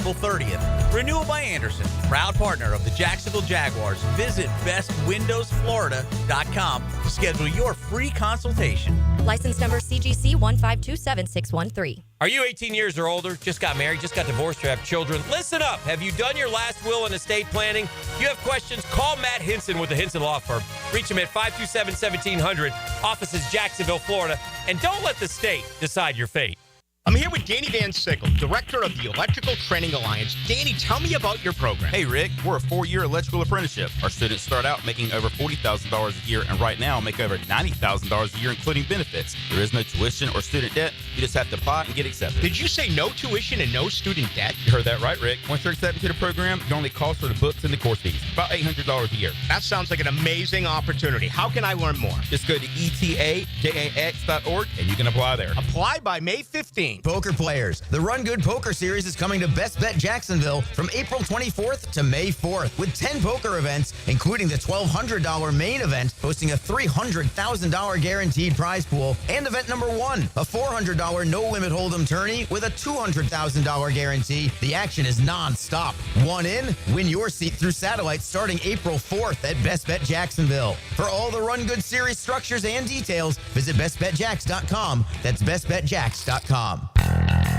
April 30th. Renewal by Andersen, proud partner of the Jacksonville Jaguars. Visit bestwindowsflorida.com to schedule your free consultation. License number CGC 1527613. Are you 18 years or older, just got married, just got divorced, or have children? Listen up. Have you done your last will and estate planning? If you have questions, call Matt Hinson with the Hinson Law Firm. Reach him at 527-1700, offices Jacksonville, Florida. And don't let the state decide your fate. I'm here with Danny Van Sickle, director of the Electrical Training Alliance. Danny, tell me about your program. Hey, Rick, we're a 4-year electrical apprenticeship. Our students start out making over $40,000 a year and right now make over $90,000 a year, including benefits. There is no tuition or student debt. You just have to apply and get accepted. Did you say no tuition and no student debt? You heard that right, Rick. Once you're accepted to the program, it only costs for the books and the course fees. About $800 a year. That sounds like an amazing opportunity. How can I learn more? Just go to etajax.org and you can apply there. Apply by May 15th. Poker players, the Run Good Poker Series is coming to Best Bet Jacksonville from April 24th to May 4th with 10 poker events, including the $1,200 main event, hosting a $300,000 guaranteed prize pool, and event number 1, a $400 no-limit hold'em tourney with a $200,000 guarantee. The action is non-stop. One in, win your seat through satellite starting April 4th at Best Bet Jacksonville. For all the Run Good Series structures and details, visit bestbetjax.com. That's bestbetjax.com.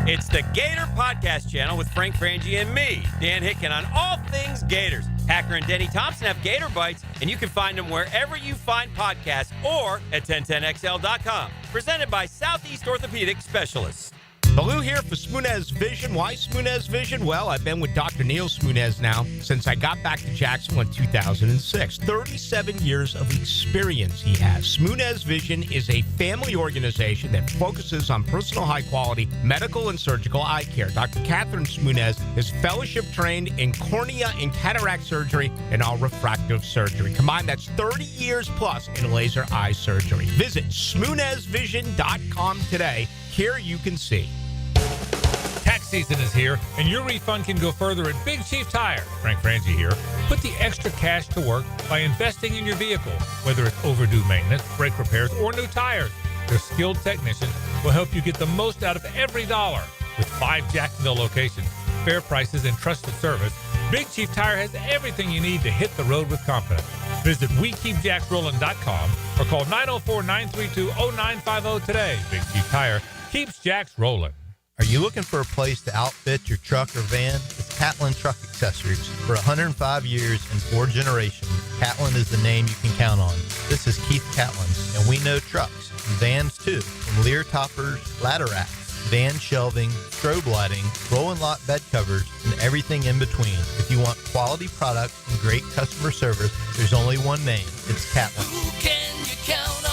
It's the Gator Podcast Channel with Frank Frangie and me, Dan Hicken, on all things Gators. Hacker and Denny Thompson have Gator Bites, and you can find them wherever you find podcasts or at 1010XL.com. Presented by Southeast Orthopedic Specialists. Baloo here for Smoonez Vision. Why Smoonez Vision? Well, I've been with Dr. Neil Smoonez now since I got back to Jacksonville in 2006. 37 years of experience he has. Smoonez Vision is a family organization that focuses on personal high-quality medical and surgical eye care. Dr. Catherine Smoonez is fellowship trained in cornea and cataract surgery and all refractive surgery. Combined, that's 30 years plus in laser eye surgery. Visit SmoonezVision.com today. Here you can see. Tax season is here, and your refund can go further at Big Chief Tire. Frank Frangie here. Put the extra cash to work by investing in your vehicle, whether it's overdue maintenance, brake repairs, or new tires. Their skilled technicians will help you get the most out of every dollar. With 5 Jacksonville locations, fair prices, and trusted service, Big Chief Tire has everything you need to hit the road with confidence. Visit WeKeepJacksRollin.com or call 904-932-0950 today. Big Chief Tire keeps Jacks rolling. Are you looking for a place to outfit your truck or van? It's Catlin Truck Accessories. For 105 years and 4 generations, Catlin is the name you can count on. This is Keith Catlin, and we know trucks and vans too, from Lear toppers, ladder racks, van shelving, strobe lighting, roll and lock bed covers, and everything in between. If you want quality products and great customer service, there's only one name. It's Catlin. Who can you count on?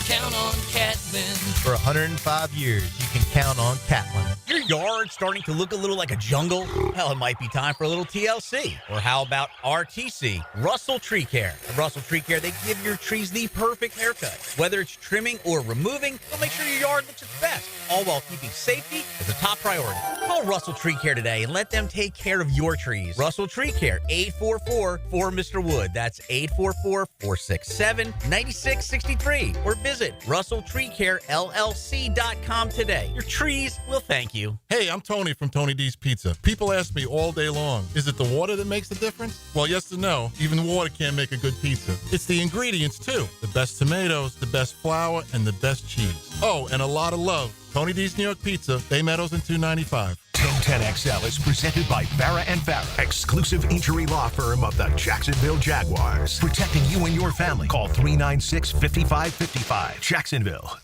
Count on Catlin. For 105 years, you can count on Catlin. Your yard starting to look a little like a jungle? Well, it might be time for a little TLC. Or how about RTC, Russell Tree Care? At Russell Tree Care, they give your trees the perfect haircut. Whether it's trimming or removing, they'll make sure your yard looks its best, all while keeping safety as a top priority. Call Russell Tree Care today and let them take care of your trees. Russell Tree Care, 844-4Mr. Wood. That's 844-467-9663. Or visit RussellTreeCareLLC.com today. Your trees will thank you. Hey, I'm Tony from Tony D's Pizza. People ask me all day long, is it the water that makes the difference? Well, yes and no. Even water can't make a good pizza. It's the ingredients, too. The best tomatoes, the best flour, and the best cheese. Oh, and a lot of love. Tony D's New York Pizza, Bay Meadows and 295. 1010XL is presented by Farrah & Farrah, exclusive injury law firm of the Jacksonville Jaguars. Protecting you and your family. Call 396-5555. Jacksonville.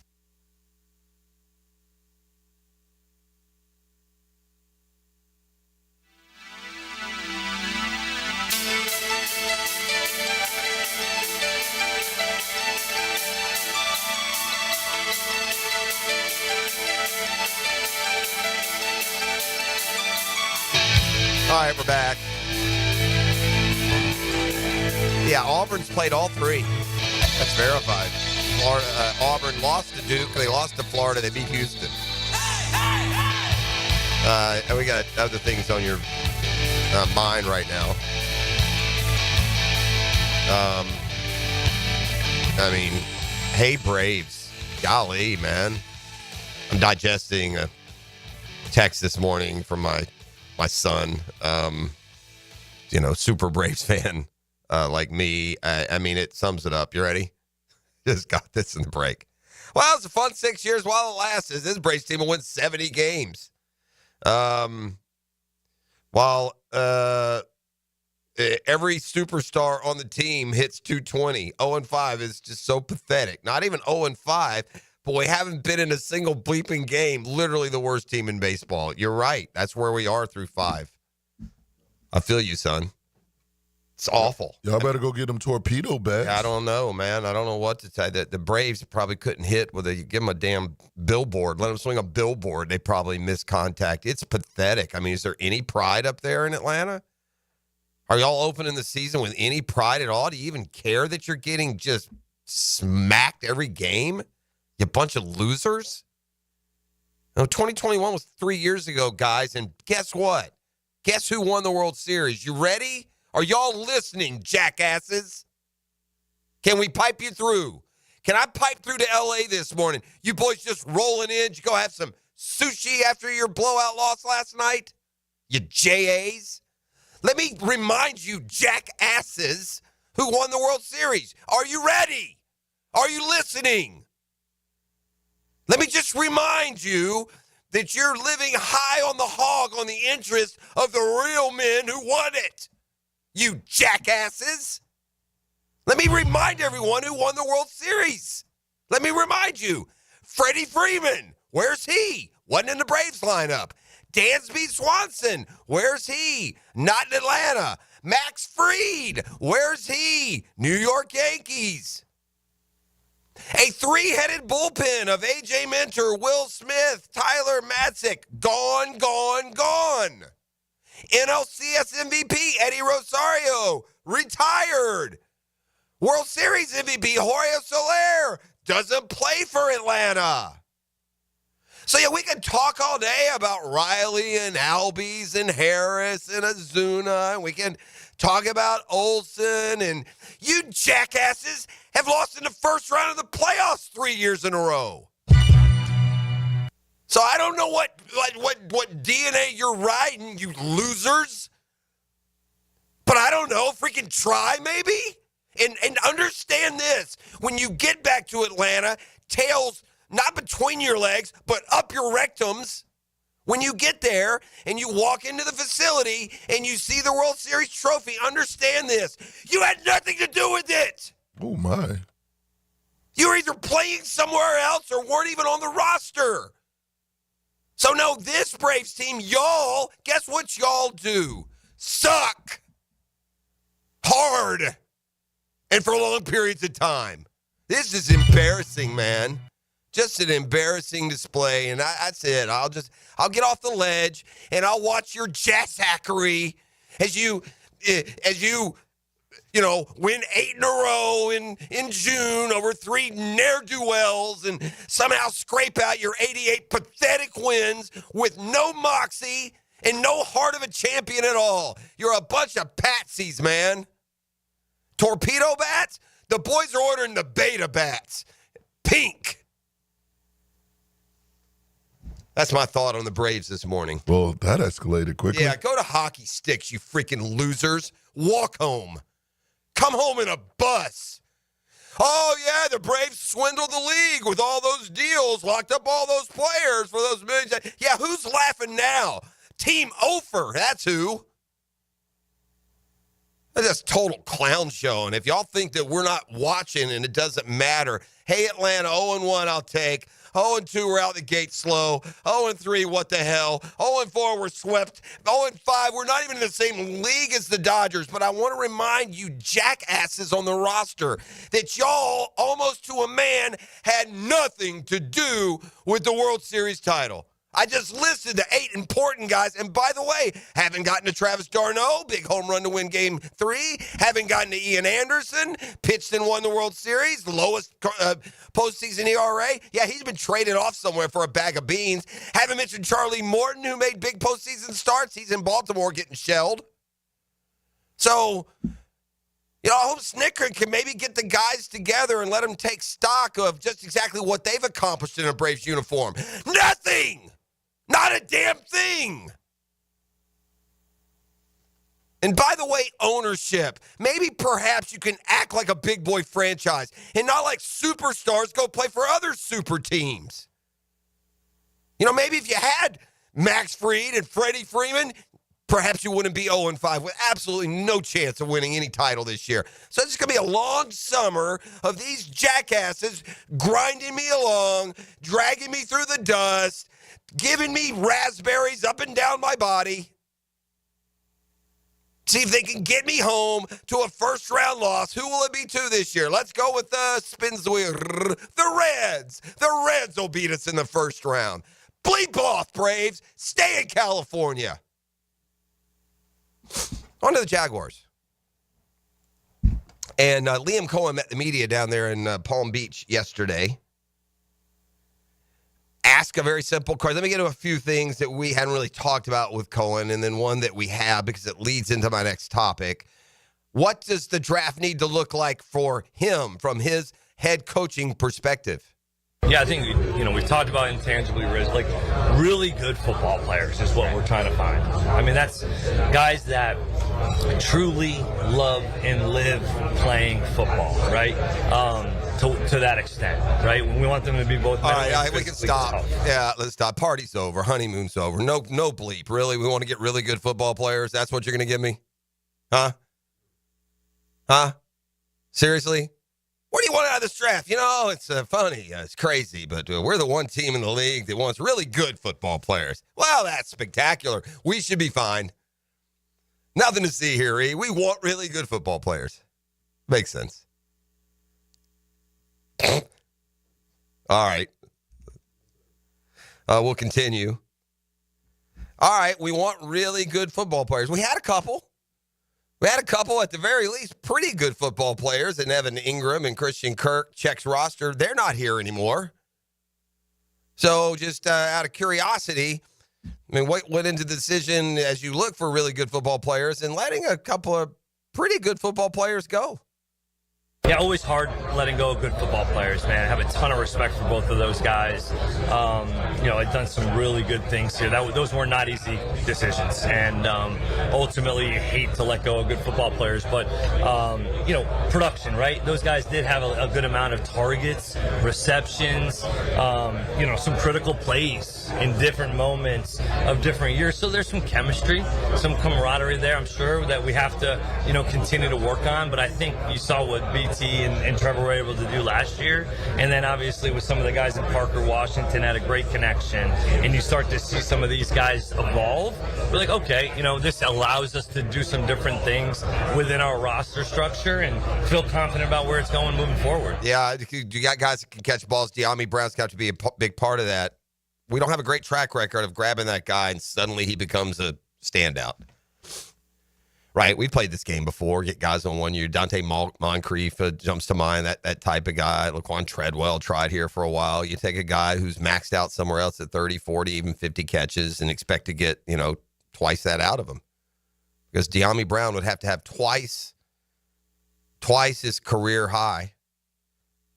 All right, we're back. Yeah, Auburn's played all 3. That's verified. Florida, Auburn lost to Duke. They lost to Florida. They beat Houston. And we got other things on your mind right now. I mean, hey, Braves. Golly, man. I'm digesting a text this morning from my my son, super Braves fan like me. I mean, it sums it up. You ready? Just got this in the break. Well, it's a fun 6 years while it lasts. This Braves team will win 70 games. While every superstar on the team hits 220. 0-5 is just so pathetic. Not even 0-5, but we haven't been in a single bleeping game. Literally the worst team in baseball. You're right. That's where we are through 5. I feel you, son. It's awful. Y'all better go get them torpedo bags. I don't know, man. I don't know what to tell you. The Braves probably couldn't hit with you give them a damn billboard. Let them swing a billboard. They probably miss contact. It's pathetic. I mean, is there any pride up there in Atlanta? Are y'all opening the season with any pride at all? Do you even care that you're getting just smacked every game? You bunch of losers? No, 2021 was 3 years ago, guys, and guess what? Guess who won the World Series? You ready? Are y'all listening, jackasses? Can we pipe you through? Can I pipe through to L.A. this morning? You boys just rolling in? Did you go have some sushi after your blowout loss last night? You JAs? Let me remind you, jackasses, who won the World Series. Are you ready? Are you listening? Let me just remind you that you're living high on the hog on the interest of the real men who won it. You jackasses. Let me remind everyone who won the World Series. Let me remind you. Freddie Freeman, where's he? Wasn't in the Braves lineup. Dansby Swanson, where's he? Not in Atlanta. Max Fried, where's he? New York Yankees. A three-headed bullpen of A.J. Minter, Will Smith, Tyler Matzik, gone, gone, gone. NLCS MVP, Eddie Rosario, retired. World Series MVP, Jorge Soler, doesn't play for Atlanta. So, yeah, we can talk all day about Riley and Albies and Harris and Azuna, and we can talk about Olsen, and you jackasses have lost in the first round of the playoffs 3 years in a row. So I don't know what DNA you're riding, you losers. But I don't know, freaking try maybe? And understand this, when you get back to Atlanta, tails not between your legs, but up your rectums. When you get there and you walk into the facility and you see the World Series trophy, understand this. You had nothing to do with it. Oh, my. You were either playing somewhere else or weren't even on the roster. So, no, this Braves team, y'all, guess what y'all do? Suck. Hard. And for long periods of time. This is embarrassing, man. Just an embarrassing display, and that's it. I'll get off the ledge, and I'll watch your jassackery as you win 8 in a row in June over 3 ne'er-do-wells and somehow scrape out your 88 pathetic wins with no moxie and no heart of a champion at all. You're a bunch of patsies, man. Torpedo bats? The boys are ordering the beta bats. Pink. That's my thought on the Braves this morning. Well, that escalated quickly. Yeah, go to hockey sticks, you freaking losers. Walk home. Come home in a bus. Oh, yeah, the Braves swindled the league with all those deals, locked up all those players for those millions. Yeah, who's laughing now? Team Ofer, that's who. That's just total clown show. And if y'all think that we're not watching and it doesn't matter, hey, Atlanta, 0-1 I'll take. 0-2, we're out the gate slow. 0-3, what the hell? 0-4, we're swept. 0-5, we're not even in the same league as the Dodgers. But I want to remind you jackasses on the roster that y'all, almost to a man, had nothing to do with the World Series title. I just listed the 8 important guys. And by the way, haven't gotten to Travis d'Arnaud, big home run to win Game 3. Haven't gotten to Ian Anderson, pitched and won the World Series, the lowest postseason ERA. Yeah, he's been traded off somewhere for a bag of beans. Haven't mentioned Charlie Morton, who made big postseason starts. He's in Baltimore getting shelled. So, I hope Snicker can maybe get the guys together and let them take stock of just exactly what they've accomplished in a Braves uniform. Nothing! Not a damn thing. And by the way, ownership. Maybe perhaps you can act like a big boy franchise and not like superstars go play for other super teams. You know, maybe if you had Max Fried and Freddie Freeman, perhaps you wouldn't be 0-5 with absolutely no chance of winning any title this year. So it's going to be a long summer of these jackasses grinding me along, dragging me through the dust, giving me raspberries up and down my body. See if they can get me home to a first-round loss. Who will it be to this year? Let's go with spins the wheel. The Reds. The Reds will beat us in the first round. Bleep off, Braves. Stay in California. On to the Jaguars. And Liam Coen met the media down there in Palm Beach yesterday. Ask a very simple question. Let me get to a few things that we hadn't really talked about with Coen, and then one that we have because it leads into my next topic. What does the draft need to look like for him from his head coaching perspective? Yeah, I think, we've talked about intangibly rich, like really good football players is what we're trying to find. I mean, that's guys that truly love and live playing football, right? To that extent, right? We want them to be both. All right, we can stop. Yeah, let's stop. Party's over. Honeymoon's over. No bleep. Really? We want to get really good football players? That's what you're going to give me? Huh? Seriously? What do you want out of this draft? It's funny. It's crazy, but we're the one team in the league that wants really good football players. Well, that's spectacular. We should be fine. Nothing to see here, E. We want really good football players. Makes sense. All right. We'll continue. All right, we want really good football players. We had a couple. At the very least, pretty good football players, and Evan Ingram and Christian Kirk checks roster. They're not here anymore. So just out of curiosity, I mean, what went into the decision as you look for really good football players and letting a couple of pretty good football players go? Yeah, always hard letting go of good football players, man. I have a ton of respect for both of those guys. I've done some really good things here. Those were not easy decisions, and ultimately you hate to let go of good football players. But, production, right? Those guys did have a good amount of targets, receptions, some critical plays in different moments of different years. So there's some chemistry, some camaraderie there, I'm sure, that we have to, continue to work on. But I think you saw what BT and Trevor were able to do last year. And then obviously with some of the guys in Parker, Washington had a great connection. And you start to see some of these guys evolve. We're like, okay, this allows us to do some different things within our roster structure and feel confident about where it's going moving forward. Yeah, you got guys that can catch balls. De'Ami Brown's got to be a big part of that. We don't have a great track record of grabbing that guy and suddenly he becomes a standout. Right, we played this game before. Get guys on 1 year. Dante Moncrief jumps to mind, that type of guy. Laquan Treadwell tried here for a while. You take a guy who's maxed out somewhere else at 30, 40, even 50 catches and expect to get, twice that out of him. Because De'Ami Brown would have to have twice his career high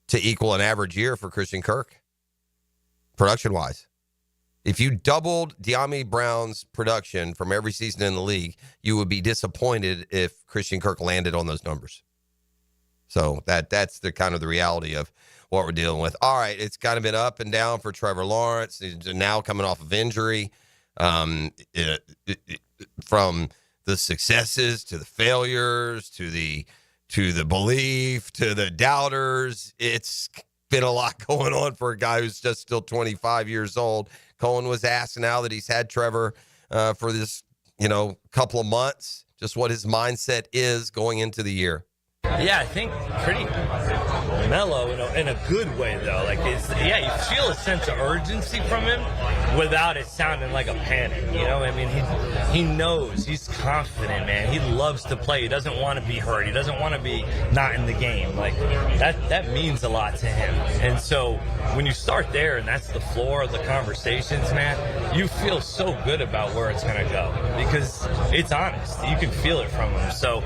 to equal an average year for Christian Kirk, production-wise. If you doubled De'Ami Brown's production from every season in the league, you would be disappointed if Christian Kirk landed on those numbers. So that's the kind of the reality of what we're dealing with. All right, it's kind of been up and down for Trevor Lawrence. He's now coming off of injury. From the successes to the failures to the belief to the doubters, it's been a lot going on for a guy who's just still 25 years old. Coen was asked now that he's had Trevor for this, couple of months, just what his mindset is going into the year. Yeah, I think pretty mellow in a good way, though. You feel a sense of urgency from him without it sounding like a panic. He knows, he's confident, man. He loves to play. He doesn't want to be hurt. He doesn't want to be not in the game. That means a lot to him. And so when you start there and that's the floor of the conversations, man, you feel so good about where it's going to go because it's honest. You can feel it from him. So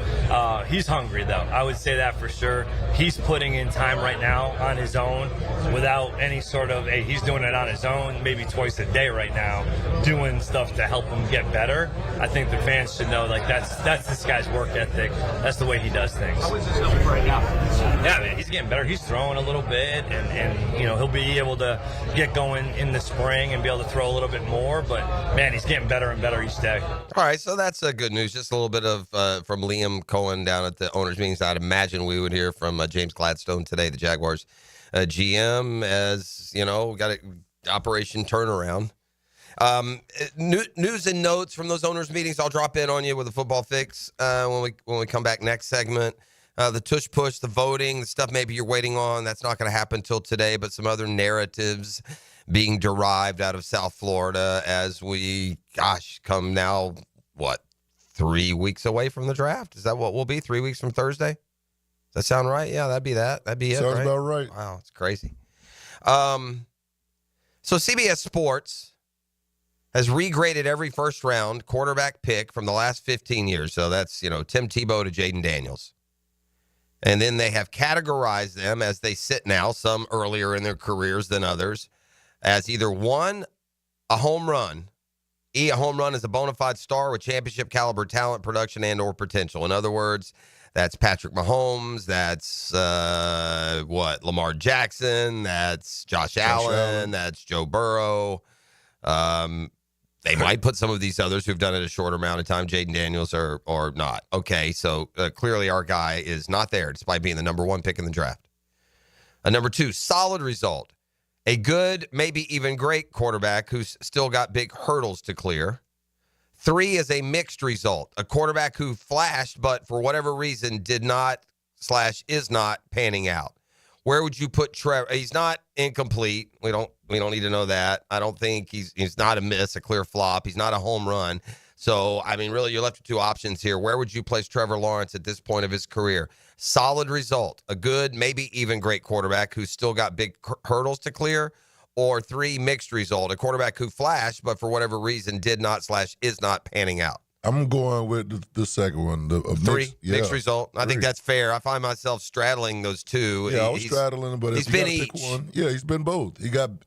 he's hungry, though. I would say that for sure. He's putting in time right now on his own without any sort of, hey, he's doing it on his own, maybe twice a day right now, doing stuff to help him get better. I think the fans should know, like, that's this guy's work ethic. That's the way he does things. How is his health right now? Yeah, man, he's getting better. He's throwing a little bit, and you know, he'll be able to get going in the spring and be able to throw a little bit more. But man, he's getting better and better each day. All right, so that's good news. Just a little bit of from Liam Coen down at the owners' meetings. I'd imagine we would hear from James Gladstone today, the Jaguars GM, as you know, got an operation turnaround. News and notes from those owners' meetings. I'll drop in on you with a football fix when we come back next segment. The tush push, the voting, the stuff maybe you're waiting on. That's not going to happen till today, but some other narratives being derived out of South Florida as we, come now, 3 weeks away from the draft? Is that what we'll be? 3 weeks from Thursday? Does that sound right? Yeah, that'd be that. That'd be it. Sounds about right. Wow, it's crazy. So CBS Sports has regraded every first round quarterback pick from the last 15 years. So that's, Tim Tebow to Jaden Daniels. And then they have categorized them as they sit now, some earlier in their careers than others, as either one, a home run. A home run is a bona fide star with championship caliber talent, production, and or potential. In other words, that's Patrick Mahomes. That's Lamar Jackson. That's Josh Allen. That's Joe Burrow. They might put some of these others who've done it a short amount of time, Jaden Daniels or not. Okay, so clearly our guy is not there despite being the number one pick in the draft. Number two, solid result. A good, maybe even great quarterback who's still got big hurdles to clear. 3 is a mixed result. A quarterback who flashed, but for whatever reason did not / is not panning out. Where would you put Trevor? He's not incomplete. We don't need to know that. I don't think he's not a miss, a clear flop. He's not a home run. So, I mean, really, you're left with two options here. Where would you place Trevor Lawrence at this point of his career? Solid result. A good, maybe even great quarterback who's still got big hurdles to clear. Or 3, mixed result. A quarterback who flashed, but for whatever reason did not / is not panning out. I'm going with the second one. Mixed result. I think that's fair. I find myself straddling those two. Yeah, I was straddling, but if you got to pick one, he's been both.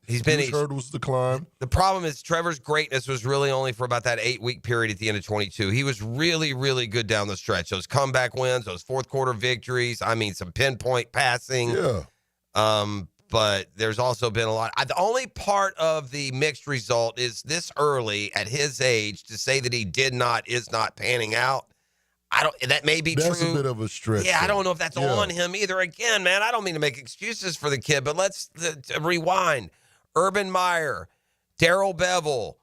He's been each. Hurdles to climb. The problem is Trevor's greatness was really only for about that 8-week period at the end of 22. He was really, really good down the stretch. Those comeback wins, those fourth quarter victories. I mean, some pinpoint passing. Yeah. But there's also been a lot. The only part of the mixed result is this early at his age to say that he is not panning out. That may be true. That's a bit of a stretch. Yeah, I don't know if that's on him either. Again, man, I don't mean to make excuses for the kid, but let's rewind. Urban Meyer, Darrell Bevell,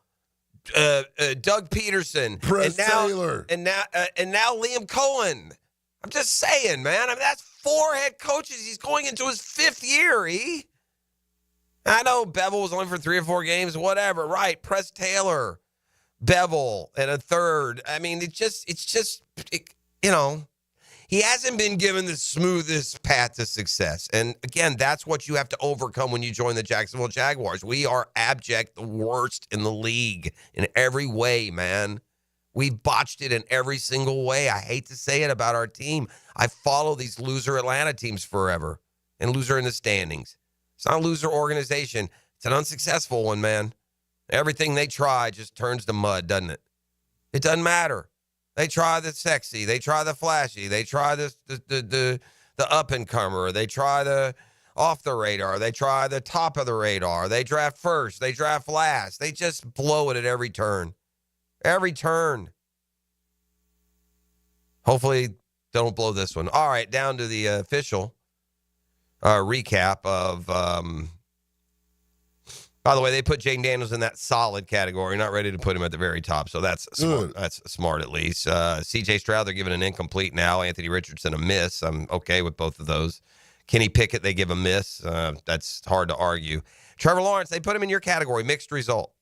Doug Peterson, Taylor, and now Liam Coen. I'm just saying, man. I mean, that's 4 head coaches. He's going into his 5th year, I know Bevell was only for 3 or 4 games, whatever. Right. Press Taylor, Bevell, and a third. I mean, it's just, he hasn't been given the smoothest path to success. And again, that's what you have to overcome when you join the Jacksonville Jaguars. We are abject, the worst in the league in every way, man. We've botched it in every single way. I hate to say it about our team. I follow these loser Atlanta teams forever and loser in the standings. It's not a loser organization. It's an unsuccessful one, man. Everything they try just turns to mud, doesn't it? It doesn't matter. They try the sexy. They try the flashy. They try the up-and-comer. They try the off the radar. They try the top of the radar. They draft first. They draft last. They just blow it at every turn. Every turn. Hopefully, don't blow this one. All right, down to the official recap of. By the way, they put Jaden Daniels in that solid category. Not ready to put him at the very top, so that's smart. That's smart at least. C.J. Stroud, they're giving an incomplete now. Anthony Richardson, a miss. I'm okay with both of those. Kenny Pickett, they give a miss. That's hard to argue. Trevor Lawrence, they put him in your category. Mixed result.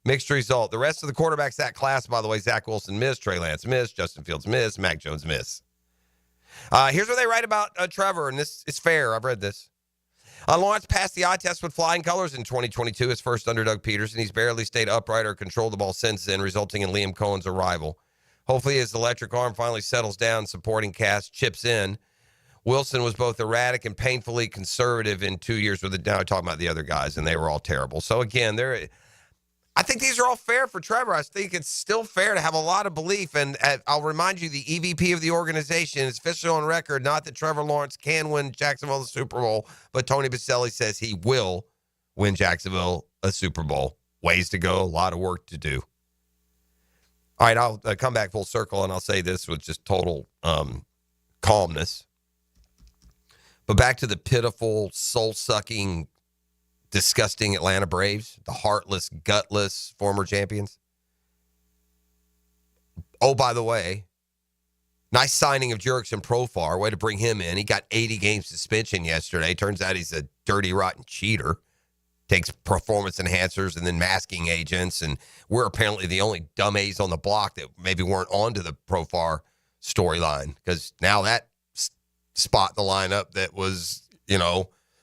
Mixed result. The rest of the quarterbacks that class, by the way, Zach Wilson missed, Trey Lance missed, Justin Fields missed, Mac Jones missed. Here's what they write about Trevor, and this is fair. I've read this. Lawrence passed the eye test with flying colors in 2022, his first under Doug Peterson. He's barely stayed upright or controlled the ball since then, resulting in Liam Coen's arrival. Hopefully his electric arm finally settles down, supporting cast chips in. Wilson was both erratic and painfully conservative in 2 years with it. Now I'm talking about the other guys, and they were all terrible. So again, I think these are all fair for Trevor. I think it's still fair to have a lot of belief. And I'll remind you, the EVP of the organization is officially on record, not that Trevor Lawrence can win Jacksonville the Super Bowl, but Tony Baselli says he will win Jacksonville a Super Bowl. Ways to go, a lot of work to do. All right, I'll come back full circle, and I'll say this with just total calmness. But back to the pitiful, soul-sucking, disgusting Atlanta Braves, the heartless, gutless former champions. Oh, by the way, nice signing of Jurickson Profar. Way to bring him in. He got 80-game suspension yesterday. Turns out he's a dirty, rotten cheater. Takes performance enhancers and then masking agents. And we're apparently the only dumb A's on the block that maybe weren't onto the Profar storyline, because now that spot in the lineup that was,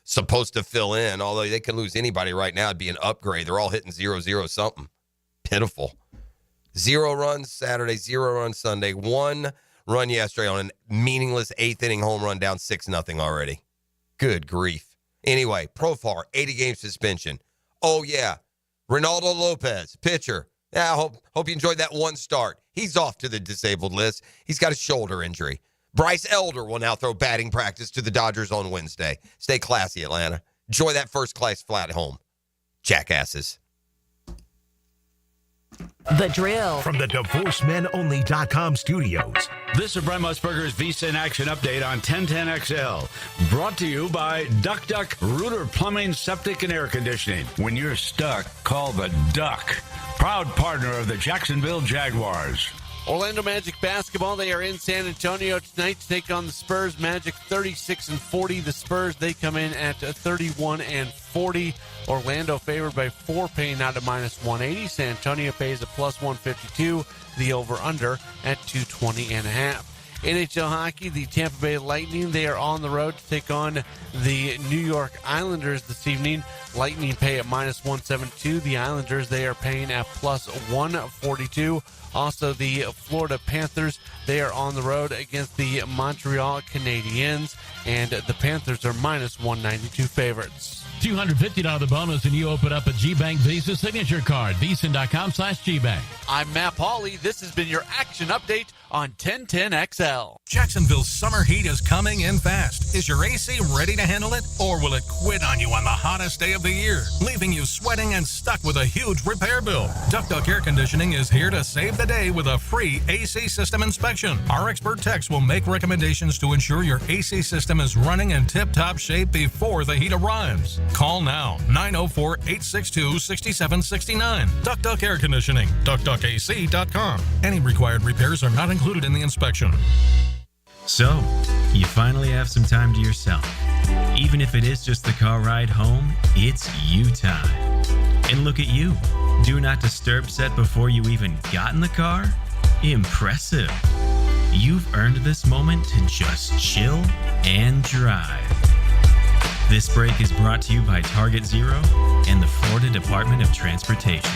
supposed to fill in, although they can lose anybody right now, it'd be an upgrade. They're all hitting 0-0 something. Pitiful. 0 runs Saturday, 0 runs Sunday, 1 run yesterday on a meaningless 8th-inning home run down 6-0 already. Good grief. Anyway, Profar, 80-game suspension. Oh, yeah. Ronaldo Lopez, pitcher. Yeah, I hope you enjoyed that one start. He's off to the disabled list. He's got a shoulder injury. Bryce Elder will now throw batting practice to the Dodgers on Wednesday. Stay classy, Atlanta. Enjoy that first-class flat home. Jackasses. The Drill. From the DivorceMenOnly.com studios. This is Brent Musburger's Visa in Action update on 1010XL. Brought to you by Duck Duck Rooter Plumbing, Septic, and Air Conditioning. When you're stuck, call the Duck. Proud partner of the Jacksonville Jaguars. Orlando Magic basketball, they are in San Antonio tonight to take on the Spurs. Magic 36-40. The Spurs, they come in at 31-40. Orlando favored by 4, paying out at -180. San Antonio pays a +152. The over-under at 220.5. NHL hockey, the Tampa Bay Lightning, they are on the road to take on the New York Islanders this evening. Lightning pay at -172. The Islanders, they are paying at +142. Also, the Florida Panthers, they are on the road against the Montreal Canadiens, and the Panthers are -192 favorites. $250 bonus, and you open up a G-Bank Visa signature card. Visa.com/GBank. I'm Matt Pauley. This has been your action update on 1010XL. Jacksonville's summer heat is coming in fast. Is your AC ready to handle it, or will it quit on you on the hottest day of the year, leaving you sweating and stuck with a huge repair bill? Duck Duck Air Conditioning is here to save the day with a free AC system inspection. Our expert techs will make recommendations to ensure your AC system is running in tip-top shape before the heat arrives. Call now, 904-862-6769. Duck Duck Air Conditioning, duckduckac.com. Any required repairs are not included in the inspection. So, you finally have some time to yourself. Even if it is just the car ride home, it's you time. And look at you. Do not disturb set before you even got in the car? Impressive. You've earned this moment to just chill and drive. This break is brought to you by Target Zero and the Florida Department of Transportation.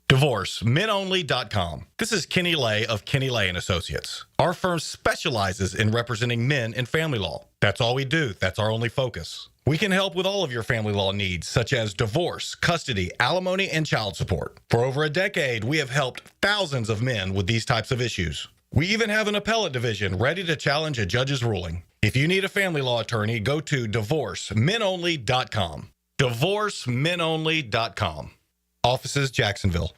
DivorceMenOnly.com. This is Kenny Lay of Kenny Lay & Associates. Our firm specializes in representing men in family law. That's all we do. That's our only focus. We can help with all of your family law needs, such as divorce, custody, alimony, and child support. For over a decade, we have helped thousands of men with these types of issues. We even have an appellate division ready to challenge a judge's ruling. If you need a family law attorney, go to DivorceMenOnly.com. DivorceMenOnly.com. Offices, Jacksonville.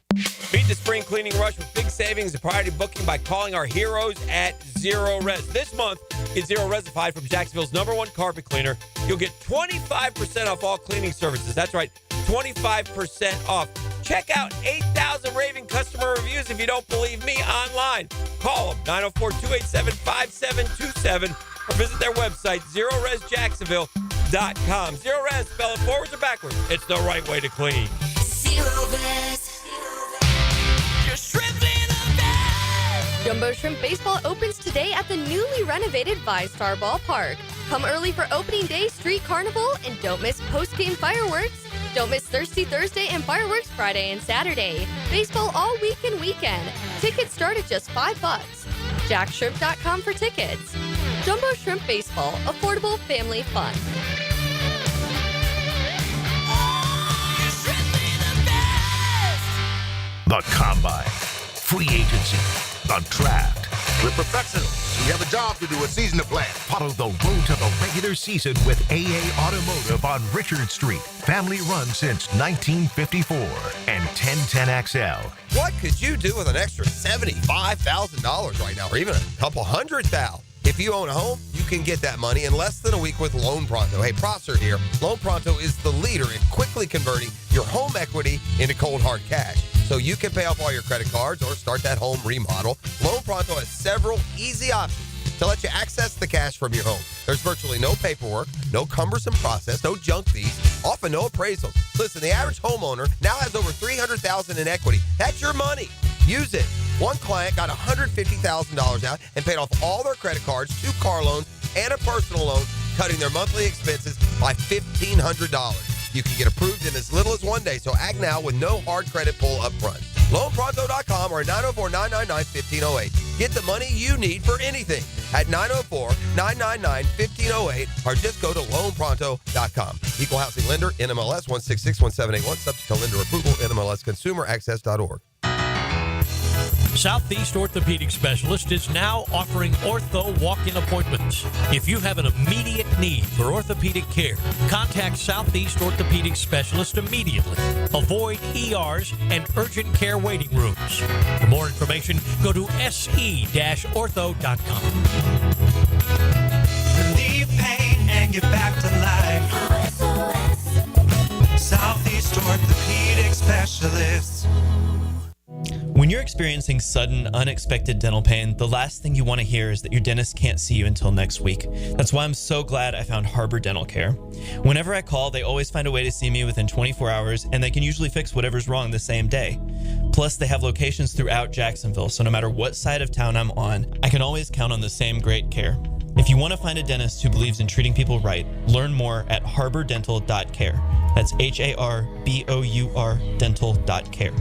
Beat the spring cleaning rush with big savings and priority booking by calling our heroes at Zero Res. This month, get Zero Resified from Jacksonville's #1 carpet cleaner. You'll get 25% off all cleaning services. That's right, 25% off. Check out 8,000 raving customer reviews if you don't believe me online. Call them, 904-287-5727, or visit their website, ZeroResJacksonville.com. Zero Res, spell it forwards or backwards. It's the right way to clean. Zero Res. Jumbo Shrimp Baseball opens today at the newly renovated VyStar Ballpark. Come early for opening day street carnival and don't miss post-game fireworks. Don't miss Thirsty Thursday and Fireworks Friday and Saturday. Baseball all week and weekend. Tickets start at just $5. JackShrimp.com for tickets. Jumbo Shrimp Baseball. Affordable family fun. The Combine, free agency, the draft. We're professionals. We have a job to do, a season to plan. Follow the road to the regular season with AA Automotive on Richard Street. Family run since 1954 and 1010XL. What could you do with an extra $75,000 right now, or even a couple $100,000? If you own a home, you can get that money in less than a week with Loan Pronto. Hey, Prosser here. Loan Pronto is the leader in quickly converting your home equity into cold hard cash, so you can pay off all your credit cards or start that home remodel. Loan Pronto has several easy options to let you access the cash from your home. There's virtually no paperwork, no cumbersome process, no junk fees, often no appraisals. Listen, the average homeowner now has over $300,000 in equity. That's your money. Use it. One client got $150,000 out and paid off all their credit cards, 2 car loans, and a personal loan, cutting their monthly expenses by $1,500. You can get approved in as little as 1 day, so act now with no hard credit pull up front. LoanPronto.com or 904-999-1508. Get the money you need for anything at 904-999-1508 or just go to LoanPronto.com. Equal housing lender, NMLS 1661781, subject to lender approval, NMLSconsumeraccess.org. Southeast Orthopedic Specialist is now offering ortho walk-in appointments. If you have an immediate need for orthopedic care, contact Southeast Orthopedic Specialist immediately. Avoid ERs and urgent care waiting rooms. For more information, go to se-ortho.com. Relieve pain and get back to life. Southeast Orthopedic Specialists. When you're experiencing sudden, unexpected dental pain, the last thing you want to hear is that your dentist can't see you until next week. That's why I'm so glad I found Harbor Dental Care. Whenever I call, they always find a way to see me within 24 hours, and they can usually fix whatever's wrong the same day. Plus, they have locations throughout Jacksonville, so no matter what side of town I'm on, I can always count on the same great care. If you want to find a dentist who believes in treating people right, learn more at harbordental.care. That's HARBOUR dental.care.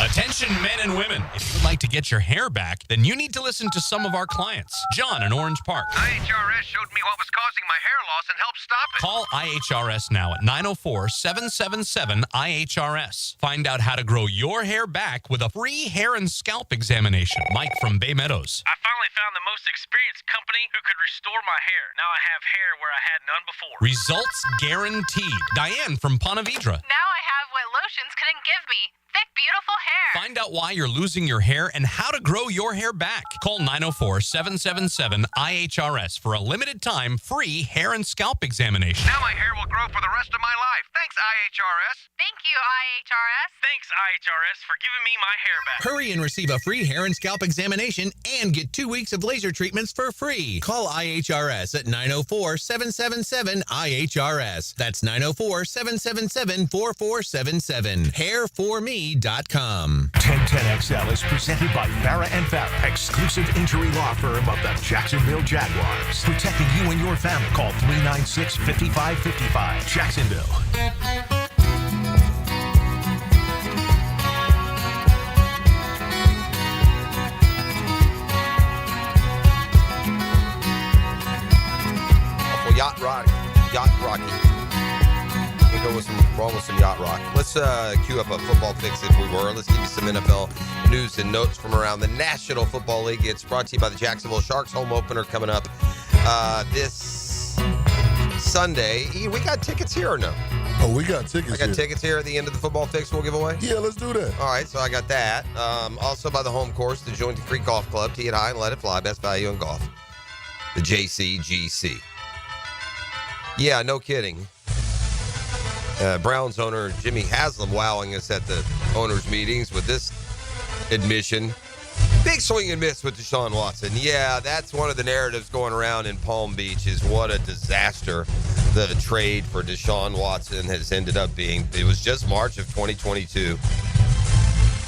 Attention men and women. If you would like to get your hair back, then you need to listen to some of our clients. John in Orange Park. IHRS showed me what was causing my hair loss and helped stop it. Call IHRS now at 904-777-IHRS. Find out how to grow your hair back with a free hair and scalp examination. Mike from Bay Meadows. I finally found the most experienced company who could restore my hair. Now I have hair where I had none before. Results guaranteed. Diane from Ponte Vedra. Now I have what lotions couldn't give me. Thick, beautiful hair. Find out why you're losing your hair and how to grow your hair back. Call 904-777-IHRS for a limited time free hair and scalp examination. Now my hair will grow for the rest of my life. Thanks, IHRS. Thank you, IHRS. Thanks, IHRS, for giving me my hair back. Hurry and receive a free hair and scalp examination and get 2 weeks of laser treatments for free. Call IHRS at 904-777-IHRS. That's 904-777-4477. Hair4me.com. 1010XL is presented by Farah and Farah, exclusive injury law firm of the Jacksonville Jaguars. Protecting you and your family. Call 396-5555. Jacksonville. Yacht Rocky. Can't go with wrong with some Yacht Rock. Let's queue up a football fix if we were. Let's give you some NFL news and notes from around the National Football League. It's brought to you by the Jacksonville Sharks. Home opener coming up this Sunday. We got tickets here or no? Oh, we got tickets. I got tickets here at the end of the football fix we'll give away? Yeah, let's do that. All right, so I got that. Also by the home course, the Joint Creek Golf Club. Tee it high and let it fly. Best value in golf. The JCGC. Yeah, no kidding. Browns owner Jimmy Haslam wowing us at the owners' meetings with this admission. Big swing and miss with Deshaun Watson. Yeah, that's one of the narratives going around in Palm Beach is what a disaster the trade for Deshaun Watson has ended up being. It was just March of 2022.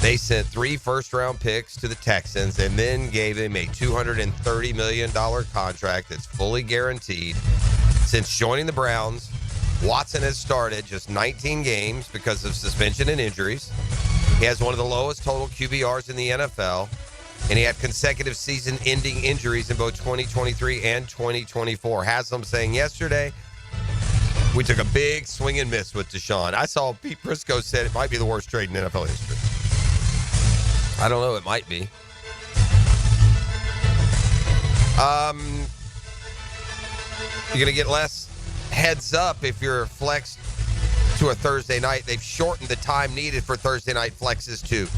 They sent 3 first-round picks to the Texans and then gave him a $230 million contract that's fully guaranteed. Since joining the Browns, Watson has started just 19 games because of suspension and injuries. He has one of the lowest total QBRs in the NFL, and he had consecutive season-ending injuries in both 2023 and 2024. Haslam saying yesterday, we took a big swing and miss with Deshaun. I saw Pete Prisco said it might be the worst trade in NFL history. I don't know. It might be. You're going to get less heads up if you're flexed to a Thursday night. They've shortened the time needed for Thursday night flexes to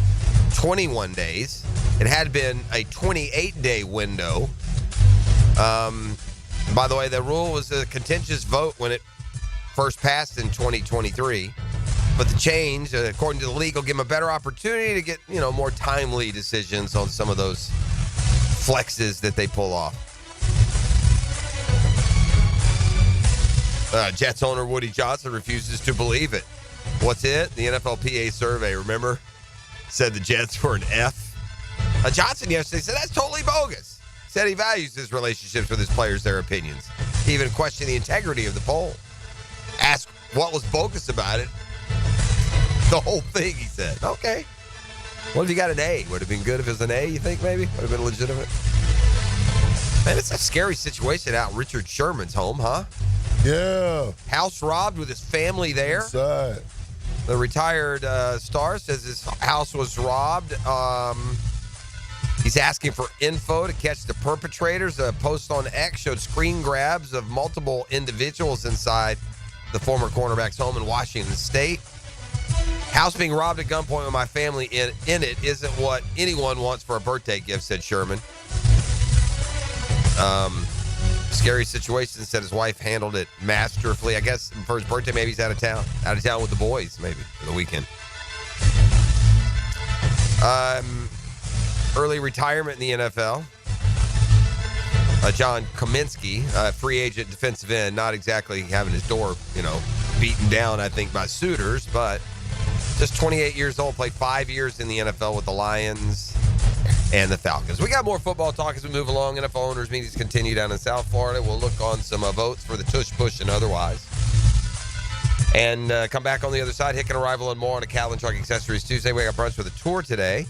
21 days. It had been a 28-day window. By the way, the rule was a contentious vote when it first passed in 2023. But the change, according to the league, will give them a better opportunity to get, more timely decisions on some of those flexes that they pull off. Jets owner Woody Johnson refuses to believe it. What's it? The NFLPA survey, remember? Said the Jets were an F. Johnson yesterday said that's totally bogus. Said he values his relationships with his players, their opinions. He even questioned the integrity of the poll. Asked what was bogus about it. The whole thing, he said. Okay. What if you got an A? Would it have been good if it was an A, you think, maybe? Would have been legitimate? Man, it's a scary situation out in Richard Sherman's home, huh? Yeah. House robbed with his family there. Inside. The retired star says his house was robbed. He's asking for info to catch the perpetrators. A post on X showed screen grabs of multiple individuals inside the former cornerback's home in Washington State. House being robbed at gunpoint with my family in it isn't what anyone wants for a birthday gift, said Sherman. Scary situation, said his wife handled it masterfully. I guess for his birthday, maybe he's out of town with the boys, maybe for the weekend. Early retirement in the NFL. John Kaminsky, free agent defensive end, not exactly having his door, beaten down, I think, by suitors, but just 28 years old, played 5 years in the NFL with the Lions and the Falcons. We got more football talk as we move along. NFL owners meetings continue down in South Florida. We'll look on some votes for the tush push and otherwise. And come back on the other side. Hicken Arrival and more on a Calvin Truck Accessories Tuesday. We got brunch with a tour today.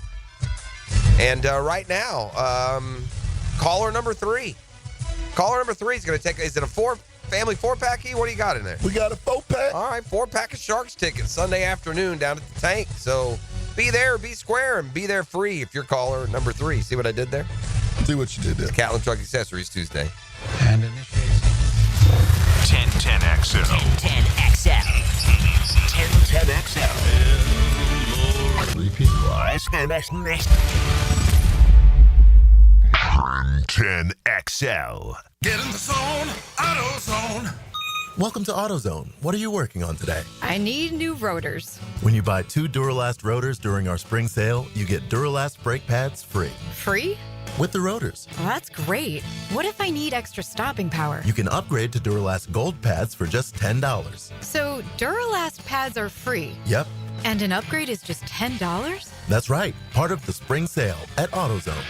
And right now, caller number 3. Caller number 3 is going to take, is it a family 4-pack? What do you got in there? We got a 4-pack. All right, 4-pack of Sharks tickets Sunday afternoon down at the Tank. So be there, be square, and be there free if you're caller number 3. See what I did there? See what you did there. It's Catlin Truck Accessories Tuesday. And initiation. 1010XL. 1010XL. 1010XL. Repeat. 1010XL. Get in the zone, AutoZone. Welcome to AutoZone. What are you working on today? I need new rotors. When you buy 2 Duralast rotors during our spring sale, you get Duralast brake pads free. Free? With the rotors. Well, that's great. What if I need extra stopping power? You can upgrade to Duralast Gold pads for just $10. So Duralast pads are free? Yep. And an upgrade is just $10? That's right. Part of the spring sale at AutoZone.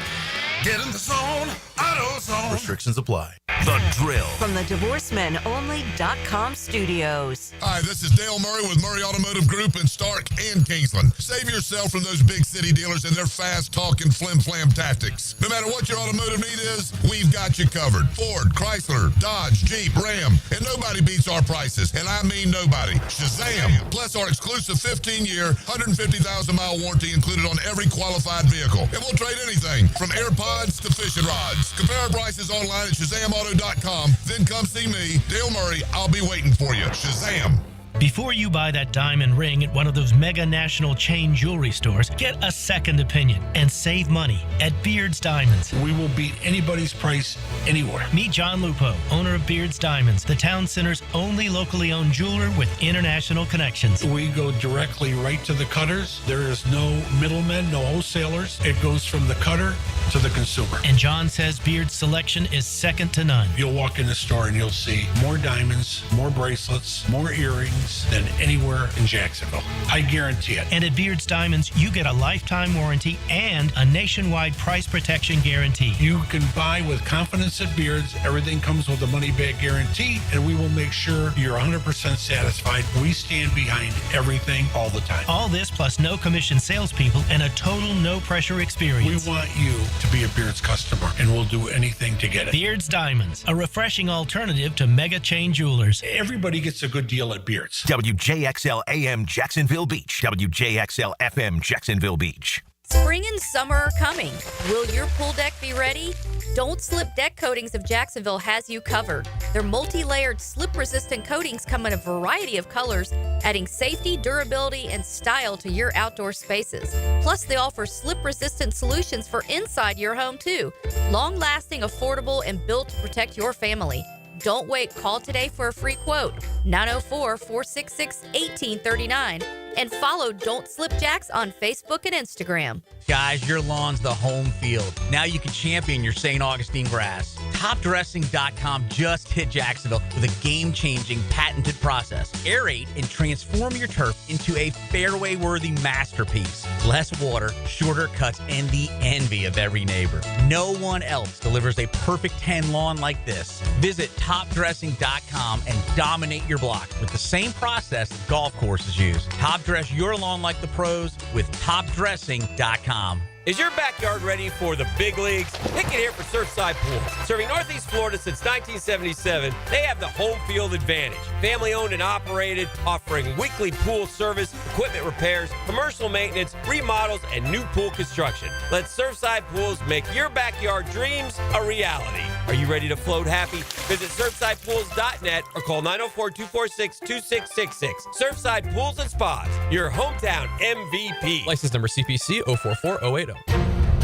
Get in the zone, AutoZone. Restrictions apply. The Drill. From the DivorcemenOnly.com studios. Hi, this is Dale Murray with Murray Automotive Group in Stark and Kingsland. Save yourself from those big city dealers and their fast-talking flim-flam tactics. No matter what your automotive need is, we've got you covered. Ford, Chrysler, Dodge, Jeep, Ram, and nobody beats our prices, and I mean nobody. Shazam! Plus our exclusive 15-year, 150,000-mile warranty included on every qualified vehicle. And we'll trade anything from AirPods to fishing rods. Compare our prices online at ShazamAuto.com. Then come see me, Dale Murray. I'll be waiting for you. Shazam! Before you buy that diamond ring at one of those mega national chain jewelry stores, get a second opinion and save money at Beard's Diamonds. We will beat anybody's price anywhere. Meet John Lupo, owner of Beard's Diamonds, the town center's only locally owned jeweler with international connections. We go directly right to the cutters. There is no middlemen, no wholesalers. It goes from the cutter to the consumer. And John says Beard's selection is second to none. You'll walk in the store and you'll see more diamonds, more bracelets, more earrings, beards than anywhere in Jacksonville. I guarantee it. And at Beards Diamonds, you get a lifetime warranty and a nationwide price protection guarantee. You can buy with confidence at Beards. Everything comes with a money-back guarantee, and we will make sure you're 100% satisfied. We stand behind everything all the time. All this plus no commission salespeople and a total no-pressure experience. We want you to be a Beards customer, and we'll do anything to get it. Beards Diamonds, a refreshing alternative to mega chain jewelers. Everybody gets a good deal at Beards. WJXL AM Jacksonville Beach. WJXL FM Jacksonville Beach. Spring and summer are coming. Will your pool deck be ready? Don't Slip Deck Coatings of Jacksonville has you covered. Their multi-layered slip-resistant coatings come in a variety of colors, adding safety, durability, and style to your outdoor spaces. Plus, they offer slip-resistant solutions for inside your home, too. Long-lasting, affordable, and built to protect your family. Don't wait. Call today for a free quote. 904-466-1839. And follow Don't Slip Jacks on Facebook and Instagram. Guys, your lawn's the home field. Now you can champion your St. Augustine grass. TopDressing.com just hit Jacksonville with a game-changing patented process. Aerate and transform your turf into a fairway-worthy masterpiece. Less water, shorter cuts, and the envy of every neighbor. No one else delivers a perfect 10 lawn like this. Visit TopDressing.com and dominate your block with the same process that golf courses use. Top dress your lawn like the pros with TopDressing.com. Is your backyard ready for the big leagues? Hicken here for Surfside Pools. Serving Northeast Florida since 1977, they have the home field advantage. Family owned and operated, offering weekly pool service, equipment repairs, commercial maintenance, remodels, and new pool construction. Let Surfside Pools make your backyard dreams a reality. Are you ready to float happy? Visit surfsidepools.net or call 904-246-2666. Surfside Pools and Spas, your hometown MVP. License number CPC 044080.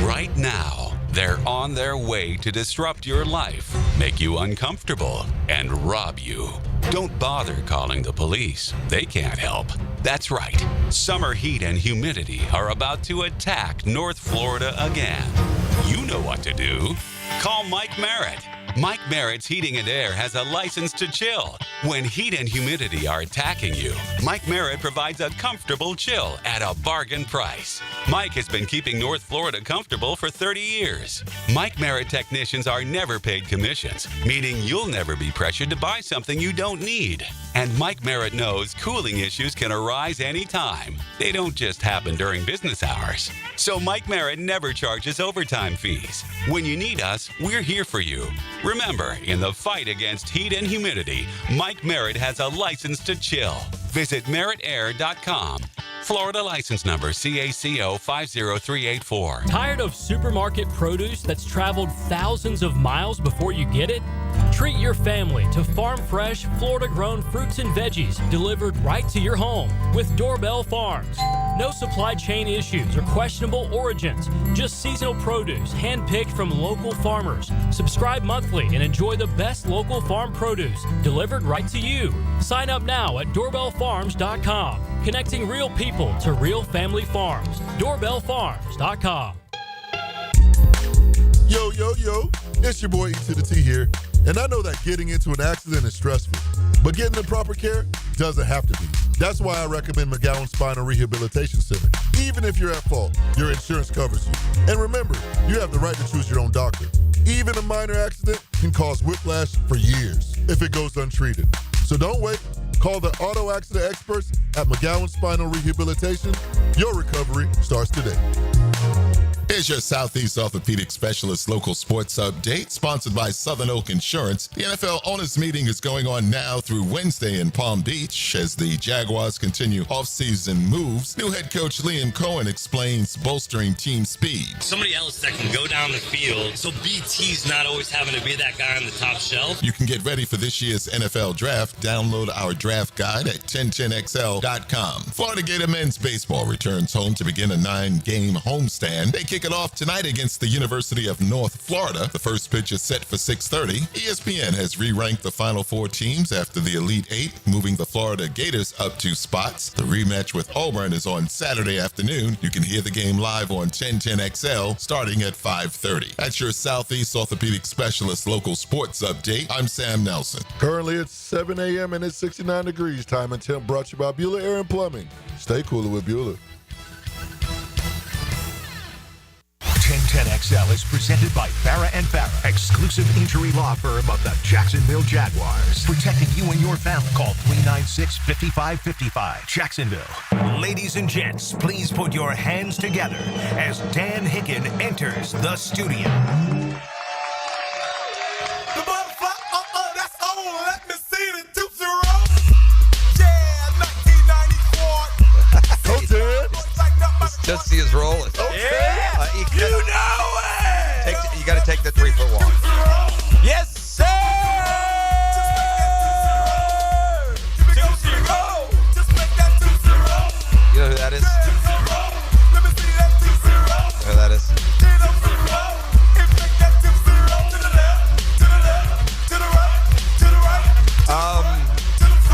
Right now, they're on their way to disrupt your life, make you uncomfortable, and rob you. Don't bother calling the police. They can't help. That's right. Summer heat and humidity are about to attack North Florida again. You know what to do. Call Mike Merritt. Mike Merritt's Heating and Air has a license to chill. When heat and humidity are attacking you, Mike Merritt provides a comfortable chill at a bargain price. Mike has been keeping North Florida comfortable for 30 years. Mike Merritt technicians are never paid commissions, meaning you'll never be pressured to buy something you don't need. And Mike Merritt knows cooling issues can arise anytime. They don't just happen during business hours. So Mike Merritt never charges overtime fees. When you need us, we're here for you. Remember, in the fight against heat and humidity, Mike Merritt has a license to chill. Visit merrittair.com. Florida license number CACO 50384. Tired of supermarket produce that's traveled thousands of miles before you get it? Treat your family to farm-fresh, Florida-grown fruits and veggies delivered right to your home with Doorbell Farms. No supply chain issues or questionable origins, just seasonal produce hand-picked from local farmers. Subscribe monthly and enjoy the best local farm produce delivered right to you. Sign up now at doorbellfarms.com, connecting real people to real family farms. Doorbellfarms.com. Yo, yo, yo, it's your boy E to the T here, and I know that getting into an accident is stressful, but getting the proper care doesn't have to be. That's why I recommend McGowan Spinal Rehabilitation Center. Even if you're at fault, your insurance covers you. And remember, you have the right to choose your own doctor. Even a minor accident can cause whiplash for years if it goes untreated. So don't wait. Call the auto accident experts at McGowan Spinal Rehabilitation. Your recovery starts today. Here's your Southeast Orthopedic Specialist local sports update, sponsored by Southern Oak Insurance. The NFL Owners Meeting is going on now through Wednesday in Palm Beach as the Jaguars continue off-season moves. New head coach Liam Coen explains bolstering team speed. Somebody else that can go down the field, so BT's not always having to be that guy on the top shelf. You can get ready for this year's NFL Draft. Download our draft guide at 1010XL.com. Florida Gator men's baseball returns home to begin a 9-game homestand. They kick kick it off tonight against the University of North Florida. The first pitch is set for 6:30. ESPN has re-ranked the Final Four teams after the Elite Eight, moving the Florida Gators up 2 spots. The rematch with Auburn is on Saturday afternoon. You can hear the game live on 1010XL starting at 5:30. That's your Southeast Orthopedic Specialist local sports update. I'm Sam Nelson. Currently it's 7 a.m. and it's 69 degrees. Time and temp brought to you by Bueller Air and Plumbing. Stay cooler with Bueller. 1010XL is presented by Farrah & Farrah, exclusive injury law firm of the Jacksonville Jaguars. Protecting you and your family. Call 396-5555. Jacksonville. Ladies and gents, please put your hands together as Dan Hicken enters the studio. That's on. Let me see the Tootsie Roll. Yeah, 1994. Go, Dan. Just see us rolling. Yeah. You know it. You got to take the 3-foot walk. Yes, sir. Tootsie Roll. Just make that Tootsie Roll. You know who that is? Let me see that Tootsie Roll. You know who that is?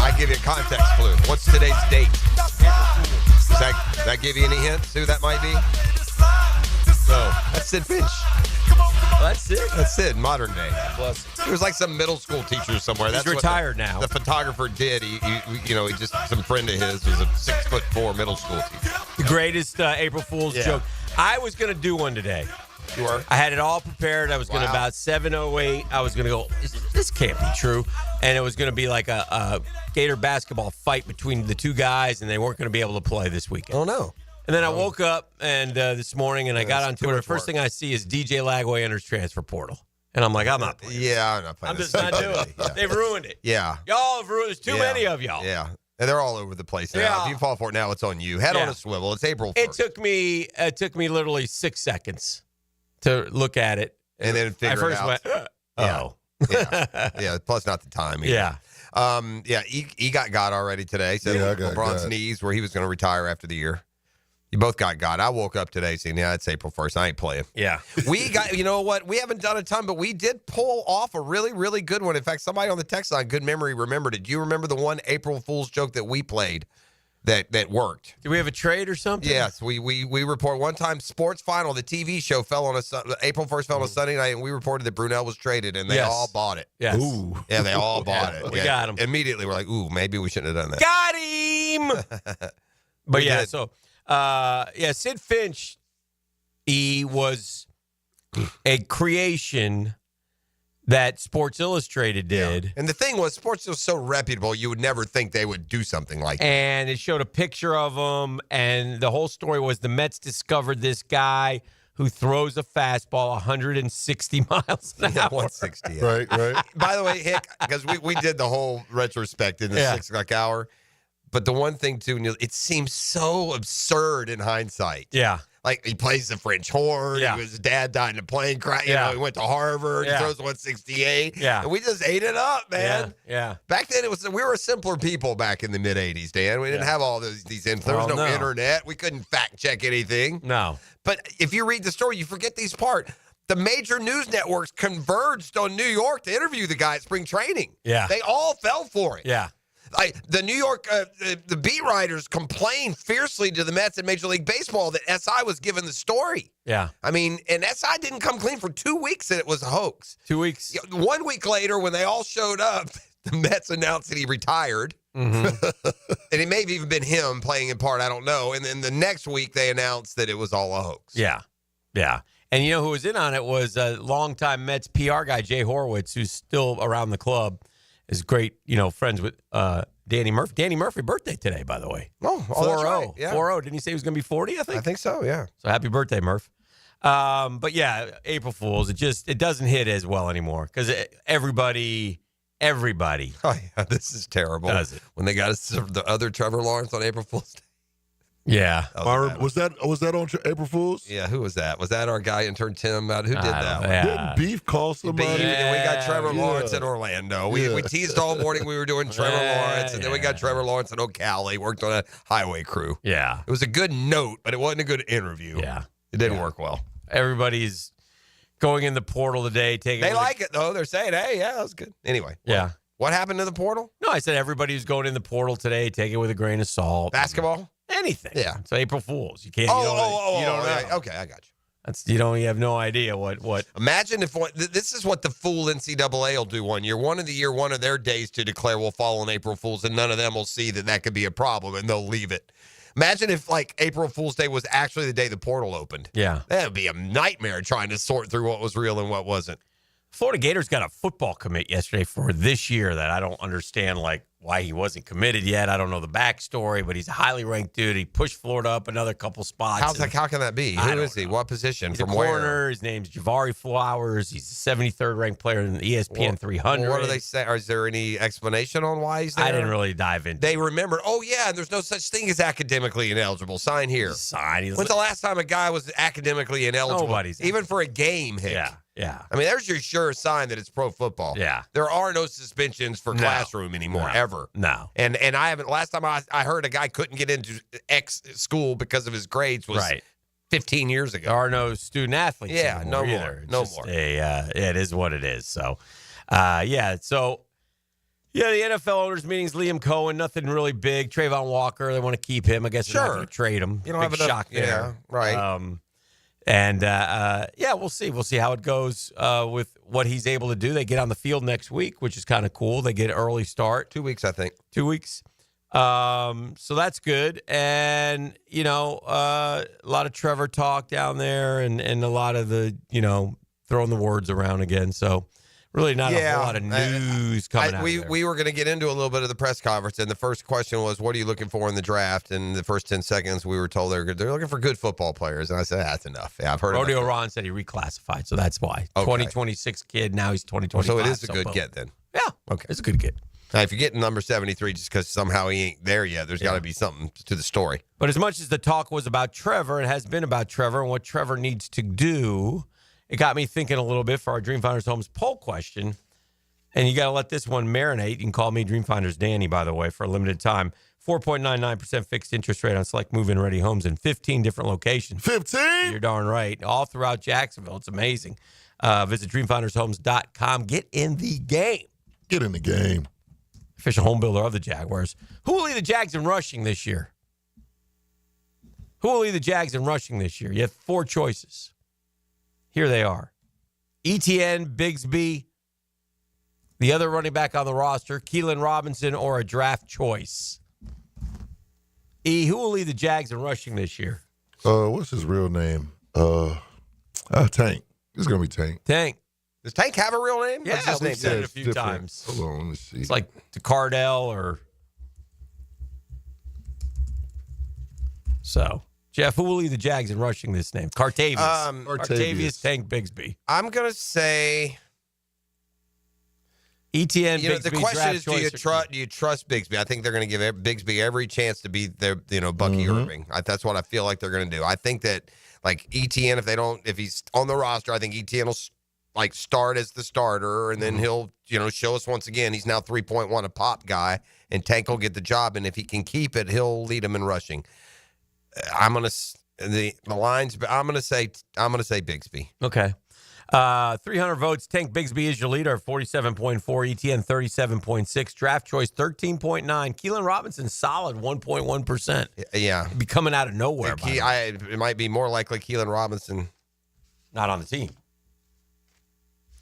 I give you a context clue. What's today's date? Does that give you any hints who that might be? No, that's Sid Finch. That's it. That's Sid, modern day. He was like some middle school teacher somewhere. He's That's retired now. The photographer did. He just some friend of his was a 6'4" middle school teacher. The greatest April Fool's joke. I was going to do one today. You were? I had it all prepared. I was going to about 7:08. I was going to go, this can't be true. And it was going to be like a Gator basketball fight between the two guys, and they weren't going to be able to play this weekend. Oh, no. And then I woke up and this morning, and I got on Twitter. The first thing I see is DJ Lagway enters transfer portal. And I'm like, I'm not playing. Yeah, I'm not playing. I'm just not doing it. Yeah. They've ruined it. Yeah. Y'all have ruined it. There's too many of y'all. Yeah. And they're all over the place now. Yeah. If you fall for it now, it's on you. Head on a swivel. It's April 1st. It took me literally 6 seconds to look at it. And then figure it out. I first went, oh. Yeah. Plus not the time either. Yeah. He got already today. So Yeah, I got LeBron's God. knees where he was going to retire after the year. You both got God. I woke up today saying, yeah, it's April 1st. I ain't playing. Yeah. We got, you know what? We haven't done a ton, but we did pull off a really, really good one. In fact, somebody on the text line, good memory, remembered it. Do you remember the one April Fool's joke that we played that worked? Do we have a trade or something? Yes. We report one time Sports Final, the TV show, fell on April 1st fell on a Sunday night, and we reported that Brunel was traded, and they all bought it. Yes. Ooh. Yeah, they all bought it. We got him. Immediately, we're like, ooh, maybe we shouldn't have done that. Got him. But yeah, did. so Sid Finch, he was a creation that Sports Illustrated did. Yeah. And the thing was, Sports was so reputable, you would never think they would do something like that. And it showed a picture of him, and the whole story was the Mets discovered this guy who throws a fastball 160 miles an hour. 160. Yeah. Right. By the way, Hick, because we did the whole retrospect in the 6 o'clock hour. But the one thing, too, Neil, it seems so absurd in hindsight. Yeah. Like, he plays the French horn. Yeah. His dad died in a plane crash. You know, he went to Harvard. Yeah. He throws 168. Yeah. And we just ate it up, man. Yeah. Back then, we were simpler people back in the mid-'80s, Dan. We didn't have all these there was no internet. We couldn't fact-check anything. No. But if you read the story, you forget these part. The major news networks converged on New York to interview the guy at spring training. Yeah. They all fell for it. Yeah. The New York, the beat writers complained fiercely to the Mets in Major League Baseball that SI was given the story. Yeah. I mean, and SI didn't come clean for 2 weeks and it was a hoax. 2 weeks. 1 week later, when they all showed up, the Mets announced that he retired. Mm-hmm. And it may have even been him playing in part, I don't know. And then the next week, they announced that it was all a hoax. Yeah. Yeah. And you know who was in on it was a longtime Mets PR guy, Jay Horowitz, who's still around the club. Is great, friends with Danny Murphy. Danny Murphy birthday today, by the way. Oh, that's right. Yeah. 4-0. Didn't he say he was going to be 40, I think? I think so, yeah. So happy birthday, Murph. But yeah, April Fools, it doesn't hit as well anymore because everybody. Oh, yeah, this is terrible. Does it? When they got the other Trevor Lawrence on April Fool's Day. Yeah. Was that on April Fool's? Yeah, who was that? Was that our guy intern Tim? Who did that one? Didn't Beef call somebody? And we got Trevor Lawrence in Orlando. We teased all morning we were doing Trevor Lawrence, and then we got Trevor Lawrence in Ocala. He worked on a highway crew. Yeah. It was a good note, but it wasn't a good interview. Yeah. It didn't work well. Everybody's going in the portal today. They like it, though. They're saying, hey, yeah, that was good. Anyway. Yeah. What happened to the portal? No, I said everybody who's going in the portal today, take it with a grain of salt. Basketball? Anything. Yeah. It's April Fools. You can't. You don't know. Okay, I got you. You have no idea what. Imagine if this is what the fool NCAA will do one year. One of their days to declare will fall on April Fools, and none of them will see that could be a problem, and they'll leave it. Imagine if, like, April Fool's Day was actually the day the portal opened. Yeah. That would be a nightmare trying to sort through what was real and what wasn't. Florida Gators got a football commit yesterday for this year that I don't understand, like, why he wasn't committed yet. I don't know the backstory, but he's a highly ranked dude. He pushed Florida up another couple spots. How can that be? Who is he? What position? He's From a where? corner. His name's Javari Flowers. He's the 73rd ranked player in the ESPN 300. What do they say? Is there any explanation on why he's there? I didn't really dive into They remember, there's no such thing as academically ineligible. Sign here. When's the last time a guy was academically ineligible? Nobody's. Even for a game hit. Yeah. I mean, there's your sure sign that it's pro football. Yeah. There are no suspensions for classroom anymore, ever. No. And I haven't, last time I heard a guy couldn't get into X school because of his grades was 15 years ago. There are no student athletes anymore either. No more. It is what it is. So, So, the NFL owners meetings, Liam Coen, nothing really big. Trayvon Walker, they want to keep him. I guess they're not going to trade him. You don't Big have enough, shock there. Yeah, right. We'll see. We'll see how it goes with what he's able to do. They get on the field next week, which is kind of cool. They get an early start. 2 weeks, I think. 2 weeks. So that's good. And, a lot of Trevor talk down there and a lot of the, throwing the words around again. So really not a whole lot of news coming out there. We were going to get into a little bit of the press conference, and the first question was, what are you looking for in the draft? And the first 10 seconds, we were told they're looking for good football players. And I said, that's enough. Yeah, I've heard of it. Rodeo Ron said he reclassified, so that's why. Okay. 2026 kid, now he's 2025. So it is a good get then. Yeah. Okay. It's a good get. Now, if you're getting number 73 just because somehow he ain't there yet, there's got to be something to the story. But as much as the talk was about Trevor, it has been about Trevor and what Trevor needs to do, it got me thinking a little bit for our Dreamfinders Homes poll question. And you got to let this one marinate. You can call me Dreamfinders Danny, by the way, for a limited time. 4.99% fixed interest rate on select move-in ready homes in 15 different locations. 15? You're darn right. All throughout Jacksonville. It's amazing. Visit dreamfindershomes.com. Get in the game. Get in the game. Official home builder of the Jaguars. Who will lead the Jags in rushing this year? You have 4 choices. Here they are. ETN, Bigsby, the other running back on the roster, Keelan Robinson, or a draft choice. Who will lead the Jags in rushing this year? What's his real name? Tank. It's going to be Tank. Tank. Does Tank have a real name? Yeah, we've said it a few times. Hold on, let me see. It's like DeCardell or... So, Jeff, who will lead the Jags in rushing this name? Cartavius. Cartavius, Tank, Bigsby. I'm going to say... ETN, Bigsby, the question is, do you trust Bigsby? I think they're going to give Bigsby every chance to be their, Bucky Irving. That's what I feel like they're going to do. I think that, like, ETN, if he's on the roster, I think ETN will start as the starter, and then he'll, show us once again he's now 3.1 a pop guy, and Tank will get the job, and if he can keep it, he'll lead him in rushing. I'm gonna say Bigsby. Okay. 300 votes. Tank Bigsby is your leader, 47.4. ETN 37.6. Draft choice 13.9. Keelan Robinson solid 1.1%. Yeah, He'd be coming out of nowhere. It might be more likely Keelan Robinson not on the team.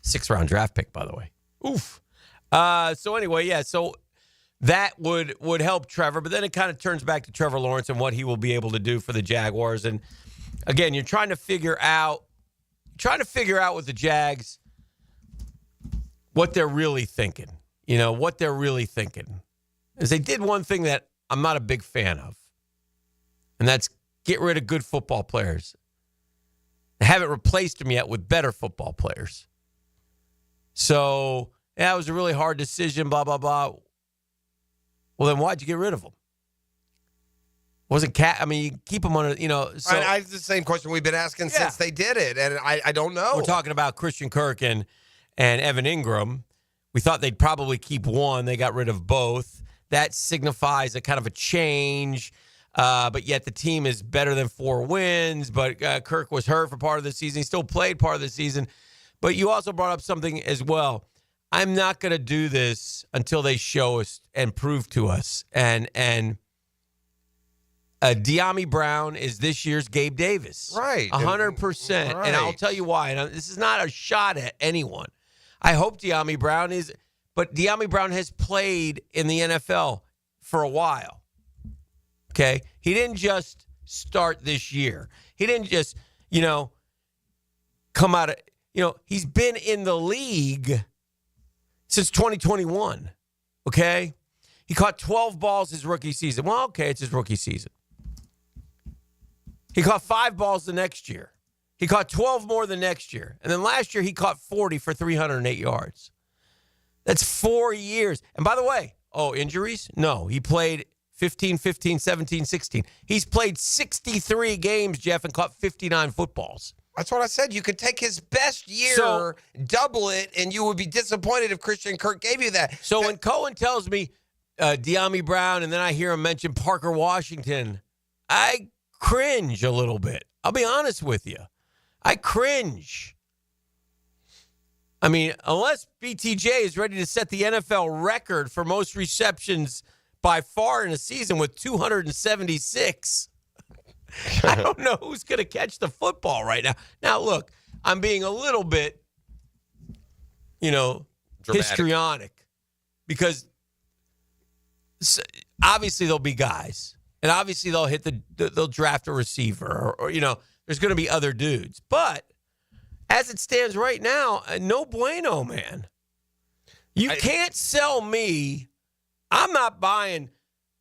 6th-round draft pick, by the way. Oof. So anyway, so that would help Trevor, but then it kind of turns back to Trevor Lawrence and what he will be able to do for the Jaguars. And again, you're trying to figure out with the Jags what they're really thinking. What they're really thinking. Is they did one thing that I'm not a big fan of, and that's get rid of good football players. They haven't replaced them yet with better football players. So, it was a really hard decision, blah, blah, blah. Well, then why'd you get rid of them? Wasn't you keep them on, So I it's the same question we've been asking since they did it, and I don't know. We're talking about Christian Kirk and Evan Ingram. We thought they'd probably keep one. They got rid of both. That signifies a kind of a change. but yet the team is better than 4 wins. But Kirk was hurt for part of the season. He still played part of the season. But you also brought up something as well. I'm not going to do this until they show us and prove to us. And De'Ami Brown is this year's Gabe Davis. Right. 100%. Right. And I'll tell you why. And this is not a shot at anyone. I hope De'Ami Brown is, but De'Ami Brown has played in the NFL for a while. Okay? He didn't just start this year. He didn't just, come out of, he's been in the league since 2021. Okay? He caught 12 balls his rookie season. Well, okay, it's his rookie season. He caught 5 balls the next year. He caught 12 more the next year. And then last year, he caught 40 for 308 yards. That's 4 years. And by the way, injuries? No, he played 15, 17, 16. He's played 63 games, Jeff, and caught 59 footballs. That's what I said. You could take his best year, double it, and you would be disappointed if Christian Kirk gave you that. So when Coen tells me De'Ami Brown, and then I hear him mention Parker Washington, I cringe a little bit. I'll be honest with you. I cringe. I mean, unless BTJ is ready to set the NFL record for most receptions by far in a season with 276, I don't know who's going to catch the football right now. Now, look, I'm being a little bit, histrionic because obviously there'll be guys. And obviously they'll draft a receiver or there's going to be other dudes. But as it stands right now, no bueno, man. You can't sell me. I'm not buying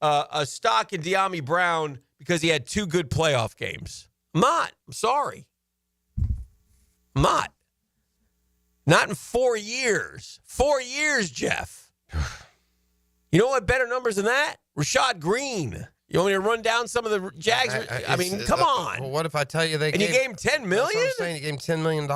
a stock in De'Ami Brown because he had 2 good playoff games. I'm not. I'm sorry. I'm not. Not in 4 years. 4 years, Jeff. You know what better numbers than that? Rashad Green. You want me to run down some of the Jags? I mean, come on. Well, what if I tell you you gave him $10 million? That's what I'm saying. You gave him $10 million.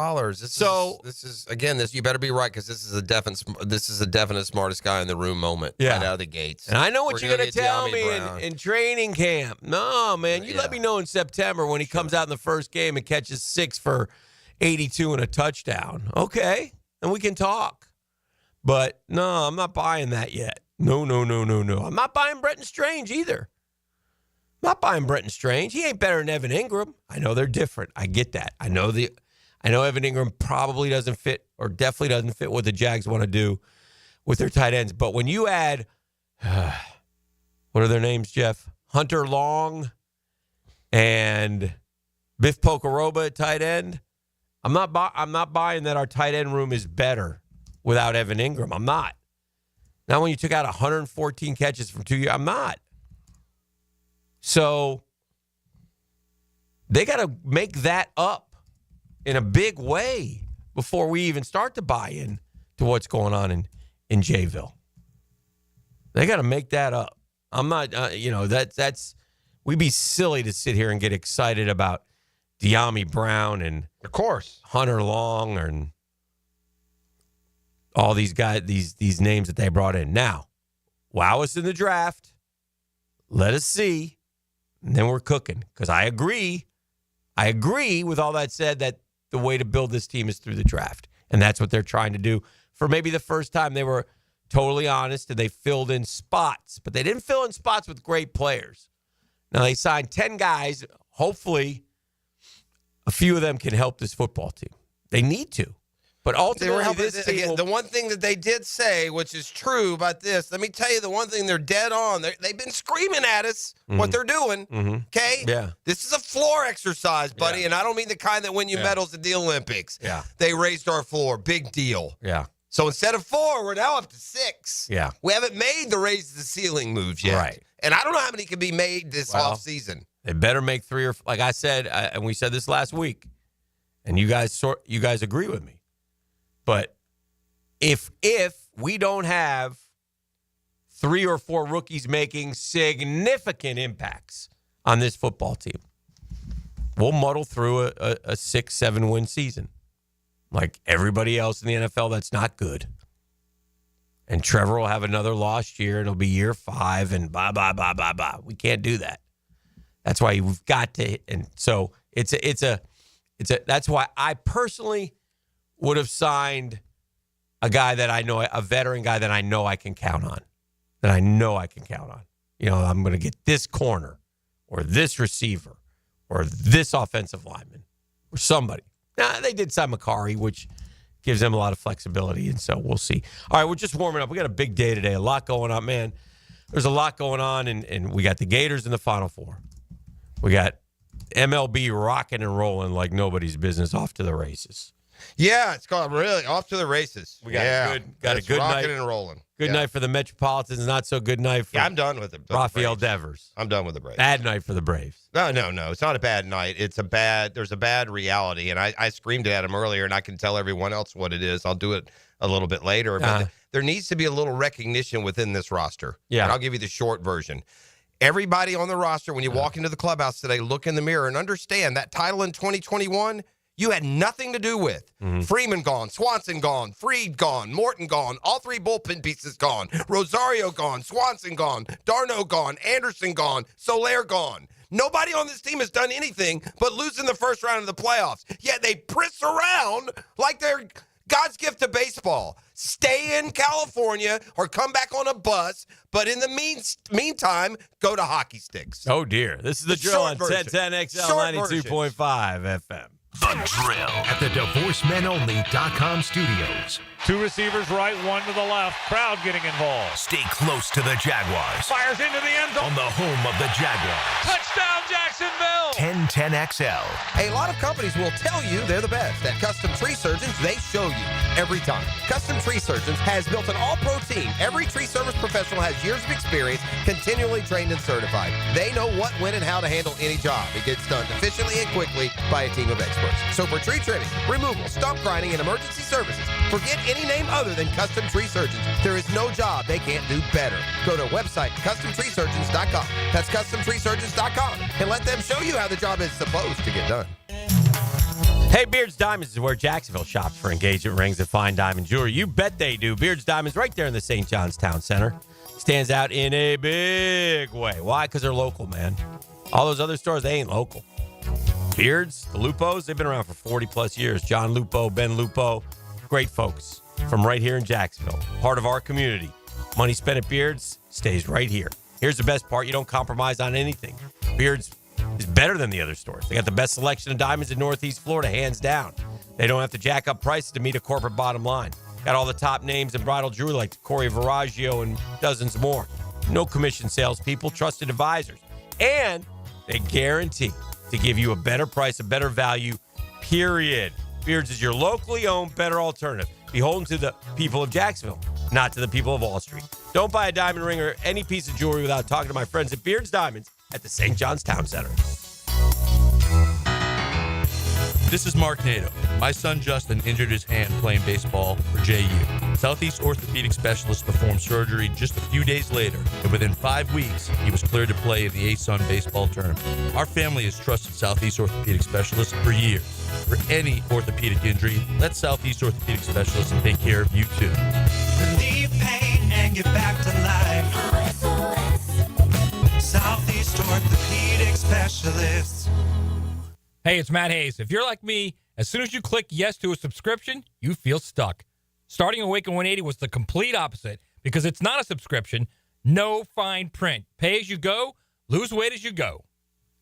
This is again. You better be right because this is a definite smartest guy in the room moment. Yeah. Right out of the gates. And I know what you're going to tell me in training camp. No, man, you let me know in September when he comes out in the first game and catches 6 for 82 and a touchdown. Okay, and we can talk. But no, I'm not buying that yet. No. I'm not buying Bretton Strange either. Not buying Bretton Strange. He ain't better than Evan Ingram. I know they're different. I get that. I know Evan Ingram probably doesn't fit or definitely doesn't fit what the Jags want to do with their tight ends. But when you add, what are their names, Jeff? Hunter Long and Biff Pocoroba at tight end. I'm not buying that our tight end room is better without Evan Ingram. I'm not. Now when you took out 114 catches from 2 years, I'm not. So they got to make that up in a big way before we even start to buy in to what's going on in Jayville. They got to make that up. I'm not, that's we'd be silly to sit here and get excited about De'Ami Brown and of course Hunter Long and all these guys, these names that they brought in. Now, wow us in the draft. Let us see. And then we're cooking. Because I agree with all that said that the way to build this team is through the draft. And that's what they're trying to do. For maybe the first time they were totally honest and they filled in spots. But they didn't fill in spots with great players. Now they signed 10 guys. Hopefully a few of them can help this football team. They need to. But ultimately, this team the one thing that they did say, which is true about this, let me tell you the one thing they're dead on. They've been screaming at us what they're doing, okay? Yeah. This is a floor exercise, buddy, and I don't mean the kind that win you medals at the Olympics. Yeah. They raised our floor. Big deal. Yeah. So instead of 4, we're now up to 6. Yeah. We haven't made the raise the ceiling moves yet. Right. And I don't know how many can be made this offseason. They better make 3 or, like I said, and we said this last week, and you guys agree with me. But if we don't have 3 or 4 rookies making significant impacts on this football team, we'll muddle through a 6-7 win season like everybody else in the NFL that's not good. And Trevor will have another lost year. It'll be year 5 and blah, blah, blah, blah, blah. We can't do that. That's why you've got to, and so it's a. That's why I personally would have signed a guy that I know, a veteran guy that I know I can count on. You know, I'm going to get this corner or this receiver or this offensive lineman or somebody. Now, they did sign Macari, which gives them a lot of flexibility, and so we'll see. All right, we're just warming up. We got a big day today, a lot going on, man. There's a lot going on, and we got the Gators in the Final Four. We got MLB rocking and rolling like nobody's business, off to the races. Yeah, it's called really off to the races. We got a good night. Rocking and rolling. Good night for the Metropolitans, not so good night for I'm done with it. Rafael Devers. I'm done with the Braves. Bad night for the Braves. No. It's not a bad night. There's a bad reality. And I screamed at him earlier, and I can tell everyone else what it is. I'll do it a little bit later. But there needs to be a little recognition within this roster. Yeah. And I'll give you the short version. Everybody on the roster, when you walk into the clubhouse today, look in the mirror and understand that title in 2021, you had nothing to do with. Mm-hmm. Freeman gone, Swanson gone, Freed gone, Morton gone, all three bullpen pieces gone, Rosario gone, Swanson gone, Darno gone, Anderson gone, Soler gone. Nobody on this team has done anything but lose in the first round of the playoffs. Yet they press around like they're God's gift to baseball. Stay in California or come back on a bus, but in the meantime, go to hockey sticks. Oh, dear. This is the drill on 1010 XL 92.5 FM. The Drill at the DivorceMenOnly.com studios. Two receivers right, one to the left. Crowd getting involved. Stay close to the Jaguars. Fires into the end zone. On the home of the Jaguars. Touchdown, Jacksonville. 1010XL. A lot of companies will tell you they're the best. At Custom Tree Surgeons, they show you every time. Custom Tree Surgeons has built an all-pro team. Every tree service professional has years of experience, continually trained and certified. They know what, when, and how to handle any job. It gets done efficiently and quickly by a team of experts. So for tree trimming, removal, stump grinding, and emergency services, forget any name other than Custom Tree Surgeons. There is no job they can't do better. Go to website CustomTreeSurgeons.com. That's CustomTreeSurgeons.com, and let them show you how the job is supposed to get done. Hey, Beard's Diamonds is where Jacksonville shops for engagement rings and fine diamond jewelry. You bet they do. Beard's Diamonds right there in the St. John's Town Center. Stands out in a big way. Why? Because they're local, man. All those other stores, they ain't local. Beards, the Lupos, they've been around for 40-plus years. John Lupo, Ben Lupo, great folks from right here in Jacksonville. Part of our community. Money spent at Beards stays right here. Here's the best part. You don't compromise on anything. Beards is better than the other stores. They got the best selection of diamonds in Northeast Florida, hands down. They don't have to jack up prices to meet a corporate bottom line. Got all the top names in bridal jewelry like Corey Viraggio and dozens more. No commission salespeople, trusted advisors. And they guarantee to give you a better price, a better value, period. Beards is your locally owned, better alternative. Beholden to the people of Jacksonville, not to the people of Wall Street. Don't buy a diamond ring or any piece of jewelry without talking to my friends at Beards Diamonds at the St. John's Town Center. This is Mark Nato. My son Justin injured his hand playing baseball for JU. Southeast orthopedic specialist performed surgery just a few days later, and within 5 weeks, he was cleared to play in the ASUN baseball tournament. Our family has trusted Southeast orthopedic specialists for years. For any orthopedic injury, let Southeast orthopedic specialists take care of you too. Relieve pain and get back to life. Southeast orthopedic specialists. Hey, it's Matt Hayes. If you're like me, as soon as you click yes to a subscription, you feel stuck. Starting Awaken 180 was the complete opposite because it's not a subscription, no fine print. Pay as you go, lose weight as you go.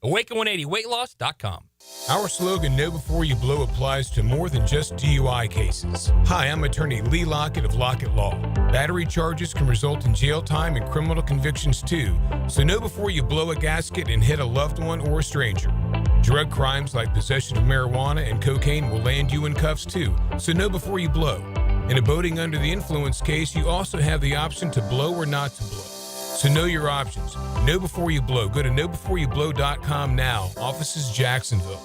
Awaken180weightloss.com. Our slogan, Know Before You Blow, applies to more than just DUI cases. Hi, I'm attorney Lee Lockett of Lockett Law. Battery charges can result in jail time and criminal convictions too, so know before you blow a gasket and hit a loved one or a stranger. Drug crimes like possession of marijuana and cocaine will land you in cuffs too, so know before you blow. In a boating under the influence case, you also have the option to blow or not to blow. So know your options. Know before you blow. Go to knowbeforeyouBlow.com now. Offices Jacksonville.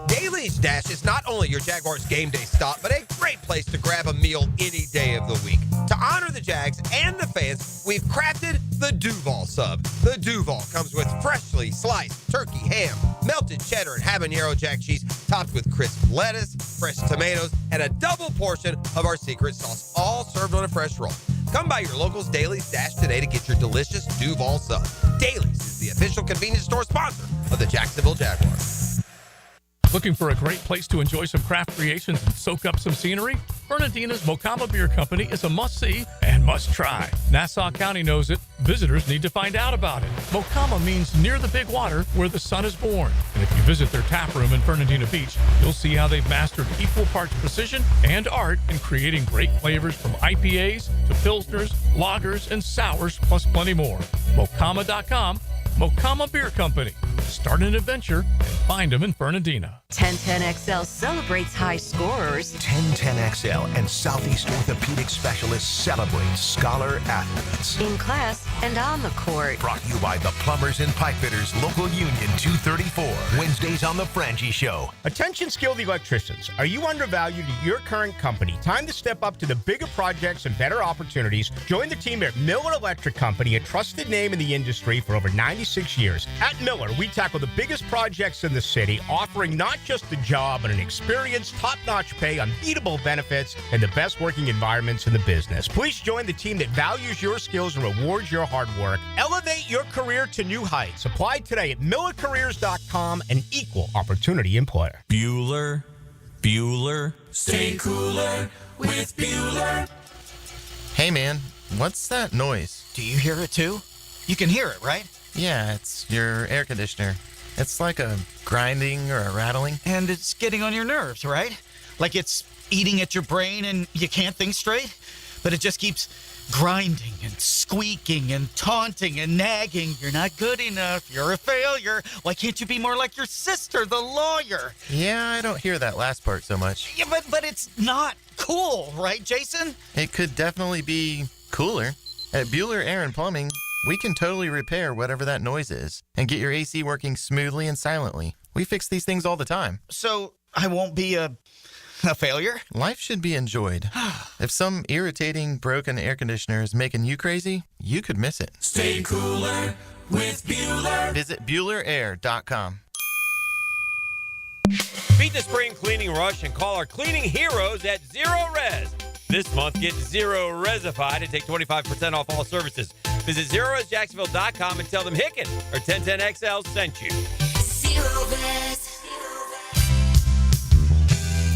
Daly's Dash is not only your Jaguars game day stop, but a great place to grab a meal any day of the week. To honor the Jags and the fans, we've crafted the Duval sub. The Duval comes with freshly sliced turkey, ham, melted cheddar, and habanero jack cheese, topped with crisp lettuce, fresh tomatoes, and a double portion of our secret sauce, all served on a fresh roll. Come by your local's Dailies Stash today to get your delicious Duval sub. Dailies is the official convenience store sponsor of the Jacksonville Jaguars. Looking for a great place to enjoy some craft creations and soak up some scenery? Fernandina's Mocama Beer Company is a must-see and must-try. Nassau County knows it. Visitors need to find out about it. Mocama means near the big water where the sun is born. And if you visit their tap room in Fernandina Beach, you'll see how they've mastered equal parts precision and art in creating great flavors from IPAs to Pilsners, lagers, and sours, plus plenty more. Mocama.com, Mocama Beer Company. Start an adventure and find them in Fernandina. 1010XL celebrates high scorers. 1010XL and Southeast Orthopedic Specialists celebrate scholar athletes. In class and on the court. Brought to you by the Plumbers and Pipefitters Local Union 234. Wednesdays on The Frangie Show. Attention skilled electricians. Are you undervalued at your current company? Time to step up to the bigger projects and better opportunities. Join the team at Miller Electric Company, a trusted name in the industry for over 96 years. At Miller, we tackle the biggest projects in the city, offering not just the job, but an experienced, top-notch pay, unbeatable benefits, and the best working environments in the business. Please join the team that values your skills and rewards your hard work. Elevate your career to new heights. Apply today at millercareers.com, an equal opportunity employer. Bueller, stay cooler with Bueller. Hey man, what's that noise? Do you hear it too? You can hear it, right? Yeah, it's your air conditioner. It's like a grinding or a rattling. And it's getting on your nerves, right? Like it's eating at your brain and you can't think straight, but it just keeps grinding and squeaking and taunting and nagging. You're not good enough. You're a failure. Why can't you be more like your sister, the lawyer? Yeah, I don't hear that last part so much. Yeah, but it's not cool, right, Jason? It could definitely be cooler. At Bueller Air and Plumbing, we can totally repair whatever that noise is and get your AC working smoothly and silently. We fix these things all the time. So I won't be a failure? Life should be enjoyed. If some irritating, broken air conditioner is making you crazy, you could miss it. Stay cooler with Bueller. Visit BuellerAir.com. Beat the spring cleaning rush and call our cleaning heroes at Zero Res. This month, get Zero Resified and take 25% off all services. Visit ZeroResJacksonville.com and tell them Hicken or 1010XL sent you. Zero Res.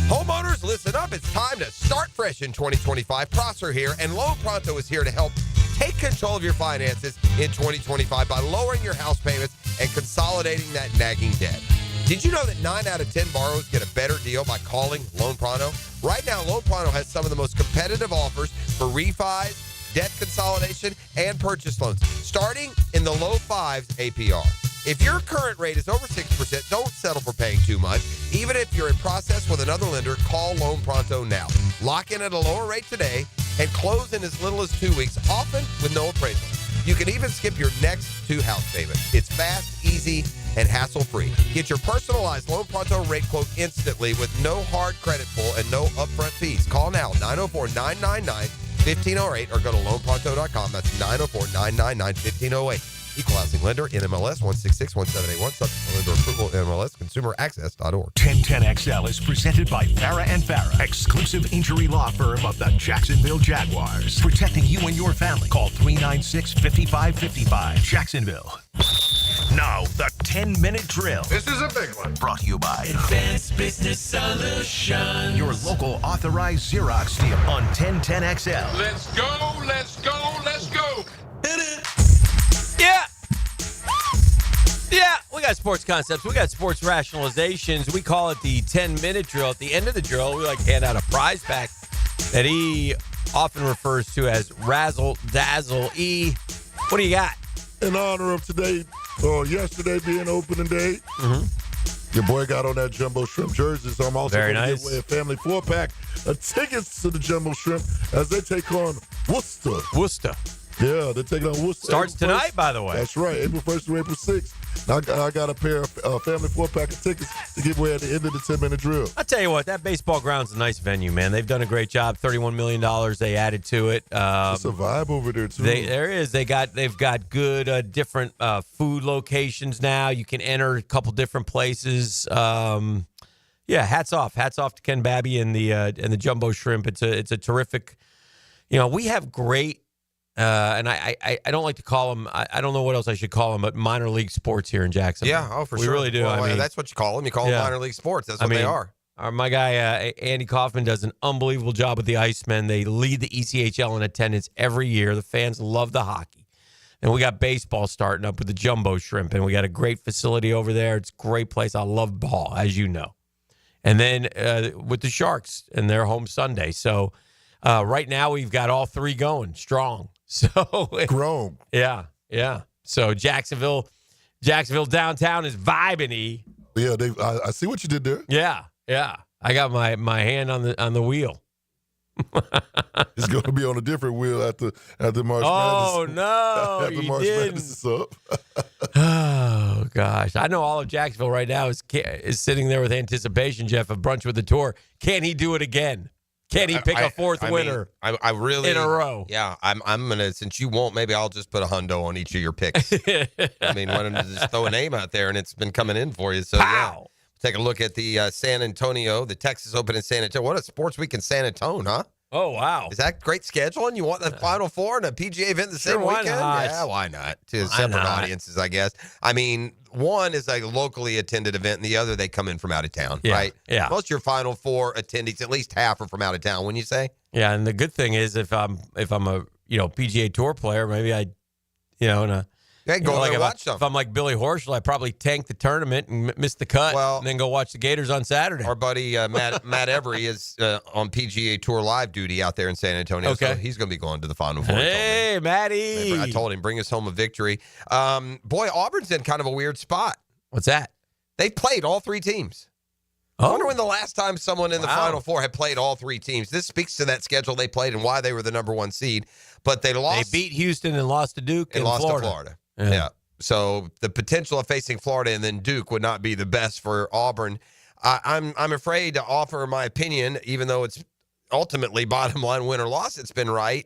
Homeowners, listen up. It's time to start fresh in 2025. Prosser here, and Loan Pronto is here to help take control of your finances in 2025 by lowering your house payments and consolidating that nagging debt. Did you know that 9 out of 10 borrowers get a better deal by calling Loan Pronto? Right now, Loan Pronto has some of the most competitive offers for refis, debt consolidation, and purchase loans, starting in the low 5s APR. If your current rate is over 6%, don't settle for paying too much. Even if you're in process with another lender, call Loan Pronto now. Lock in at a lower rate today and close in as little as 2 weeks, often with no appraisal. You can even skip your next 2 house payments. It's fast, easy, and hassle-free. Get your personalized Loan Pronto rate quote instantly with no hard credit pull and no upfront fees. Call now, 904-999-1508, or go to loanpronto.com. That's 904-999-1508. Equal housing lender, NMLS 1661781, subject to lender approval, NMLS consumeraccess.org. 1010XL is presented by Farah and Farah, exclusive injury law firm of the Jacksonville Jaguars. Protecting you and your family. Call 396-5555. Jacksonville. Now, the 10-minute drill. This is a big one. Brought to you by Advanced Business Solutions. your local authorized Xerox dealer on 1010XL. Let's go, let's go, let's go. Hit it. Yeah, we got sports concepts. We got sports rationalizations. We call it the 10-minute drill. At the end of the drill, we like to hand out a prize pack that he often refers to as Razzle Dazzle E. What do you got? In honor of today, or yesterday being opening day, your boy got on that Jumbo Shrimp jersey, so I'm also going to give away a family 4-pack of tickets to the Jumbo Shrimp as they take on Worcester. Yeah, they're taking on Worcester. Starts tonight, by the way. That's right, April 1st through April 6th. I got a pair of family 4-pack of tickets to give away at the end of the 10-minute drill. I'll tell you what, that baseball ground's a nice venue, man. They've done a great job. $31 million they added to it. It's a vibe over there, too. There is. They've got good different food locations now. You can enter a couple different places. Yeah, hats off to Ken Babby and the Jumbo Shrimp. It's a terrific. We have great And I don't like to call them. I don't know what else I should call them, but minor league sports here in Jacksonville. Yeah, for we sure. We really do. Well, I mean, that's what you call them. You call them minor league sports. That's what they are. My guy, Andy Kaufman, does an unbelievable job with the Icemen. They lead the ECHL in attendance every year. The fans love the hockey. And we got baseball starting up with the Jumbo Shrimp, and we got a great facility over there. It's a great place. I love ball, as you know. And then with the Sharks and their home Sunday. So right now we've got all three going strong. So grown. Yeah. So Jacksonville downtown is vibing. E. Yeah, I see what you did there. Yeah. I got my hand on the wheel. It's going to be on a different wheel after March Madness. Oh no, after March Madness is up. Oh gosh, I know all of Jacksonville right now is sitting there with anticipation. Jeff, of Brunch with the Tour. Can he do it again? Can he pick a fourth winner? I really in a row. Yeah, I'm gonna. Since you won't, maybe I'll just put a hundo on each of your picks. I mean, why don't you just throw a name out there and it's been coming in for you? So Pow. Take a look at the San Antonio, the Texas Open in San Antonio. What a sports week in San Antonio, huh? Oh, wow. Is that great scheduling? You want the Final Four and a PGA event the same why weekend? not? Yeah, why not? To separate audiences, I guess. I mean, one is a locally attended event, and the other, they come in from out of town, right? Yeah. Most of your Final Four attendees, at least half are from out of town, wouldn't you say? Yeah, and the good thing is if I'm a PGA Tour player, maybe I, go there and watch them. If I'm like Billy Horschel, I probably tank the tournament and miss the cut, and then go watch the Gators on Saturday. Our buddy Matt Every is on PGA Tour live duty out there in San Antonio. Okay. So he's going to be going to the Final Four. Hey, Matty. I told him, bring us home a victory. Boy, Auburn's in kind of a weird spot. What's that? They've played all three teams. I wonder when the last time someone in the Final Four had played all three teams. This speaks to that schedule they played and why they were the number one seed. But they lost. They beat Houston and lost to Duke and lost Florida. to Florida. Yeah. So the potential of facing Florida and then Duke would not be the best for Auburn. I'm afraid to offer my opinion, even though it's ultimately bottom line win or loss. It's been right.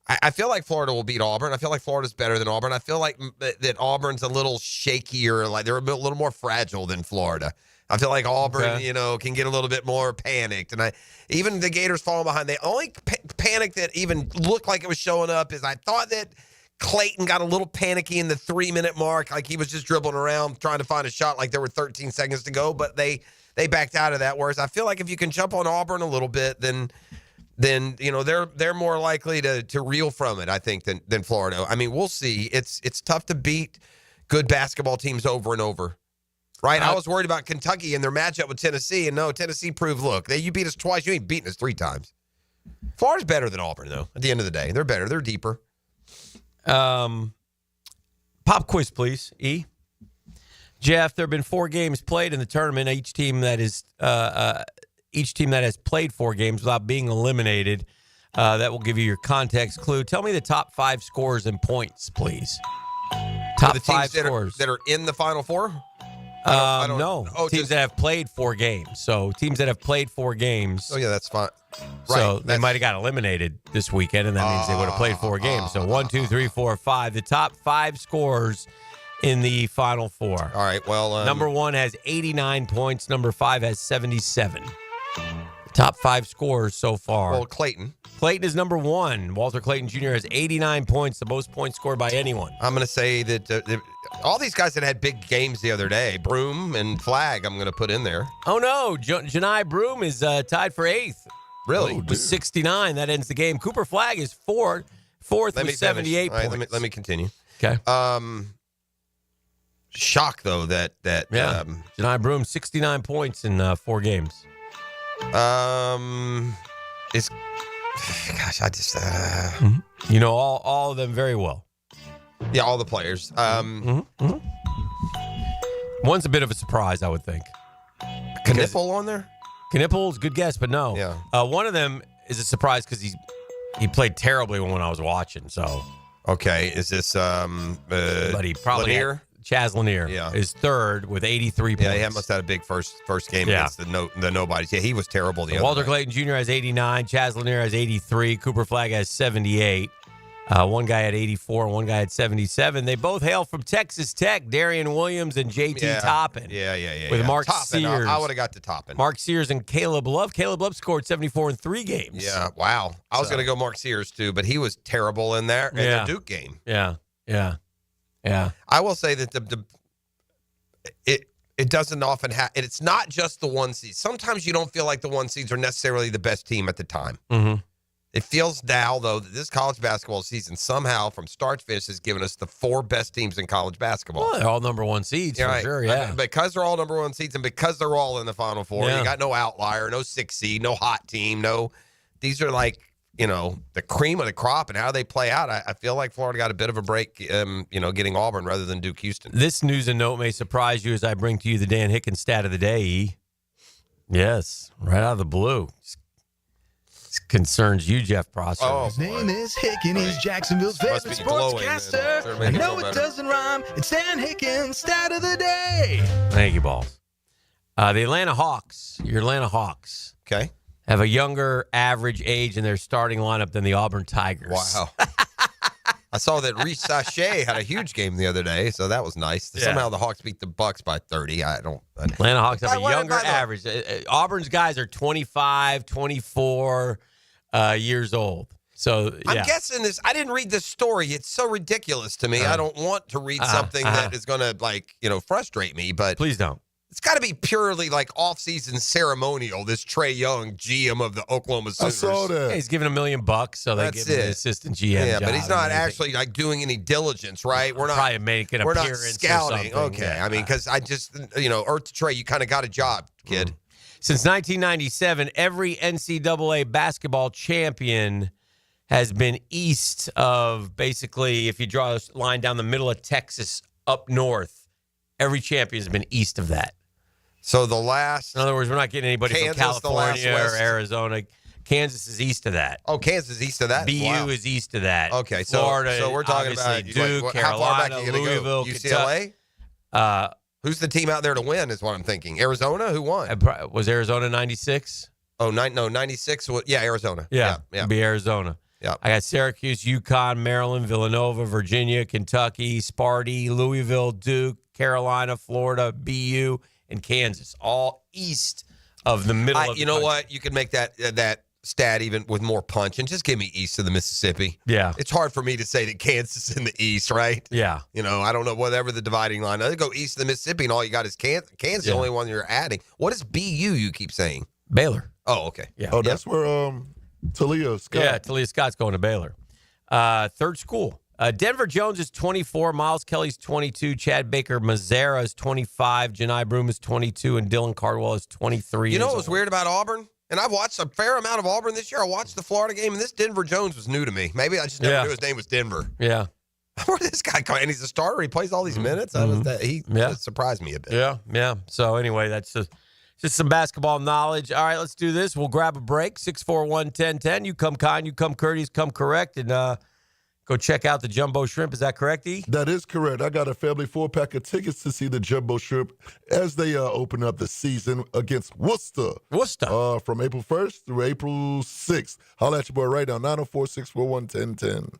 I feel like Florida will beat Auburn. I feel like Florida's better than Auburn. I feel like that Auburn's a little shakier, like they're a little more fragile than Florida. I feel like Auburn, can get a little bit more panicked. And even the Gators falling behind. The only panic that even looked like it was showing up is I thought that Clayton got a little panicky in the 3-minute mark, like he was just dribbling around trying to find a shot like there were 13 seconds to go, but they backed out of that. Whereas I feel like if you can jump on Auburn a little bit, then they're more likely to reel from it, I think, than Florida. I mean, we'll see. It's tough to beat good basketball teams over and over. Right? I was worried about Kentucky and their matchup with Tennessee, and no, Tennessee proved, look, you beat us twice, you ain't beaten us 3 times. Florida's better than Auburn, though, at the end of the day. They're better. They're deeper. Pop quiz, please, E. Jeff, there have been 4 games played in the tournament. Each team that has played 4 games without being eliminated, that will give you your context clue. Tell me the top 5 scores and points, please. Top 5 scores that are in the Final Four. I don't know. Teams that have played 4 games. So teams that have played 4 games. Oh yeah, that's fine. So they might have got eliminated this weekend, and that means they would have played 4 games. So 1, 2, 3, 4, 5. The top 5 scores in the Final Four. All right. Well, number 1 has 89 points. Number 5 has 77. Top 5 scores so far. Well, Clayton. Clayton is number 1. Walter Clayton Jr. has 89 points, the most points scored by anyone. I'm going to say that all these guys that had big games the other day, Broom and Flag, I'm going to put in there. Oh, no. Janai Broom is tied for 8th. Really? With 69. That ends the game. Cooper Flag is fourth with 78 points. Right, let me continue. Okay. Shock, though, that Janai Broom, 69 points in 4 games. It's... Gosh, I just... You know all of them very well. Yeah, all the players. One's a bit of a surprise, I would think. Knipple on there? Knipple's good guess, but no. Yeah. One of them is a surprise because he played terribly when I was watching. So okay, is this but he probably Lanier? Chaz Lanier is 3rd with 83 points. Yeah, he must have had a big first game against the nobodies. Yeah, he was terrible. Walter Clayton Jr. has 89. Chaz Lanier has 83. Cooper Flag has 78. One guy had 84, one guy had 77. They both hail from Texas Tech, Darian Williams and JT Toppin. Yeah. With Mark Toppin, Sears. I would have got to Toppin. Mark Sears and Caleb Love. Caleb Love scored 74 in 3 games. Yeah, wow. I was going to go Mark Sears, too, but he was terrible in there in the Duke game. Yeah. I will say that it doesn't often happen. It's not just the one seed. Sometimes you don't feel like the one seeds are necessarily the best team at the time. Mm-hmm. It feels now, though, that this college basketball season somehow, from start to finish, has given us the 4 best teams in college basketball. Well, they're all number 1 seeds, for sure, yeah. Because they're all number 1 seeds and because they're all in the Final Four, you got no outlier, no 6 seed, no hot team, these are like, the cream of the crop, and how they play out. I feel like Florida got a bit of a break, getting Auburn rather than Duke Houston. This news and note may surprise you as I bring to you the Dan Hicken stat of the day. Yes, right out of the blue. Concerns you, Jeff Prosser. His name is Hicken. He's Jacksonville's favorite sportscaster. I know it doesn't rhyme. It's Dan Hicken, stat of the day. Thank you, Balls. The Atlanta Hawks, your Atlanta Hawks. Okay. Have a younger average age in their starting lineup than the Auburn Tigers. Wow. I saw that Reese Sachet had a huge game the other day, so that was nice. Yeah. Somehow the Hawks beat the Bucks by 30. Atlanta Hawks have a younger average. Auburn's guys are 25, 24 years old. So I'm guessing this. I didn't read this story. It's so ridiculous to me. I don't want to read something that is going to, frustrate me. But please don't. It's got to be purely like off-season ceremonial. This Trey Young, GM of the Oklahoma Sooners. I saw that. Yeah, he's giving $1 million, so they give him an assistant GM. Yeah, job but he's not actually doing any diligence, right? We're not probably making an appearance. We're not scouting. Or something. Okay, I mean, because I just Earth to Trey, you kind of got a job, kid. Since 1997, every NCAA basketball champion has been east of, basically, if you draw a line down the middle of Texas up north, every champion has been east of that. So the last... In other words, we're not getting anybody Kansas, from California or Arizona. Kansas is east of that. Oh, Kansas is east of that? BU is east of that. Okay, so Florida, we're talking about Duke, how far back Carolina, are you gonna Louisville, go? UCLA? Who's the team out there to win is what I'm thinking. Arizona? Who won? Was Arizona 96? Oh, 96? Arizona. Yeah. It'd be Arizona. Yeah. I got Syracuse, UConn, Maryland, Villanova, Virginia, Kentucky, Sparty, Louisville, Duke, Carolina, Florida, BU, and Kansas, all east of the middle of the You know country. what? You could make that stat even with more punch and just give me east of the Mississippi. Yeah. It's hard for me to say that Kansas is in the east, right? Yeah. I don't know, whatever the dividing line. They go east of the Mississippi and all you got is Kansas. Kansas is the only one you're adding. What is BU you keep saying? Baylor. Oh, okay. Yeah. Oh, that's where Talia Scott. Yeah, Talia Scott's going to Baylor. Third school. Denver Jones is 24. Miles Kelly's 22. Chad Baker Mazzara is 25. Janai Broom is 22. And Dylan Cardwell is 23. You know what was weird about Auburn? And I've watched a fair amount of Auburn this year. I watched the Florida game, and this Denver Jones was new to me. Maybe I just never knew his name was Denver. Yeah. Where did this guy come? And he's a starter. He plays all these minutes. He surprised me a bit. Yeah. So anyway, that's just some basketball knowledge. All right, let's do this. We'll grab a break. 641-1010. You come kind, you come courteous, come correct, and go check out the Jumbo Shrimp. Is that correct, E? That is correct. I got a family 4-pack of tickets to see the Jumbo Shrimp as they open up the season against Worcester. From April 1st through April 6th. Holla at your boy right now, 904-641-1010.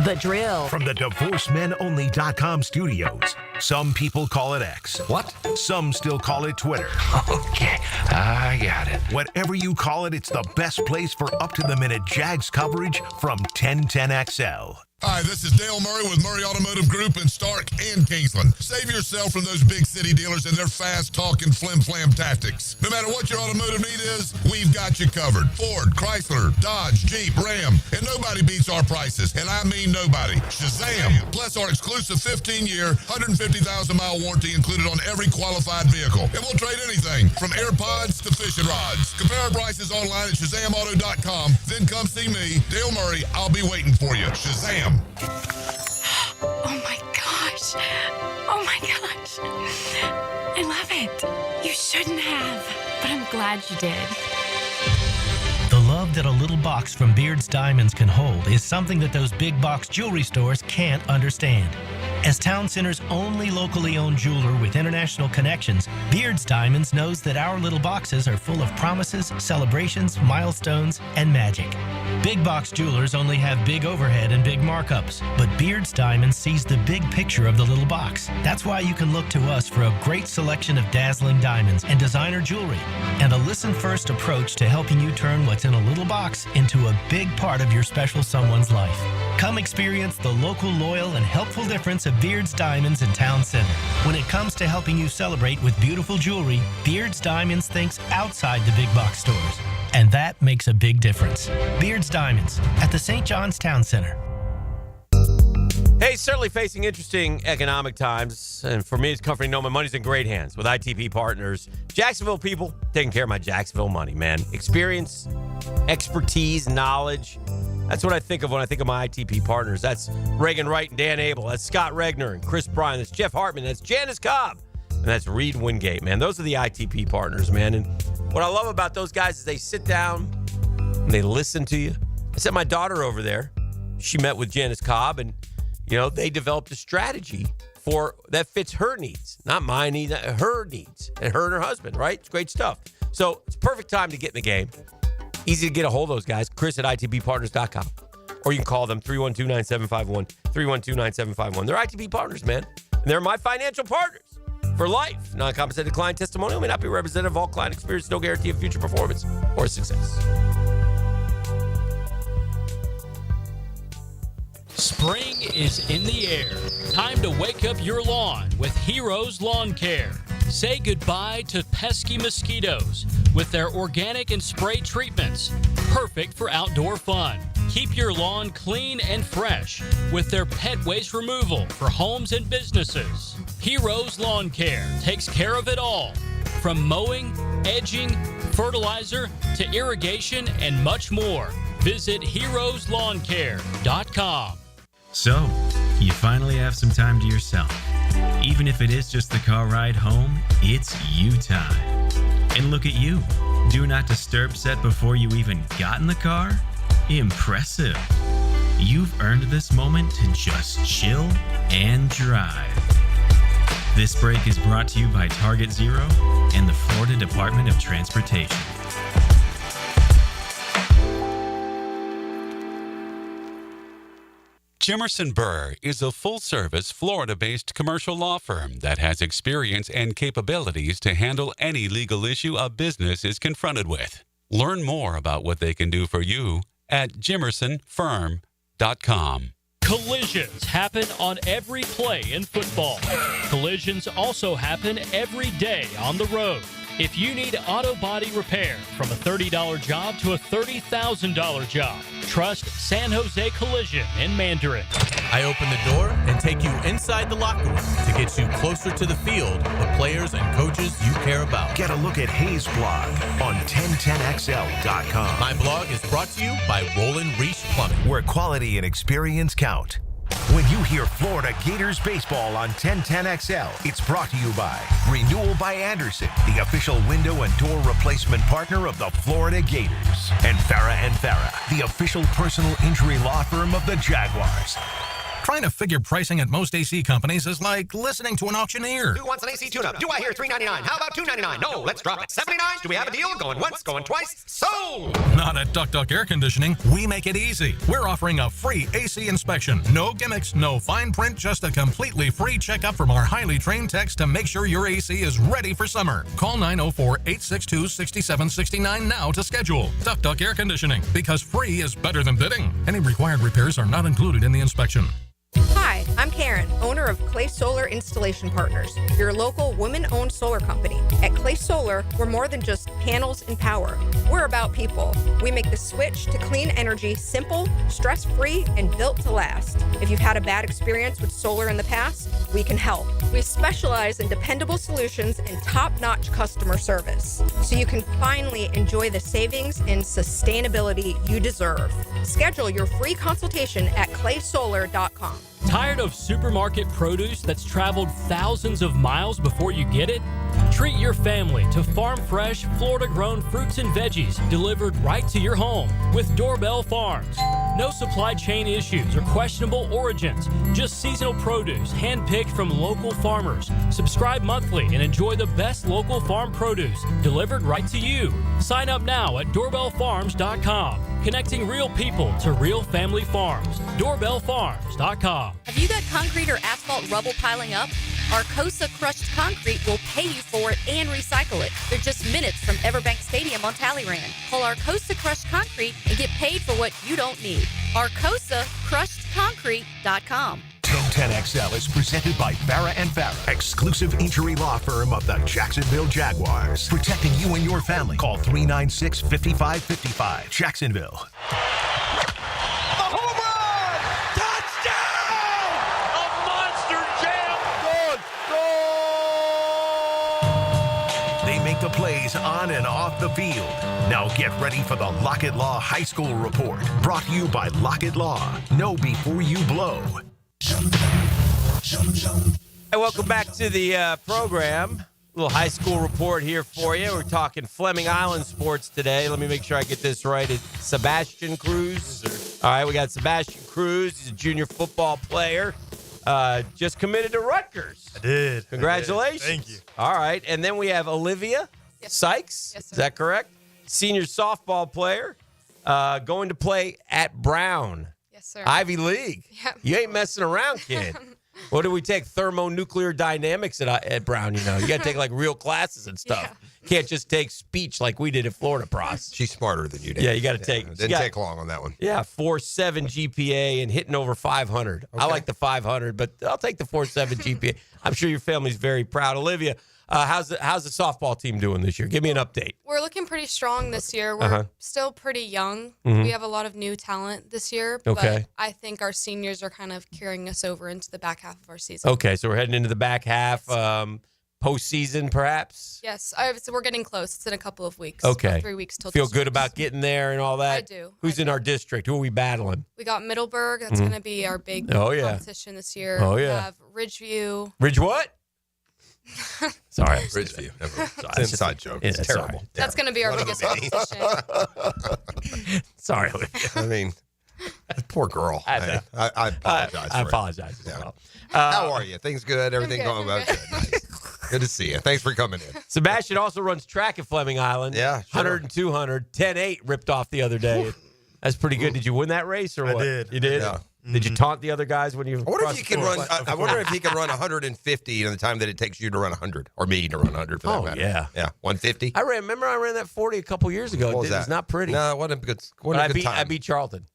The Drill. From the DivorceMenOnly.com studios. Some people call it X. What? Some still call it Twitter. Okay, I got it. Whatever you call it, it's the best place for up-to-the-minute Jags coverage from 1010XL. Hi, this is Dale Murray with Murray Automotive Group in Stark and Kingsland. Save yourself from those big city dealers and their fast-talking flim-flam tactics. No matter what your automotive need is, we've got you covered. Ford, Chrysler, Dodge, Jeep, Ram, and nobody beats our prices, and I mean nobody. Shazam! Plus our exclusive 15-year, 150,000-mile warranty included on every qualified vehicle. And we'll trade anything from AirPods to fishing rods. Compare our prices online at ShazamAuto.com. Then come see me, Dale Murray. I'll be waiting for you. Shazam! Oh my gosh. Oh my gosh. I love it. You shouldn't have, but I'm glad you did. The love that a little box from Beard's Diamonds can hold is something that those big box jewelry stores can't understand. As Town Center's only locally owned jeweler with international connections, Beard's Diamonds knows that our little boxes are full of promises, celebrations, milestones, and magic. Big box jewelers only have big overhead and big markups, but Beard's Diamonds sees the big picture of the little box. That's why you can look to us for a great selection of dazzling diamonds and designer jewelry, and a listen-first approach to helping you turn what's in a little box into a big part of your special someone's life. Come experience the local, loyal, and helpful difference of Beard's Diamonds in Town Center. When it comes to helping you celebrate with beautiful jewelry, Beard's Diamonds thinks outside the big box stores. And that makes a big difference. Beard's Diamonds at the St. John's Town Center. Hey, certainly facing interesting economic times. And for me, it's comforting to know my money's in great hands with ITP Partners. Jacksonville people taking care of my Jacksonville money, man. Experience, expertise, knowledge. That's what I think of when I think of my ITP partners. That's Reagan Wright and Dan Abel. That's Scott Regner and Chris Bryan. That's Jeff Hartman. That's Janice Cobb. And that's Reed Wingate, man. Those are the ITP partners, man. And what I love about those guys is they sit down and they listen to you. I sent my daughter over there. She met with Janice Cobb, and, you know, they developed a strategy for that fits her needs. Not my needs, her needs. And her and her husband, right? It's great stuff. So it's a perfect time to get in the game. Easy to get a hold of those guys. Chris at itbpartners.com. Or you can call them 312-9751, 312-9751. They're ITB partners, man. And they're my financial partners for life. Non-compensated client testimonial may not be representative of all client experience. No guarantee of future performance or success. Spring is in the air. Time to wake up your lawn with Heroes Lawn Care. Say goodbye to pesky mosquitoes with their organic and spray treatments. Perfect for outdoor fun. Keep your lawn clean and fresh with their pet waste removal for homes and businesses. Heroes Lawn Care takes care of it all. From mowing, edging, fertilizer, to irrigation, and much more. Visit heroeslawncare.com. So, you finally have some time to yourself. Even if it is just the car ride home, it's you time. And look at you. Do not disturb set before you even got in the car? Impressive. You've earned this moment to just chill and drive. This break is brought to you by Target Zero and the Florida Department of Transportation. Jimerson Burr is a full-service, Florida-based commercial law firm that has experience and capabilities to handle any legal issue a business is confronted with. Learn more about what they can do for you at jimersonfirm.com. Collisions happen on every play in football. Collisions also happen every day on the road. If you need auto body repair, from a $30 job to a $30,000 job, trust San Jose Collision in Mandarin. I open the door and take you inside the locker room to get you closer to the field, the players and coaches you care about. Get a look at Hayes' blog on 1010xl.com. My blog is brought to you by Roland Reese Plumbing, where quality and experience count. When you hear Florida Gators baseball on 1010XL, it's brought to you by Renewal by Anderson, the official window and door replacement partner of the Florida Gators, and Farah & Farah, the official personal injury law firm of the Jaguars. Trying to figure pricing at most AC companies is like listening to an auctioneer. Who wants an AC tune-up? Do I hear $3.99? How about $2.99? No, let's drop it. $79? Do we have a deal? Going once, going twice? Sold! Not at Duck Duck Air Conditioning. We make it easy. We're offering a free AC inspection. No gimmicks, no fine print, just a completely free checkup from our highly trained techs to make sure your AC is ready for summer. Call 904-862-6769 now to schedule. Duck Duck Air Conditioning, because free is better than bidding. Any required repairs are not included in the inspection. Hi, I'm Karen, owner of Clay Solar Installation Partners, your local women-owned solar company. At Clay Solar, we're more than just panels and power. We're about people. We make the switch to clean energy simple, stress-free, and built to last. If you've had a bad experience with solar in the past, we can help. We specialize in dependable solutions and top-notch customer service, so you can finally enjoy the savings and sustainability you deserve. Schedule your free consultation at claysolar.com. Tired of supermarket produce that's traveled thousands of miles before you get it? Treat your family to farm-fresh, Florida-grown fruits and veggies delivered right to your home with Doorbell Farms. No supply chain issues or questionable origins. Just seasonal produce, hand-picked from local farmers. Subscribe monthly and enjoy the best local farm produce delivered right to you. Sign up now at doorbellfarms.com. Connecting real people to real family farms. Doorbellfarms.com. Have you got concrete or asphalt rubble piling up? Arcosa Crushed Concrete will pay you for it and recycle it. They're just minutes from Everbank Stadium on Talleyrand. Call Arcosa Crushed Concrete and get paid for what you don't need. ArcosaCrushedConcrete.com. Team 10XL is presented by Farah & Farah, exclusive injury law firm of the Jacksonville Jaguars. Protecting you and your family. Call 396-5555. Jacksonville. They make the plays on and off the field. Now get ready for the Lockett Law High School Report. Brought to you by Lockett Law. Know before you blow. Hey, welcome back to the program. A little high school report here for you. We're talking Fleming Island sports today. Let me make sure I get this right. It's Sebastian Cruz. All right, we got Sebastian Cruz. He's a junior football player. Just committed to Rutgers. I did. Congratulations. Thank you. All right, and then we have Olivia Sykes. Yes, sir. Is that correct? Senior softball player, going to play at Brown. Yes, sir. Ivy League. Yep. You ain't messing around, kid. What do we take? Thermonuclear dynamics at Brown, you know. You got to take, like, real classes and stuff. Yeah. Can't just take speech like we did at Florida Pros. She's smarter than you did. Yeah, you got to take. Didn't take long on that one. Yeah, 4.7 GPA and hitting over 500. I like the 500, but I'll take the 4.7 GPA. I'm sure your family's very proud. Olivia, how's the softball team doing this year? Give me an update. We're looking pretty strong this year. We're still pretty young. Mhm. We have a lot of new talent this year. Okay. But I think our seniors are kind of carrying us over into the back half of our season. Okay, so we're heading into the back half, postseason perhaps. Yes. So we're getting close. It's in a couple of weeks. Okay. About 3 weeks till Feel districts. good about getting there and all that? I do. Who's in our district? Who are we battling? We got Middleburg. That's Mhm. going to be our big Oh, yeah. competition this year. Oh, We yeah. have Ridgeview. Ridge what? Sorry. Ridgeview. It's It's inside joke. It's terrible. That's going to be our biggest competition. Sorry, Olivia. I mean, poor girl. I apologize. I apologize. Yeah. Well. How are you? Things good? Everything going well? Good. Nice. Good to see you. Thanks for coming in. Sebastian also runs track at Fleming Island. Yeah, sure. 100 and 200. 10-8 ripped off the other day. That's pretty good. Did you win that race or what? I did. You did? Yeah. Did you taunt the other guys when you? I wonder if crossed he can the run. finish line? I wonder if he can run 150 in the time that it takes you to run 100, or me to run 100 for that matter. yeah. 150. I ran that 40 a couple years ago. What was It was that? not pretty. No, what a good. What But a good time. I beat Charlton.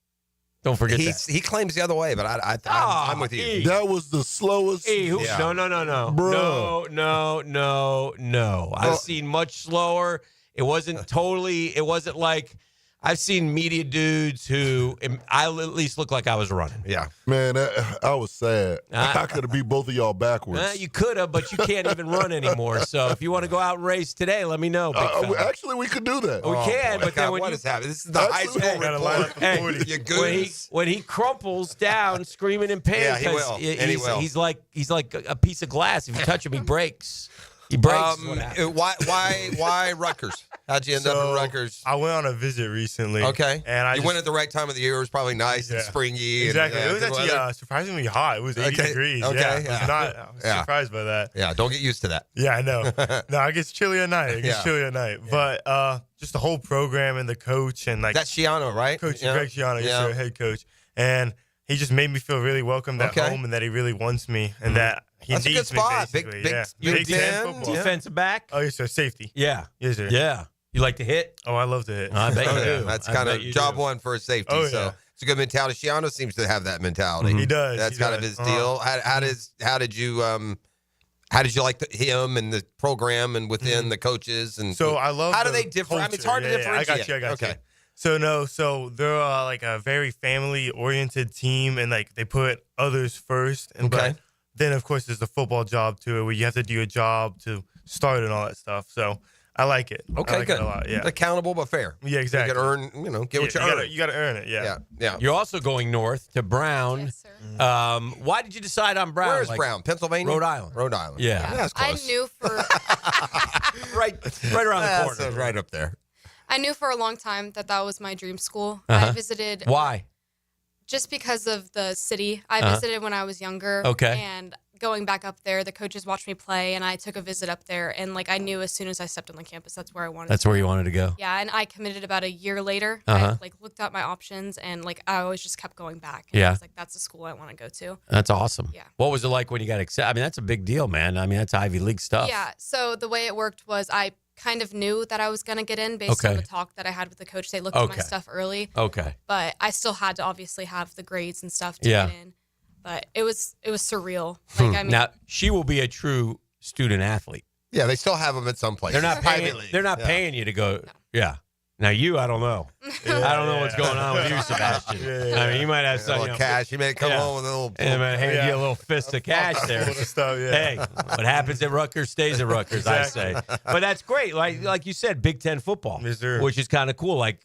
Don't forget that. He claims the other way, but I'm with you. That was the slowest. Yeah. No. Bro. No. I've seen much slower. It wasn't like I've seen media dudes who I at least look like I was running. Yeah. Man, I was sad. I could have beat both of y'all backwards. You could have, but you can't even run anymore. So if you want to go out and race today, let me know. big fella. Actually, we could do that. We can, boy. but then God, when what you, is happening? This is the high school report. Hey, You goose. when he crumples down, screaming in pain, Yeah, he 'cause will. And he will. He's like a piece of glass. If you touch him, he breaks. He breaks. is what happens. Why Rutgers? How'd you end up in Rutgers? I went on a visit recently. Okay. And you went at the right time of the year. It was probably nice and springy. Exactly. And, it was good actually weather. surprisingly hot. It was 80 degrees. Okay. Yeah. I was surprised by that. Yeah, don't get used to that. Yeah, I know. No, it gets chilly at night. It gets chilly at night. But just the whole program and the coach and like that's Shiano, right? Coach Greg Shiano, yes, sir, head coach. And he just made me feel really welcomed at home and that he really wants me and that he That's a needs good spot. me basically. Big, yeah. You're Big Ten football. defensive back. Oh, yes, sir. Safety. Yeah. Yes, sir. Yeah. You like to hit? Oh, I love to hit. I bet you do. That's I kind bet of you job do. one for a safety. Oh, so yeah. it's a good mentality. Shiano seems to have that mentality. He does. That's He kind of does. his deal. How did you like him and the program and within the coaches and So I love. how do the they differ? I mean, it's hard to culture. differentiate. I got you. Okay. So they're like a very family oriented team, and like they put others first. And Okay. but then of course there's the football job to it, where you have to do a job to start and all that stuff. So I like it. Okay, I like good. it a lot. Yeah. Accountable but fair. Yeah, exactly. You got to earn. Get what you earn. You got to earn it. Yeah. Yeah. You're also going north to Brown. Yes, sir. Why did you decide on Brown? Where is Brown? Pennsylvania? Rhode Island. Rhode Island. Yeah. That's I close. knew for right around the corner. So right up there. I knew for a long time that was my dream school. Uh-huh. I visited. Why? Just because of the city. I visited when I was younger. Okay. And going back up there, the coaches watched me play, and I took a visit up there. And, like, I knew as soon as I stepped on the campus, that's where I wanted That's to where go. you wanted to go. Yeah, and I committed about a year later. Uh-huh. I, like, looked at my options, and, like, I always just kept going back. And Yeah. I was like, that's the school I want to go to. That's awesome. Yeah. What was it like when you got accepted? I mean, that's a big deal, man. I mean, that's Ivy League stuff. Yeah, so the way it worked was I kind of knew that I was going to get in based on Okay. the talk that I had with the coach. They looked at my Okay. stuff early. Okay. But I still had to obviously have the grades and stuff to Yeah. get in. But it was surreal. Like, I mean, Now, she will be a true student athlete. Yeah, they still have them at some places. They're not paying. They're not paying you to go. Yeah. Now I don't know. I don't know what's going on with you, Sebastian. I mean, you might have some cash. You may come home with a little. And might hand you a little fist of cash there. Hey, what happens at Rutgers stays at Rutgers, I say. But that's great. Like you said, Big Ten football, which is kind of cool. Like,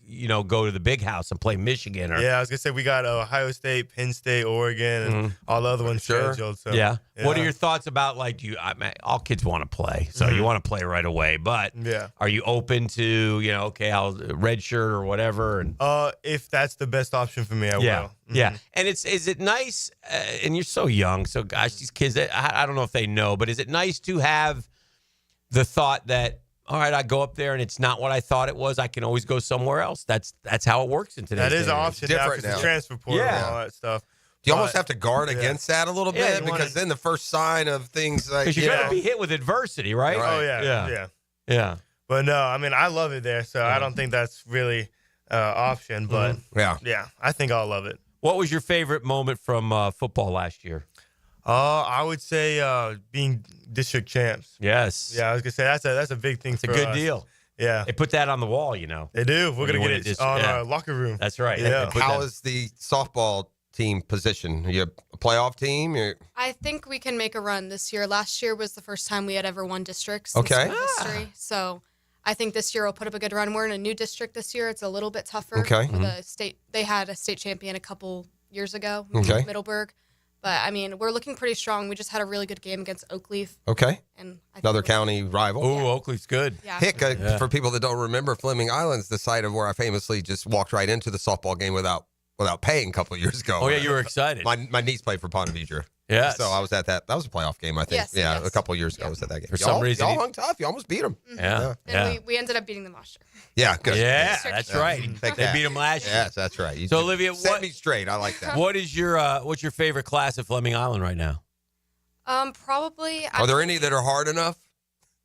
go to the big house and play Michigan. Or, Yeah, I was gonna say we got Ohio State, Penn State, Oregon, and all the other ones scheduled. So, yeah. What are your thoughts about all kids want to play, so you want to play right away. But are you open to okay, I'll red shirt or whatever? And if that's the best option for me, I will. Yeah. And is it nice? And you're so young, so gosh, these kids, I don't know if they know, but is it nice to have the thought that, all right, I go up there and it's not what I thought it was, I can always go somewhere else? That's how it works in today's That is day an and age. option now, 'cause the transfer portal and all that stuff. Do you almost have to guard against that a little Yeah, bit? Because then the first sign of things like Because you're going to be hit with adversity, right? Oh, yeah. Yeah. But no, I mean, I love it there, so I don't think that's really option. But yeah, I think I'll love it. What was your favorite moment from football last year? I would say being district champs. Yes. Yeah, I was gonna say that's a big thing. It's for a good us. deal. Yeah. They put that on the wall, They do. We're When gonna you get win it a district- on yeah. our locker room. That's right. Yeah. How is the softball team position? Are you a playoff team? I think we can make a run this year. Last year was the first time we had ever won districts in Okay. school history. So I think this year we'll put up a good run. We're in a new district this year. It's a little bit tougher. Okay. The state, they had a state champion a couple years ago, Okay. Middleburg. But, I mean, we're looking pretty strong. We just had a really good game against Oakleaf. Okay. And I think Another county rival. Oh, Oakleaf's good. Yeah. Hick, for people that don't remember, Fleming Island's the site of where I famously just walked right into the softball game without paying a couple of years ago. Oh, yeah, you were excited. My niece played for Ponte Vedra. Yeah. So I was at that. That was a playoff game, I think. Yes, a couple of years ago I was at that game. For some reason, y'all hung tough. You almost beat them. Yeah. And we ended up beating them last year. Yeah, good. Yeah, that's right. Take They that. beat them last year. Yes, that's right. You So, just Olivia, set me straight. I like that. What is what's your favorite class at Fleming Island right now? Probably. Are there any that are hard enough?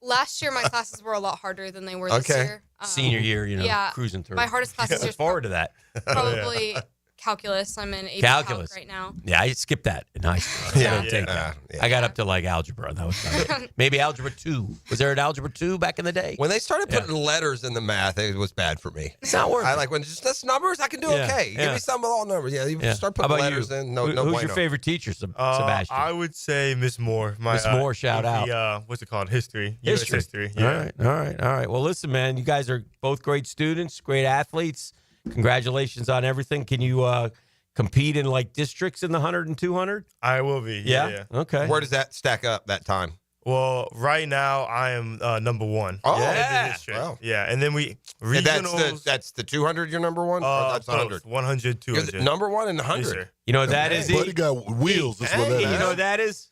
Last year, my classes were a lot harder than they were this year. Senior year, yeah, cruising through. My hardest class this year Look forward to that. probably calculus. I'm in AP Calculus Calc right now. Yeah, I skipped that in high school. I don't take that. I got up to like algebra. That was fun. Maybe algebra 2. Was there an algebra 2 back in the day? When they started putting letters in the math, it was bad for me. It's not working. I like when it's just numbers. I can do okay. Give me some with all numbers. Yeah, you start How putting about letters you? in. No, Who's no your bueno. favorite teacher, Sebastian? I would say Miss Moore. Miss Moore, shout out. What's it called? History. US history. Yeah. All right. Well, listen, man, you guys are both great students, great athletes. Congratulations on everything. Can you compete in like districts in the 100 and 200? I will be. Yeah. Okay. Where does that stack up that time? Well, right now I am number 1. Oh, in the yeah. district. Wow. Yeah, and then we And regionals. that's the 200. You're number 1. Or that's 100. 100, 200. You're the number 1 in the 100. Yes, sir. You know what that is? Buddy got wheels. That's what that You is. know what that is?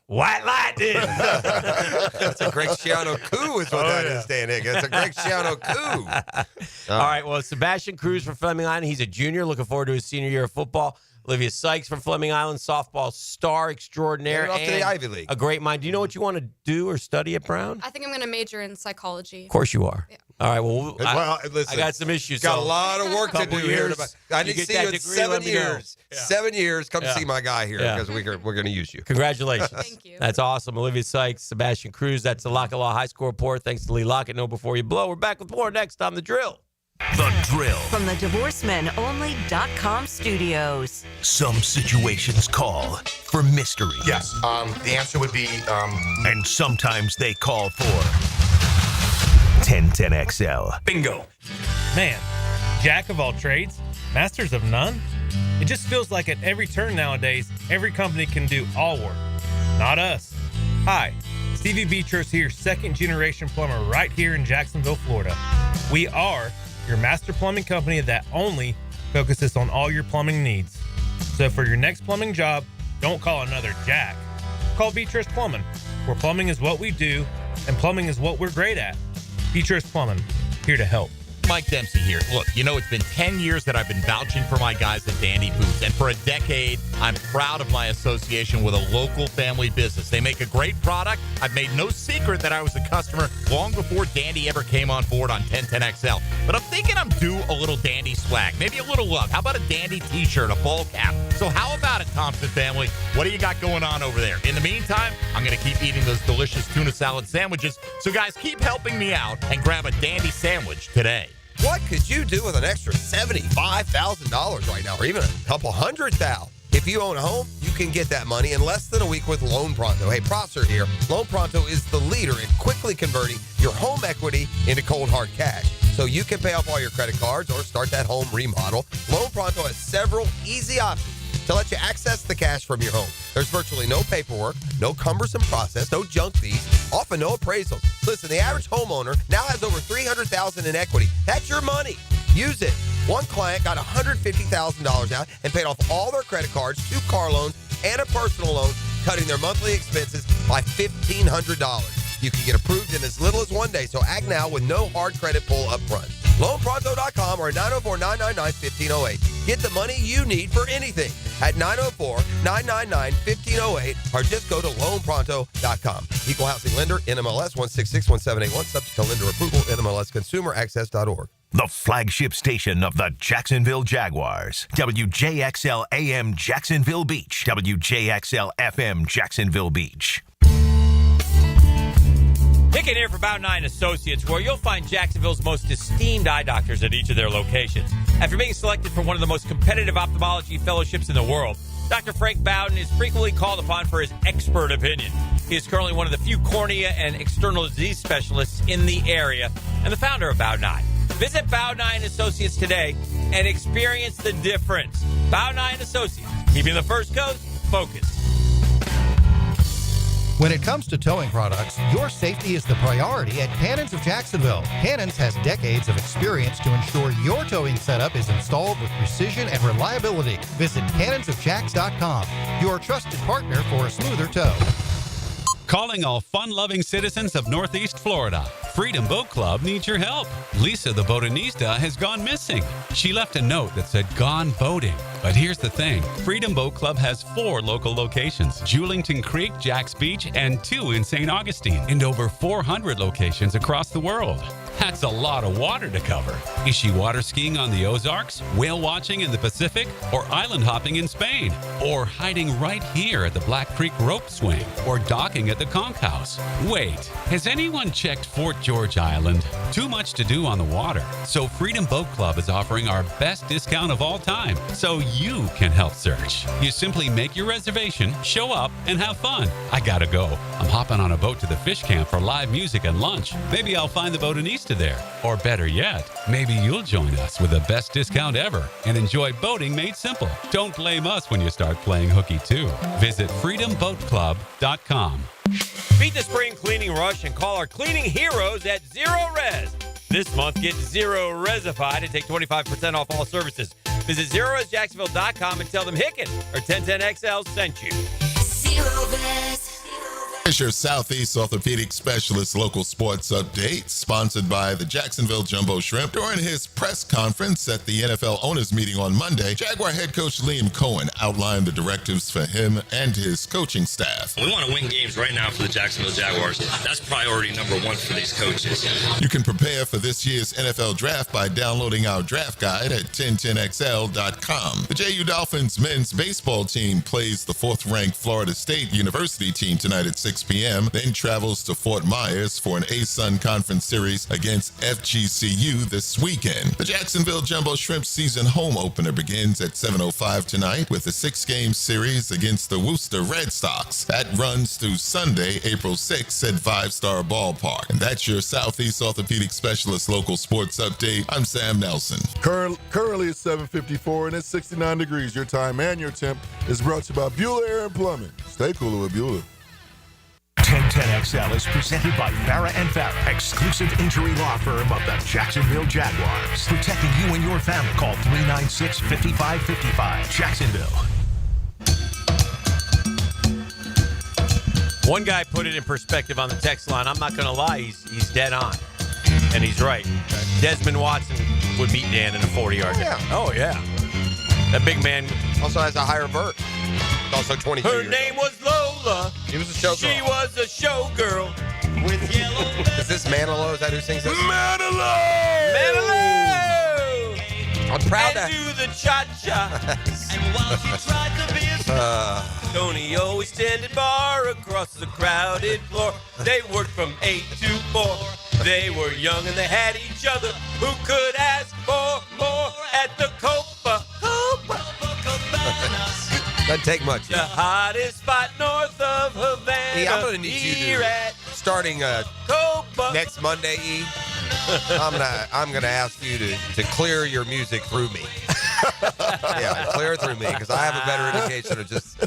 White lightning. That's a Graciano coup is what that is, Dan Hicken. It's a Graciano coup. All right. Well, Sebastian Cruz from Fleming Island. He's a junior. Looking forward to his senior year of football. Olivia Sykes from Fleming Island, softball star extraordinaire. Get it off to the Ivy League. A great mind. Do you know what you want to do or study at Brown? I think I'm going to major in psychology. Of course you are. Yeah. All right. Well, Listen, I got some issues. Got so a lot of work to couple do here. years, I need to get see that you in degree, 7 let me know. years. 7 years. Come Yeah. see my guy here Yeah. because we're going to use you. Congratulations. Thank you. That's awesome. Olivia Sykes, Sebastian Cruz. That's the Lockett Law High Score Report. Thanks to Lee Lockett. Know before you blow. We're back with more next on The Drill. The Drill. From the DivorceMenOnly.com studios. Some situations call for mystery. Yes. The answer would be. And sometimes they call for 1010XL. Bingo. Man, jack of all trades, masters of none? It just feels like at every turn nowadays, every company can do all work. Not us. Hi, Stevie Beatrice here, second generation plumber right here in Jacksonville, Florida. We are your master plumbing company that only focuses on all your plumbing needs. So for your next plumbing job, don't call another Jack. Call Beatrice Plumbing, where plumbing is what we do and plumbing is what we're great at. Beatrice Plumbing, here to help. Mike Dempsey here. Look, it's been 10 years that I've been vouching for my guys at Dandy Boots, and for a decade, I'm proud of my association with a local family business. They make a great product. I've made no secret that I was a customer long before Dandy ever came on board on 1010XL. But I'm thinking I'm due a little Dandy swag, maybe a little love. How about a Dandy t-shirt, a ball cap? So how about it, Thompson family? What do you got going on over there? In the meantime, I'm going to keep eating those delicious tuna salad sandwiches. So guys, keep helping me out and grab a Dandy sandwich today. What could you do with an extra $75,000 right now, or even a couple $100,000? If you own a home, you can get that money in less than a week with Loan Pronto. Hey, Prosser here. Loan Pronto is the leader in quickly converting your home equity into cold, hard cash, so you can pay off all your credit cards or start that home remodel. Loan Pronto has several easy options to let you access the cash from your home. There's virtually no paperwork, no cumbersome process, no junk fees, often no appraisals. Listen, the average homeowner now has over $300,000 in equity. That's your money. Use it. One client got $150,000 out and paid off all their credit cards, 2 car loans, and a personal loan, cutting their monthly expenses by $1,500. You can get approved in as little as 1 day, so act now with no hard credit pull up front. LoanPronto.com or 904-999-1508. Get the money you need for anything at 904-999-1508 or just go to LoanPronto.com. Equal housing lender, NMLS 1661781, subject to lender approval, NMLSconsumeraccess.org. The flagship station of the Jacksonville Jaguars. WJXL AM Jacksonville Beach. WJXL FM Jacksonville Beach. Hicken here for About 9 Associates, where you'll find Jacksonville's most esteemed eye doctors at each of their locations. After being selected for one of the most competitive ophthalmology fellowships in the world, Dr. Frank Bowden is frequently called upon for his expert opinion. He is currently one of the few cornea and external disease specialists in the area and the founder of About 9. Visit Bow 9 Associates today and experience the difference. Bow 9 Associates, keeping the First Coast focused. When it comes to towing products, your safety is the priority at Cannons of Jacksonville. Cannons has decades of experience to ensure your towing setup is installed with precision and reliability. Visit cannonsofjacks.com, your trusted partner for a smoother tow. Calling all fun-loving citizens of Northeast Florida. Freedom Boat Club needs your help. Lisa the Botanista has gone missing. She left a note that said, "Gone boating." But here's the thing. Freedom Boat Club has 4 local locations, Julington Creek, Jack's Beach, and 2 in St. Augustine, and over 400 locations across the world. That's a lot of water to cover. Is she water skiing on the Ozarks, whale watching in the Pacific, or island hopping in Spain? Or hiding right here at the Black Creek Rope Swing, or docking at the Conch House? Wait, has anyone checked Fort George Island? Too much to do on the water. So Freedom Boat Club is offering our best discount of all time, so you can help search. You simply make your reservation, show up, and have fun. I gotta go. I'm hopping on a boat to the fish camp for live music and lunch. Maybe I'll find the Botanista there. Or better yet, maybe you'll join us with the best discount ever and enjoy boating made simple. Don't blame us when you start playing hooky too. Visit freedomboatclub.com. Beat the spring cleaning rush and call our cleaning heroes at Zero Res. This month, get Zero Resified and take 25% off all services. Visit ZeroResJacksonville.com and tell them Hicken or 1010XL sent you. Zero Res. Here's your Southeast Orthopedic Specialist local sports update, sponsored by the Jacksonville Jumbo Shrimp. During his press conference at the NFL owners meeting on Monday, Jaguar head coach Liam Coen outlined the directives for him and his coaching staff. We want to win games right now for the Jacksonville Jaguars. That's priority number 1 for these coaches. You can prepare for this year's NFL draft by downloading our draft guide at 1010XL.com. The JU Dolphins men's baseball team plays the 4th-ranked Florida State University team tonight at 6 p.m., then travels to Fort Myers for an ASUN Conference Series against FGCU this weekend. The Jacksonville Jumbo Shrimp season home opener begins at 7:05 tonight with a 6-game series against the Worcester Red Sox. That runs through Sunday, April 6th at 5-Star Ballpark. And that's your Southeast Orthopedic Specialist local sports update. I'm Sam Nelson. Currently it's 7:54 and it's 69 degrees. Your time and your temp is brought to you by Bueller Air and Plumbing. Stay cooler with Bueller. 1010XL is presented by Farrah & Farrah, exclusive injury law firm of the Jacksonville Jaguars. Protecting you and your family. Call 396-5555. Jacksonville. One guy put it in perspective on the text line. I'm not going to lie, he's dead on. And he's right. Desmond Watson would beat Dan in a 40-yard dash. Oh, yeah. That big man also has a higher vert. Also 22 Her years name old. was Lola. She was a showgirl. She was a showgirl with yellow. Is this Manilow? Is that who sings this? Manilow! I'm proud and to... do the cha-cha. And while she tried to be a Tony always standing bar across the crowded floor. They worked from 8 to 4. They were young and they had each other. Who could ask for more at the Copa? Doesn't take much. The hottest spot north of Havana. E, I'm going to need you Here to, at starting Copa. next Monday, E, I'm gonna ask you to clear your music through me. Yeah, clear it through me, because I have a better indication of just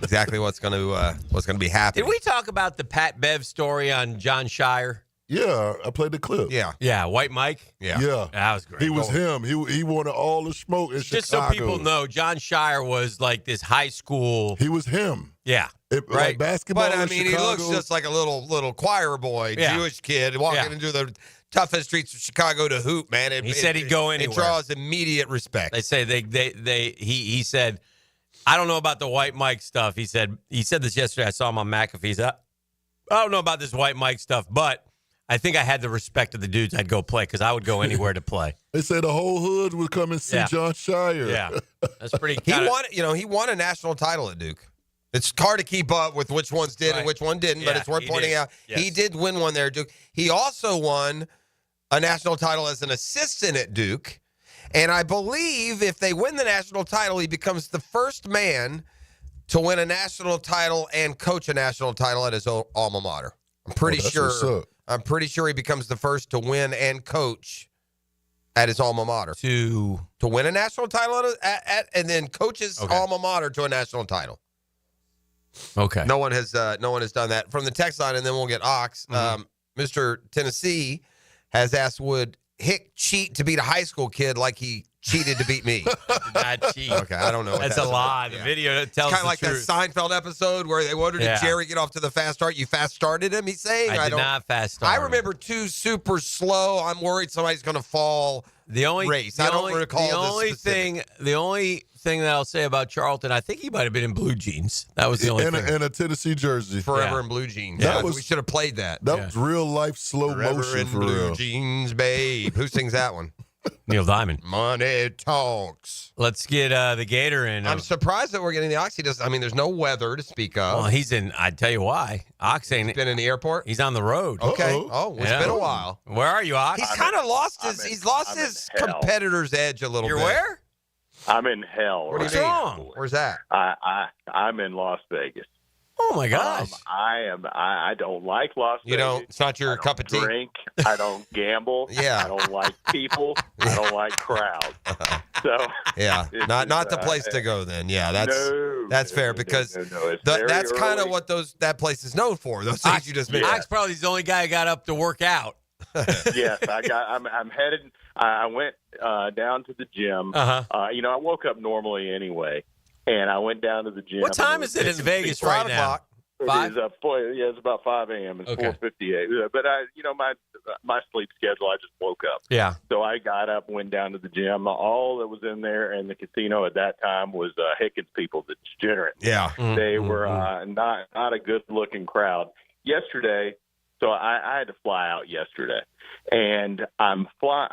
exactly what's gonna be happening. Did we talk about the Pat Bev story on John Shire? Yeah, I played the clip. Yeah, White Mike. Yeah, that was great. He was him. He wanted all the smoke in Just Chicago. so people know, John Shire was like this high school. He was him. Yeah, right. Like basketball. But I in mean, Chicago. he looks just like a little choir boy, Jewish kid walking into the toughest streets of Chicago to hoop. Man, He said he'd go anywhere. It draws immediate respect. They say he said, I don't know about the White Mike stuff. He said this yesterday. I saw him on McAfee's. I don't know about this White Mike stuff, but I think I had the respect of the dudes I'd go play, because I would go anywhere to play. They say the whole hood would come and see John Shire. Yeah, that's pretty. He won a national title at Duke. It's hard to keep up with which ones did and which one didn't, but it's worth pointing out. Yes. He did win one there at Duke. He also won a national title as an assistant at Duke. And I believe if they win the national title, he becomes the first man to win a national title and coach a national title at his own alma mater. I'm pretty sure he becomes the first to win and coach at his alma mater. To win a national title and then coach his alma mater to a national title. Okay. No one has done that. From the text line, and then we'll get Ox. Mr. Tennessee has asked, would Hick cheat to beat a high school kid like he cheated to beat me? Did not cheat. Okay, I don't know. That's a lie. The video tells kind of the like truth. that Seinfeld episode where they wondered did Jerry get off to the fast start? You fast started him, he's saying? I did not fast start. I remember two super slow. I'm worried somebody's going to fall race. I don't recall The only thing that I'll say about Charlton, I think he might have been in blue jeans. That was the only thing. And a Tennessee jersey. Forever in blue jeans. We should have played that. That was real life slow Forever motion in for blue real. jeans, babe. Who sings that one? Neil Diamond. Money talks. Let's get the Gator in. I'm surprised that we're getting the Ox. There's no weather to speak of. Well, he's in. I tell you why. Ox ain't been in the airport. He's on the road. Okay. Oh, it's been a while. Where are you, Ox? He's kind of lost his competitor's edge a little bit. You're where? I'm in hell. What's wrong? Where's that? I'm in Las Vegas. Oh my gosh! I don't like Las Vegas. You don't. It's not your cup of tea. Drink. I don't gamble. I don't like people. I don't like crowds. So not the place to go then. Yeah, that's fair because that's kind of what that place is known for. Those things you just mentioned. Ox probably the only guy who got up to work out. Yes, I'm headed. I went down to the gym. I woke up normally anyway. And I went down to the gym. What time is it in Vegas right now? 5? It's about 5 a.m. It's 4:58. But my sleep schedule, I just woke up. Yeah. So I got up, went down to the gym. All that was in there in the casino at that time was Hicken's people, the degenerate. Yeah. They were not a good looking crowd. Yesterday, so I had to fly out yesterday. And I got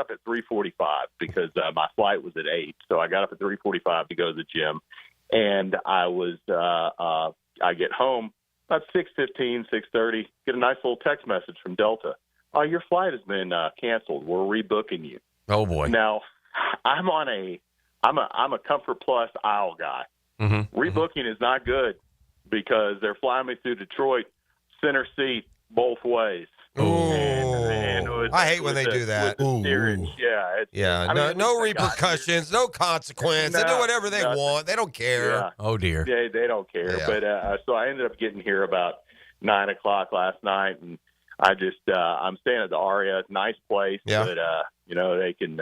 up at 3:45 because my flight was at 8. So I got up at 3:45 to go to the gym, and I get home about 6:15, 6:30. Get a nice little text message from Delta. Oh, your flight has been canceled. We're rebooking you. Oh boy. Now, I'm a Comfort Plus aisle guy. Rebooking is not good because they're flying me through Detroit, center seat both ways. I hate when they do that. No repercussions, no consequence. They do whatever they want. They don't care. Yeah. Oh dear. They don't care. Yeah. But so I ended up getting here about 9 o'clock last night, and I just I'm staying at the Aria. Nice place, but they can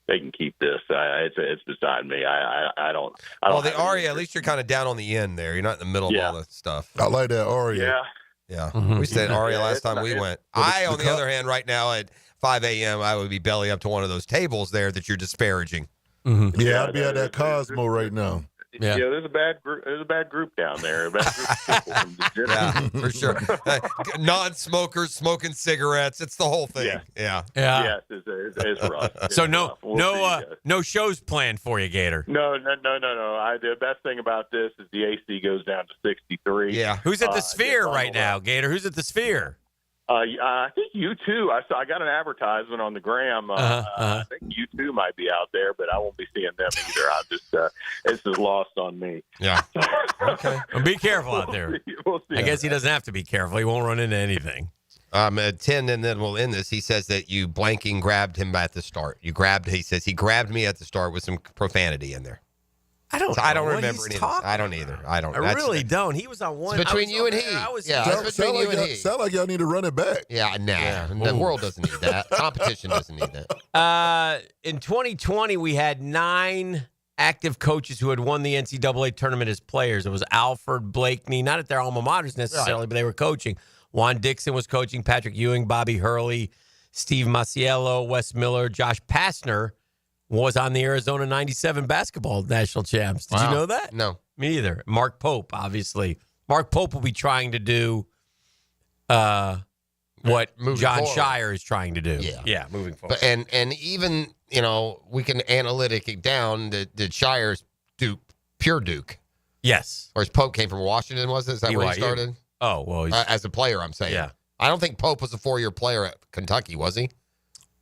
they can keep this. It's beside me. I don't. Well, the Aria, at least you're kind of down on the end there. You're not in the middle of all the stuff. I like that Aria. Yeah. Mhm. We stayed at Aria last time we it's- went. but On the other hand, right now at 5 a.m., I would be belly up to one of those tables there that you're disparaging. Mm-hmm. Yeah, I'd be at that Cosmo right now. Yeah, there's a bad group. There's a bad group down there. A bad group of people from the gym. Yeah, for sure. Non-smokers smoking cigarettes. It's the whole thing. Yeah. Yes, it's rough. So It's no, rough. We'll see, guys. no shows planned for you, Gator. No. The best thing about this is the AC goes down to 63. Yeah. Who's at the Sphere right now, Gator? Who's at the Sphere? I think you too. I got an advertisement on the gram. I think you two might be out there, but I won't be seeing them either. I just it's just lost on me. Yeah. Okay. Well, be careful out there. We'll see. I guess he doesn't have to be careful. He won't run into anything. At 10, and then we'll end this. He says that you blanking grabbed him at the start. He says he grabbed me at the start with some profanity in there. I don't remember any of this. I don't either. I don't. I really don't. He was on one. It's between you and he. It's between you and he. Sound like y'all need to run it back. Yeah, the world doesn't need that. Competition doesn't need that. In 2020, we had 9 active coaches who had won the NCAA tournament as players. It was Alfred Blakeney, not at their alma maters necessarily, but they were coaching. Juan Dixon was coaching, Patrick Ewing, Bobby Hurley, Steve Masiello, Wes Miller, Josh Pastner was on the Arizona 97 basketball national champs. Did you know that? No. Me either. Mark Pope, obviously. Mark Pope will be trying to do what Moving John forward. Shire is trying to do. Yeah. Moving forward. But, and even, we can analytic it down that Shire's pure Duke. Yes. Or his Pope came from Washington, was it? Is that where he BYU. started? Oh, well. As a player, I'm saying. Yeah. I don't think Pope was a 4-year player at Kentucky, was he?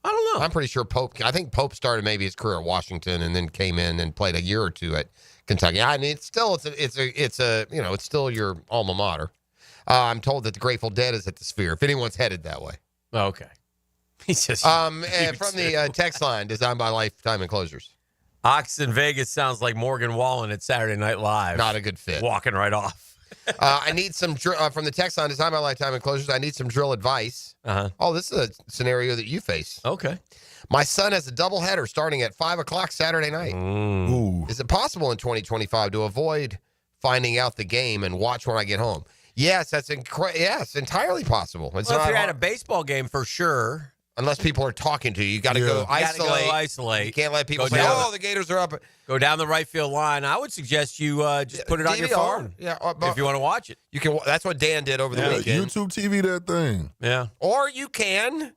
I don't know. I'm pretty sure I think Pope started maybe his career at Washington and then came in and played a year or two at Kentucky. I mean, it's still your alma mater. I'm told that the Grateful Dead is at the Sphere. If anyone's headed that way. Okay. He's just from the text line, designed by Lifetime Enclosures. Oxen Vegas sounds like Morgan Wallen at Saturday Night Live. Not a good fit. Walking right off. I need some from the text line, designed by Lifetime Enclosures. I need some drill advice. Oh, this is a scenario that you face. Okay. My son has a doubleheader starting at 5 o'clock Saturday night. Ooh. Is it possible in 2025 to avoid finding out the game and watch when I get home? Yes, that's entirely possible. It's Well, if not you're at a hard. baseball game, for sure. Unless people are talking to you, you got to go isolate. You can't let people say, "Oh, the Gators are up." Go down the right field line. I would suggest you just put it on your DVR. phone. Yeah, if you want to watch it. You can. That's what Dan did over the weekend. YouTube TV that thing. Yeah. Or you can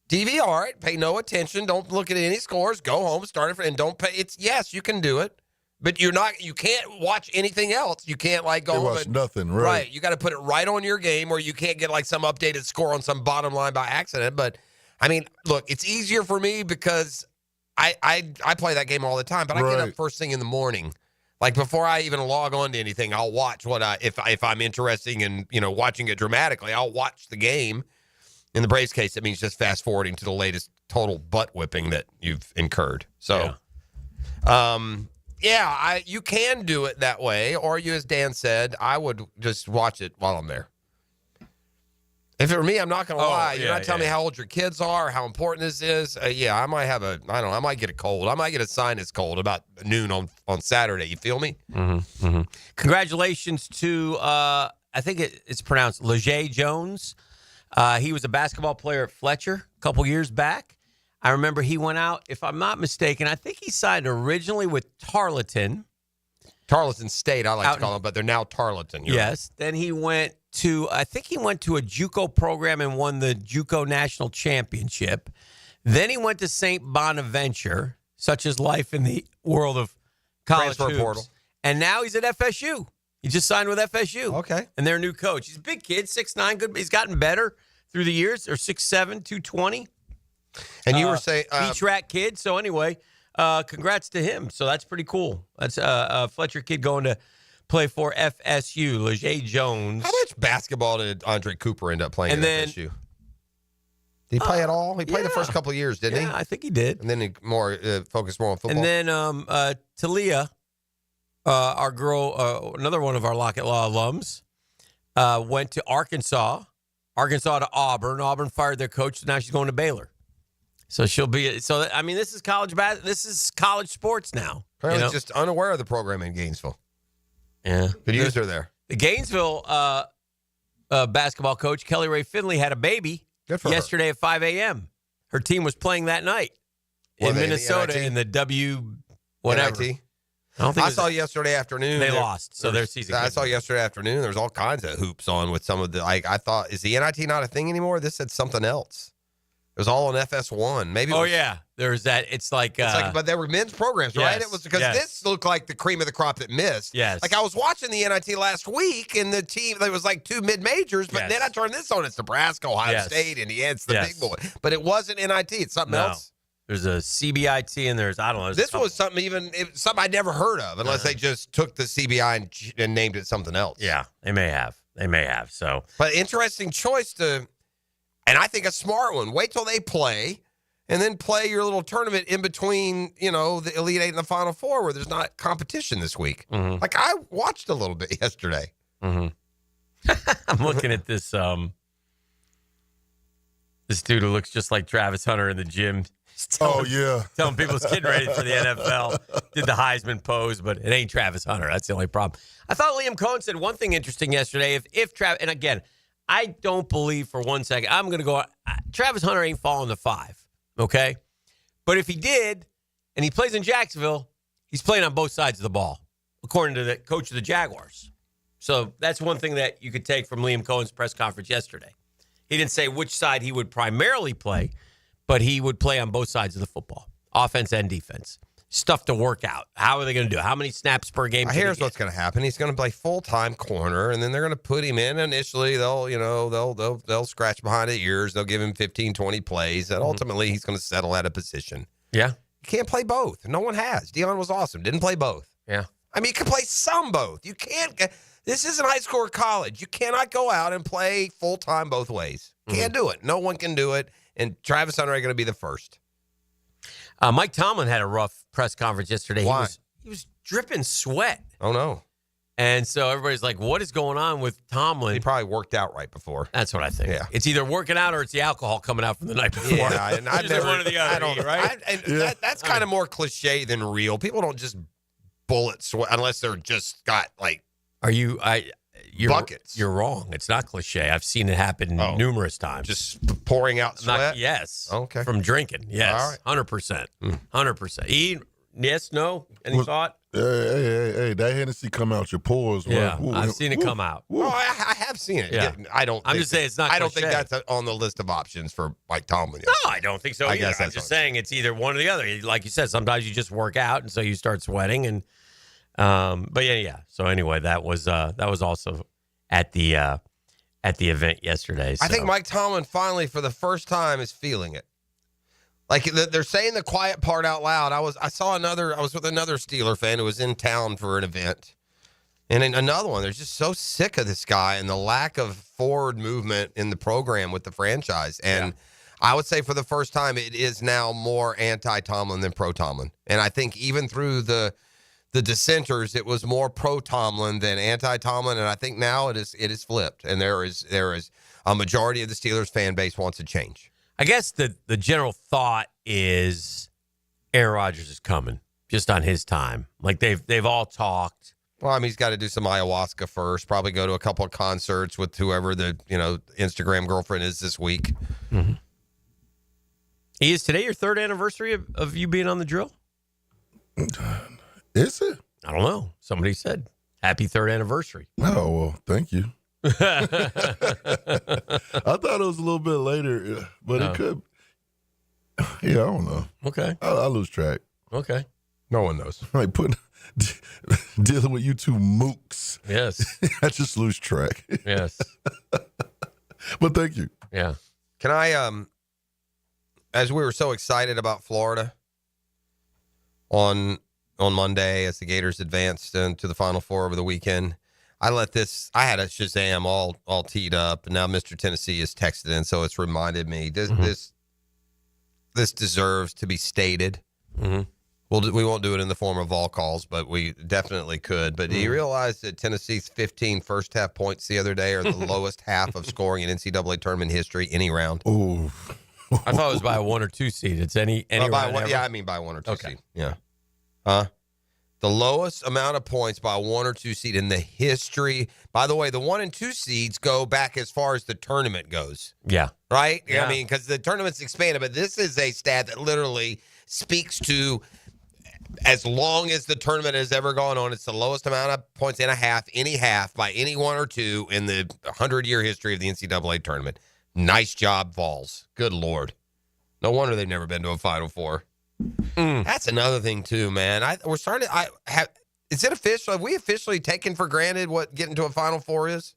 DVR it. Pay no attention. Don't look at any scores. Go home, start it, and don't pay. Yes, you can do it, but you're not. You can't watch anything else. You can't go home watch and nothing. Right. You got to put it right on your game, or you can't get some updated score on some bottom line by accident. But I mean, look, it's easier for me because I play that game all the time, but I get up first thing in the morning. Like before I even log on to anything, I'll watch if I'm interested in watching it dramatically, I'll watch the game. In the Braves case, it means just fast forwarding to the latest total butt whipping that you've incurred. So, you can do it that way, or as Dan said, I would just watch it while I'm there. If it were me, I'm not going to lie. You're not telling me how old your kids are, how important this is. I might have I might get a cold. I might get a sinus cold about noon on Saturday. You feel me? Mm-hmm, mm-hmm. Congratulations to, I think it's pronounced Leger Jones. He was a basketball player at Fletcher a couple years back. I remember he went out, if I'm not mistaken, I think he signed originally with Tarleton. Tarleton State, I like to call them, but they're now Tarleton. Yes. Right. Then he went to a JUCO program and won the JUCO National Championship. Then he went to St. Bonaventure, such as life in the world of college transfer hoops. portal. And now he's at FSU. He just signed with FSU. Okay. And their new coach. He's a big kid, 6'9", good. He's gotten better through the years. Or 6'7", 220. And you were saying beach rat kid. So anyway, congrats to him. So that's pretty cool. That's a Fletcher kid going to play for FSU. Leger Jones. How much basketball did Andre Cooper end up playing and at then, FSU? Did he play at all? He played the first couple of years, didn't he? Yeah, I think he did. And then he focused more on football. And then Talia, our girl, another one of our Lockett Law alums, went to Arkansas to Auburn. Auburn fired their coach, so now she's going to Baylor. So she'll be. So I mean, this is This is college sports now. Apparently, just unaware of the program in Gainesville. Yeah, could use her there. The Gainesville basketball coach Kelly Ray Finley had a baby yesterday at 5 a.m. Her team was playing that night in Minnesota in the whatever. NIT? I saw yesterday afternoon. They lost, so their season. I saw yesterday afternoon. There was all kinds of hoops on with some of the. I thought, is the NIT not a thing anymore? This said something else. It was all on FS1. Maybe. Yeah, there's that. It's like, but there were men's programs, right? It was because this looked like the cream of the crop that missed. Yes. Like I was watching the NIT last week, and the team there was like 2 mid majors, but then I turned this on. It's Nebraska, Ohio State, Indiana. It's the big boy, but it wasn't NIT. It's something else. There's a CBIT and there's, I don't know. This was something something I'd never heard of unless they just took the CBI and named it something else. Yeah, they may have. So, but interesting choice and I think a smart one. Wait till they play and then play your little tournament in between, the Elite Eight and the Final Four where there's not competition this week. Mm-hmm. Like I watched a little bit yesterday. Mm-hmm. I'm looking at this, this dude who looks just like Travis Hunter in the gym. Telling people he's getting ready for the NFL. Did the Heisman pose, but it ain't Travis Hunter. That's the only problem. I thought Liam Coen said one thing interesting yesterday. If Travis, and again, I don't believe for 1 second, I'm going to go, Travis Hunter ain't falling to 5, okay? But if he did, and he plays in Jacksonville, he's playing on both sides of the ball, according to the coach of the Jaguars. So that's one thing that you could take from Liam Cohen's press conference yesterday. He didn't say which side he would primarily play, but he would play on both sides of the football, offense and defense. Stuff to work out. How are they going to do it? How many snaps per game? Here's what's going to happen. He's going to play full-time corner, and then they're going to put him in. Initially, they'll scratch behind the ears. They'll give him 15, 20 plays, and ultimately he's going to settle at a position. Yeah. You can't play both. No one has. Deion was awesome. Didn't play both. Yeah. I mean, you can play some both. You can't. This isn't high school or college. You cannot go out and play full-time both ways. Can't do it. No one can do it. And Travis Hunter ain't going to be the first. Mike Tomlin had a rough press conference yesterday. Why? He was dripping sweat. Oh, no. And so everybody's like, what is going on with Tomlin? He probably worked out right before. That's what I think. Yeah. It's either working out or it's the alcohol coming out from the night before. Yeah, and I've never, one or the other, right? That's kind of more cliche than real. People don't just bullet sweat unless they're just got like buckets. You're wrong. It's not cliche. I've seen it happen numerous times. Just pouring out sweat? Yes. Okay. From drinking. Yes. All right. 100%. 100%. Yes, no? Any thought? Hey, that Hennessy come out your pores. Yeah, I've seen it come out. Oh, I have seen it. Yeah. I'm just saying it's not I don't cliche. think that's on the list of options for Mike Tomlin. No, I don't think so either. I'm just saying it's either one or the other. Like you said, sometimes you just work out, and so you start sweating. And but yeah. So anyway, that was also at the event yesterday. So. I think Mike Tomlin finally, for the first time, is feeling it. Like they're saying the quiet part out loud. I was with another Steeler fan who was in town for an event, and in another one. They're just so sick of this guy and the lack of forward movement in the program with the franchise. And I would say for the first time, it is now more anti-Tomlin than pro-Tomlin. And I think even through the dissenters, it was more pro-Tomlin than anti-Tomlin. And I think now it is flipped. And there is a majority of the Steelers fan base wants a change. I guess the general thought is Aaron Rodgers is coming just on his time. Like they've all talked. Well, I mean, he's got to do some ayahuasca first, probably go to a couple of concerts with whoever the Instagram girlfriend is this week. Mm-hmm. Is today your 3rd anniversary of you being on the drill? Is it? I don't know. Somebody said happy 3rd anniversary. Oh, well, thank you. I thought it was a little bit later, but it could. Yeah, I don't know. Okay. I lose track. Okay. No one knows. Like dealing with you two mooks. Yes. I just lose track. Yes. But thank you. Yeah. Can I, as we were so excited about Florida on Monday as the Gators advanced into the Final Four over the weekend, I had a Shazam all teed up, and now Mr. Tennessee is texted in, so it's reminded me this deserves to be stated. Mm-hmm. We won't do it in the form of vol calls, but we definitely could. But do you realize that Tennessee's 15 first half points the other day are the lowest half of scoring in NCAA tournament history any round? Ooh. I thought it was by a 1 or 2 seed. It's any by round. yeah, I mean by 1 or 2 Okay. seed. Yeah. The lowest amount of points by a 1 or 2 seed in the history. By the way, the 1 and 2 seeds go back as far as the tournament goes. Yeah. Right? Yeah. I mean, because the tournament's expanded, but this is a stat that literally speaks to as long as the tournament has ever gone on. It's the lowest amount of points in a half, any half, by any 1 or 2 in the 100-year history of the NCAA tournament. Nice job, Vols. Good Lord. No wonder they've never been to a Final Four. That's another thing, too, man. We're starting to... Is it official? Have we officially taken for granted what getting to a Final Four is?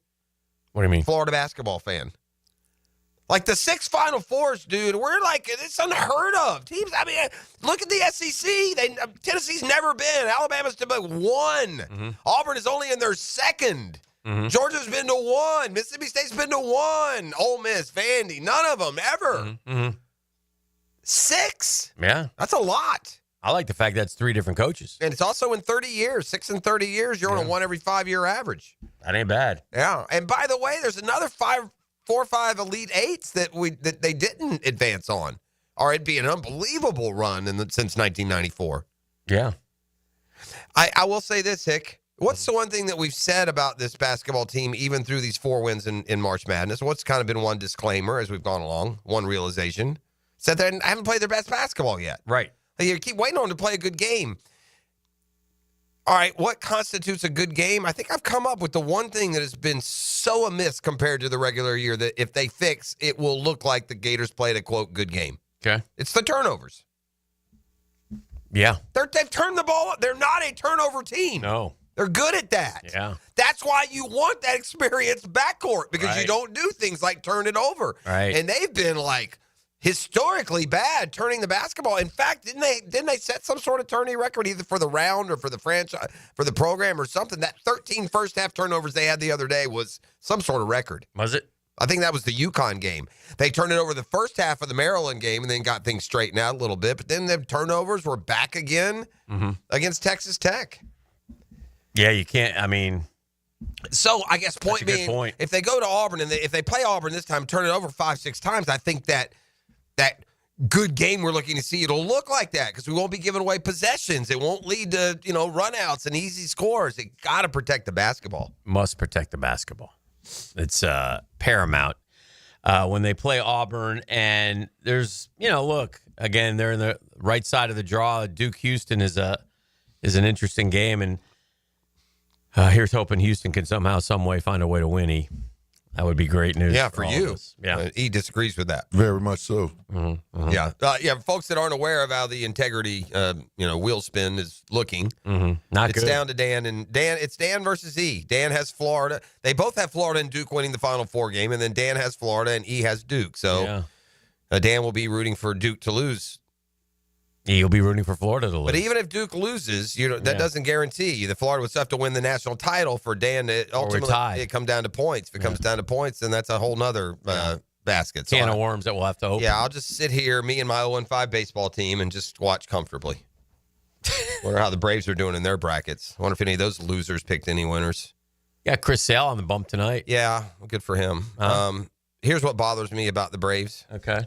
What do you mean? Florida basketball fan. Like the 6 Final Fours, dude, we're like, it's unheard of. Teams, I mean, look at the SEC. Tennessee's never been. Alabama's to 1. Mm-hmm. Auburn is only in their 2nd. Mm-hmm. Georgia's been to 1. Mississippi State's been to 1. Ole Miss, Vandy, none of them ever. Mm-hmm. 6? Yeah. That's a lot. I like the fact that it's 3 different coaches. And it's also in 30 years. 6 in 30 years, you're on a 1 every 5-year average. That ain't bad. Yeah. And by the way, there's another 4 or 5 Elite Eights that they didn't advance on. Or it'd be an unbelievable run since 1994. Yeah. I will say this, Hick. What's the one thing that we've said about this basketball team, even through these 4 wins in March Madness? What's kind of been one disclaimer as we've gone along, one realization? Said they haven't played their best basketball yet. Right. You keep waiting on them to play a good game. All right, what constitutes a good game? I think I've come up with the one thing that has been so amiss compared to the regular year that if they fix, it will look like the Gators played a, quote, good game. Okay. It's the turnovers. Yeah. They've turned the ball up. They're not a turnover team. No. They're good at that. Yeah. That's why you want that experienced backcourt, because you don't do things like turn it over. Right. And they've been like historically bad turning the basketball. In fact, didn't they set some sort of tourney record either for the round or for the franchise, for the program or something? That 13 first half turnovers they had the other day was some sort of record. Was it? I think that was the UConn game. They turned it over the first half of the Maryland game and then got things straightened out a little bit. But then the turnovers were back again against Texas Tech. Yeah, you can't. I mean, so I guess point being, if they go to Auburn and if they play Auburn this time, turn it over 5-6 times, I think that good game we're looking to see, it'll look like that because we won't be giving away possessions. It won't lead to runouts and easy scores. It got to protect the basketball. Must protect the basketball. It's paramount when they play Auburn. And there's, look, again, they're in the right side of the draw. Duke Houston is an interesting game, and here's hoping Houston can somehow, some way find a way to win. That would be great news. Yeah, for all you. of us. Yeah, he disagrees with that. Very much so. Yeah, folks that aren't aware of how the integrity, wheel spin is looking. Not it's good. down to Dan, and Dan. It's Dan versus E. Dan has Florida. They both have Florida and Duke winning the Final Four game, and then Dan has Florida and E has Duke. So Dan will be rooting for Duke to lose. You'll be rooting for Florida to lose. But even if Duke loses, that doesn't guarantee you. The Florida would still have to win the national title for Dan to ultimately it come down to points. If it comes down to points, then that's a whole nother basket. So Can of worms that we'll have to open. Yeah, I'll just sit here, me and my 0-5 baseball team, and just watch comfortably. Wonder how the Braves are doing in their brackets. I wonder if any of those losers picked any winners. Yeah, Chris Sale on the bump tonight. Yeah, good for him. Here's what bothers me about the Braves. Okay.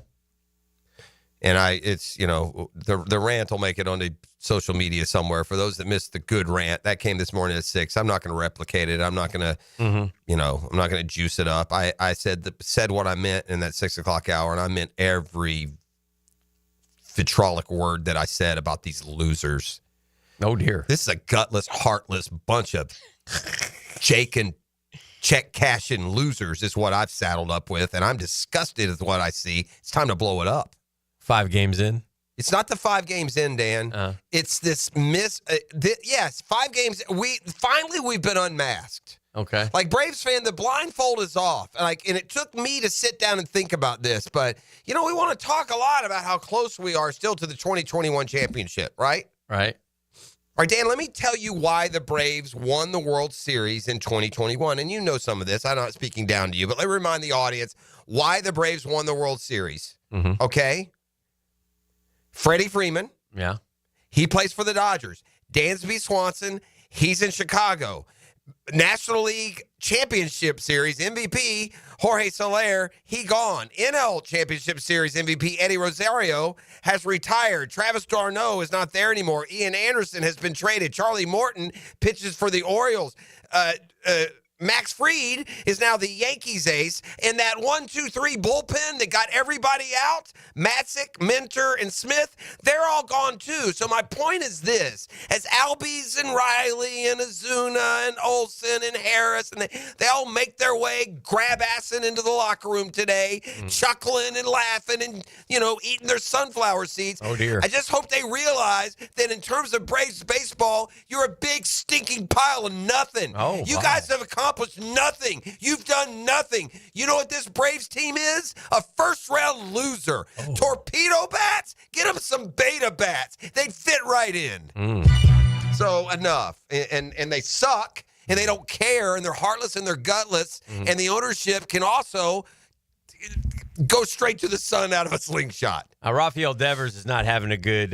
And the rant will make it onto social media somewhere. For those that missed the good rant, that came this morning at 6. I'm not going to replicate it. I'm not going to, I'm not going to juice it up. I said what I meant in that 6 o'clock hour, and I meant every vitriolic word that I said about these losers. Oh dear, this is a gutless, heartless bunch of Jake and check cashing losers. Is what I've saddled up with, and I'm disgusted with what I see. It's time to blow it up. 5 games in? It's not the 5 games in, Dan. It's this yes, 5 games. We've been unmasked. Okay. Like, Braves fan, the blindfold is off. And it took me to sit down and think about this. But, we want to talk a lot about how close we are still to the 2021 championship, right? Right. All right, Dan, let me tell you why the Braves won the World Series in 2021. And you know some of this. I'm not speaking down to you. But let me remind the audience why the Braves won the World Series. Okay? Freddie Freeman. Yeah. He plays for the Dodgers. Dansby Swanson, he's in Chicago. National League Championship Series MVP, Jorge Soler, he gone. NL Championship Series MVP, Eddie Rosario, has retired. Travis d'Arnaud is not there anymore. Ian Anderson has been traded. Charlie Morton pitches for the Orioles. Max Fried is now the Yankees ace, and that 1-2-3 bullpen that got everybody out, Matzik, Minter, and Smith, they're all gone too. So my point is this: as Albies and Riley and Azuna and Olsen and Harris, and they all make their way grab-assing into the locker room today, chuckling and laughing and, eating their sunflower seeds. Oh, dear. I just hope they realize that in terms of Braves baseball, you're a big stinking pile of nothing. Oh, you wow. guys have accomplished nothing. You've done nothing. You know what this Braves team is? A first-round loser. Oh. Torpedo bats? Get them some beta bats. They'd fit right in. So enough. And they suck, and they don't care, and they're heartless and they're gutless, and the ownership can also go straight to the sun out of a slingshot. Rafael Devers is not having a good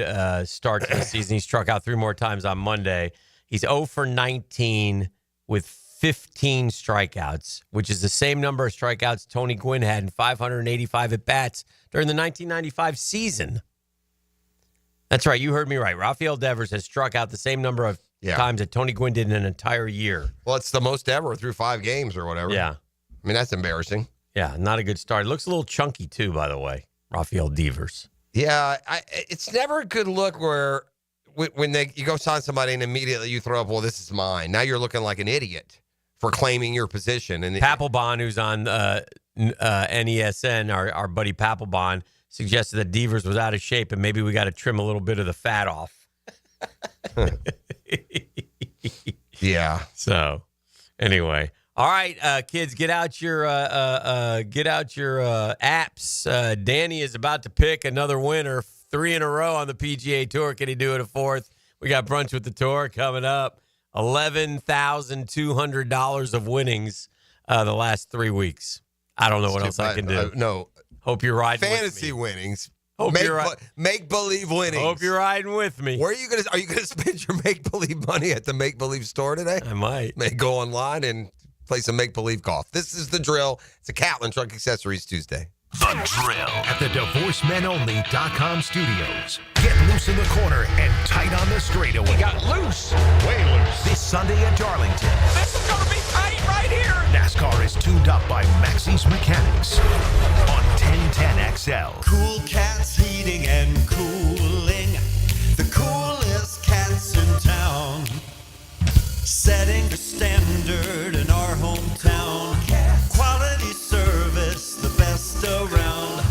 start to the season. He struck out 3 more times on Monday. He's 0 for 19 with 15 strikeouts, which is the same number of strikeouts Tony Gwynn had in 585 at-bats during the 1995 season. That's right. You heard me right. Rafael Devers has struck out the same number of times that Tony Gwynn did in an entire year. Well, it's the most ever through 5 games or whatever. Yeah. I mean, that's embarrassing. Yeah, not a good start. It looks a little chunky, too, by the way, Rafael Devers. Yeah, it's never a good look where when you go sign somebody and immediately you throw up, well, this is mine. Now you're looking like an idiot for claiming your position. And Papelbon, who's on NESN, our buddy Papelbon, suggested that Devers was out of shape and maybe we got to trim a little bit of the fat off. Yeah. So, anyway, all right, kids, get out your apps. Danny is about to pick another winner, 3 in a row on the PGA Tour. Can he do it a 4th? We got Brunch with the Tour coming up. $11,200 of winnings the last 3 weeks. I don't know what else I can do. No. Hope you're riding Fantasy with me. winnings. Make believe winnings. Hope you're riding with me. Where are you gonna spend your make believe money at the make believe store today? I might. May go online and play some make believe golf. This is The Drill. It's a Catlin Truck Accessories Tuesday. The Drill at the DivorceMenOnly.com studios. Get loose in the corner and tight on the straightaway. He got loose. Way loose. This Sunday at Darlington. This is going to be tight right here. NASCAR is tuned up by Maxie's Mechanics on 1010XL. Cool Cats Heating and Cooling. The coolest cats in town. Setting the standard in our hometown. Quality service, the best around.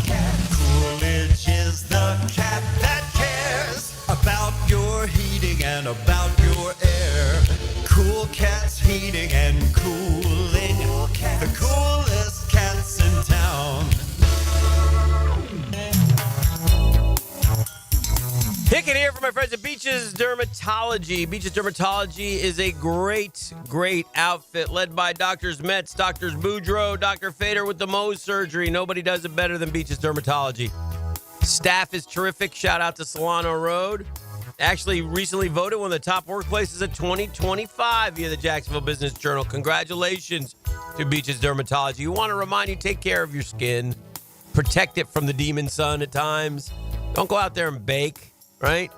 Coolidge is the cat that cares about your heating and about your air. Cool Cats Heating and Cooling. The coolest cats in town. Hicken here for my friends at Beaches Dermatology. Beaches Dermatology is a great, great outfit led by Doctors Metz, Doctors Boudreaux, Dr. Fader with the Mohs surgery. Nobody does it better than Beaches Dermatology. Staff is terrific. Shout out to Solano Road. Actually, recently voted one of the top workplaces of 2025 via the Jacksonville Business Journal. Congratulations to Beaches Dermatology. We want to remind you, take care of your skin. Protect it from the demon sun at times. Don't go out there and bake. Right?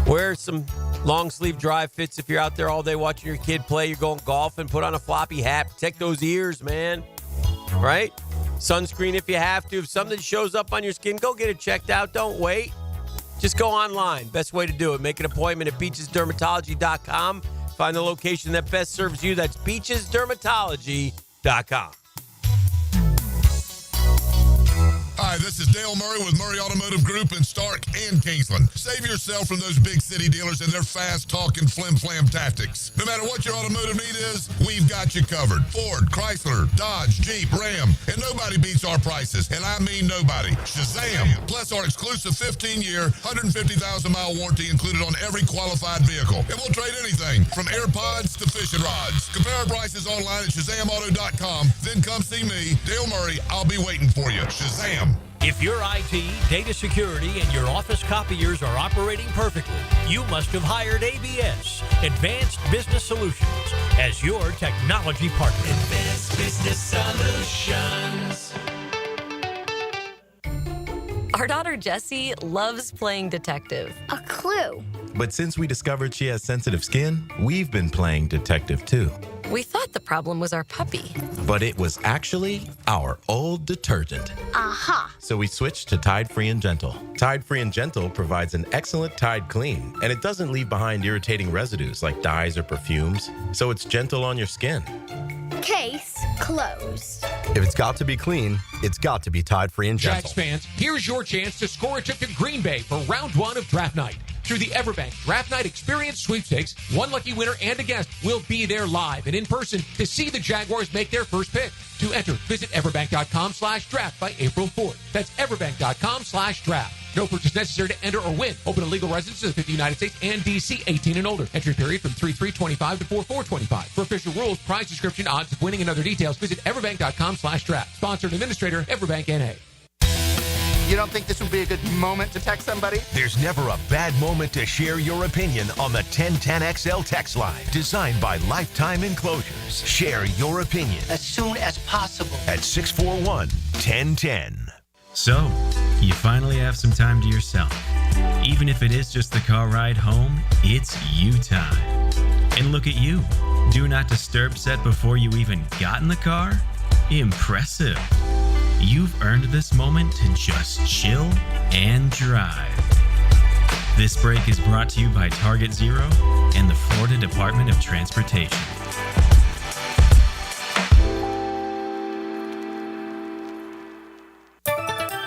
Wear some long sleeve dry fits if you're out there all day watching your kid play. You're going golfing. Put on a floppy hat. Protect those ears, man. Right? Sunscreen if you have to. If something shows up on your skin, go get it checked out. Don't wait. Just go online. Best way to do it. Make an appointment at beachesdermatology.com. Find the location that best serves you. That's beachesdermatology.com. Hi, this is Dale Murray with Murray Automotive Group in Stark and Kingsland. Save yourself from those big city dealers and their fast-talking flim-flam tactics. No matter what your automotive need is, we've got you covered. Ford, Chrysler, Dodge, Jeep, Ram, and nobody beats our prices, and I mean nobody. Shazam! Plus our exclusive 15-year, 150,000-mile warranty included on every qualified vehicle. And we'll trade anything from AirPods to fishing rods. Compare our prices online at ShazamAuto.com. Then come see me, Dale Murray. I'll be waiting for you. Shazam! If your IT, data security, and your office copiers are operating perfectly, you must have hired ABS, Advanced Business Solutions, as your technology partner. Advanced Business Solutions. Our daughter Jessie loves playing detective. A clue. But since we discovered she has sensitive skin, we've been playing detective too. We thought the problem was our puppy. But it was actually our old detergent. Aha. So we switched to Tide Free and Gentle. Tide Free and Gentle provides an excellent Tide clean, and it doesn't leave behind irritating residues like dyes or perfumes, so it's gentle on your skin. Case closed. If it's got to be clean, it's got to be Tide Free and Gentle. Jags fans, here's your chance to score a trip to Green Bay for round 1 of draft night. Through the Everbank Draft Night Experience Sweepstakes, one lucky winner and a guest will be there live and in person to see the Jaguars make their first pick. To enter, visit everbank.com/draft by April 4th. That's everbank.com/draft. No purchase necessary to enter or win. Open to legal residents of the 50 United States and D.C. 18 and older. Entry period from 3/3/25 to 4/4/25. For official rules, prize description, odds of winning, and other details, visit everbank.com/draft. Sponsored and administrator, Everbank N.A. You don't think this would be a good moment to text somebody? There's never a bad moment to share your opinion on the 1010XL text line. Designed by Lifetime Enclosures. Share your opinion as soon as possible at 641-1010. So, you finally have some time to yourself. Even if it is just the car ride home, it's you time. And look at you. Do not disturb set before you even got in the car? Impressive. You've earned this moment to just chill and drive. This break is brought to you by Target Zero and the Florida Department of Transportation.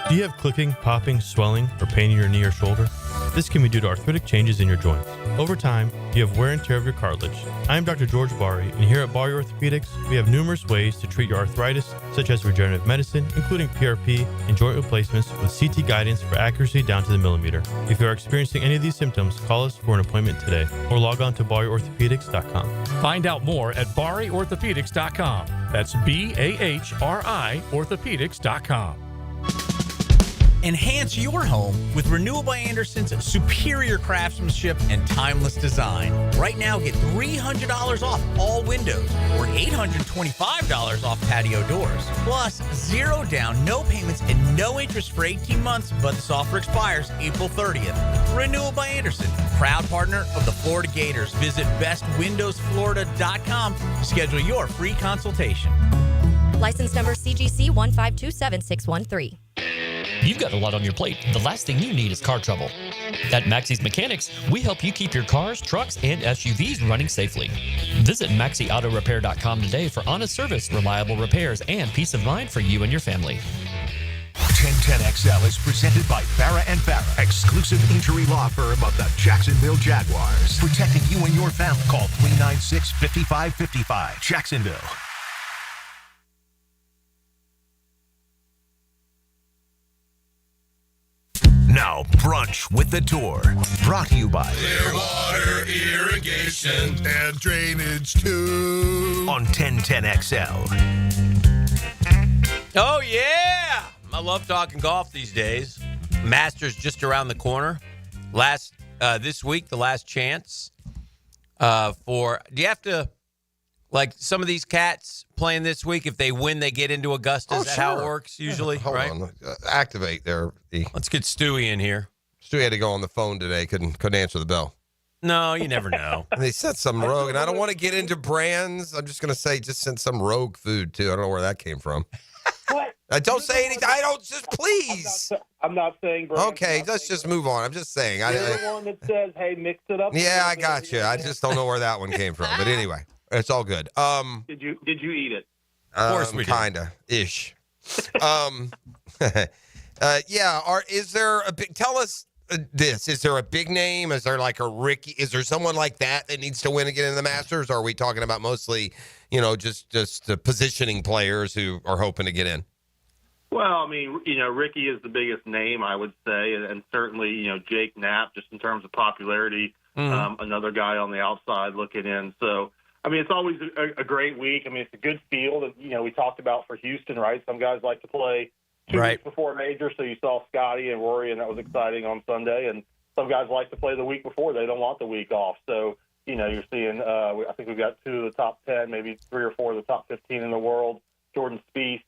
Do you have clicking, popping, swelling, or pain in your knee or shoulder? This can be due to arthritic changes in your joints. Over time, you have wear and tear of your cartilage. I am Dr. George Bari, and here at Bari Orthopedics, we have numerous ways to treat your arthritis, such as regenerative medicine, including PRP and joint replacements with CT guidance for accuracy down to the millimeter. If you are experiencing any of these symptoms, call us for an appointment today, or log on to bariorthopedics.com. Find out more at bariorthopedics.com. That's BAHRI orthopedics.com. Enhance your home with Renewal by Anderson's superior craftsmanship and timeless design. Right now, get $300 off all windows or $825 off patio doors. Plus, 0 down, no payments, and no interest for 18 months, but this offer expires April 30th. Renewal by Anderson, proud partner of the Florida Gators. Visit bestwindowsflorida.com to schedule your free consultation. License number CGC 1527613. You've got a lot on your plate. The last thing you need is car trouble. At Maxie's Mechanics, we help you keep your cars, trucks, and SUVs running safely. Visit MaxieAutoRepair.com today for honest service, reliable repairs, and peace of mind for you and your family. 1010XL is presented by Farah & Farah, exclusive injury law firm of the Jacksonville Jaguars. Protecting you and your family. Call 396-5555. Jacksonville. Now, Brunch with the Tour. Brought to you by Clearwater Irrigation and Drainage too. On 1010XL. Oh, yeah. I love talking golf these days. Masters just around the corner. This week, the last chance do you have to, like some of these cats playing this week, if they win, they get into Augusta? Is that how it works usually? Hold right? on. Activate there. Let's get Stewie in here. Stewie had to go on the phone today. Couldn't answer the bell. No, you never know. And they sent some rogue, and I don't want to get into brands. I'm just going to say just sent some rogue food, too. I don't know where that came from. What? Don't say anything. I don't, just please. I'm not saying brands. Okay, let's just move on. I'm just saying. You're the one that says, hey, mix it up. Yeah, I got you. I just don't know where that one came from. But anyway, it's all good. Did you eat it? Of course we did. Kinda ish. Is there a big? Tell us this. Is there a big name? Is there like a Ricky? Is there someone like that needs to win again in the Masters? Or are we talking about mostly, just the positioning players who are hoping to get in? Well, I mean, Ricky is the biggest name, I would say, and certainly, Jake Knapp, just in terms of popularity, another guy on the outside looking in. So, I mean, it's always a great week. I mean, it's a good field. We talked about for Houston, right? Some guys like to play 2 Right. weeks before a major, so you saw Scotty and Rory, and that was exciting on Sunday. And some guys like to play the week before; they don't want the week off. So you're seeing. I think we've got 2 of the top 10, maybe 3 or 4 of the top 15 in the world. Jordan Spieth,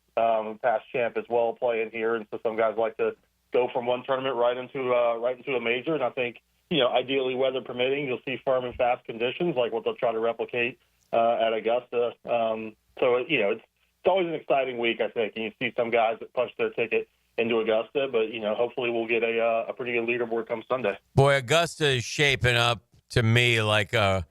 past champ as well, playing here, and so some guys like to go from one tournament right into a major. And I think ideally, weather permitting, you'll see firm and fast conditions like what they'll try to replicate at Augusta. So it's always an exciting week, I think, and you see some guys that punch their ticket into Augusta, but hopefully we'll get a pretty good leaderboard come Sunday. Boy, Augusta is shaping up to me like a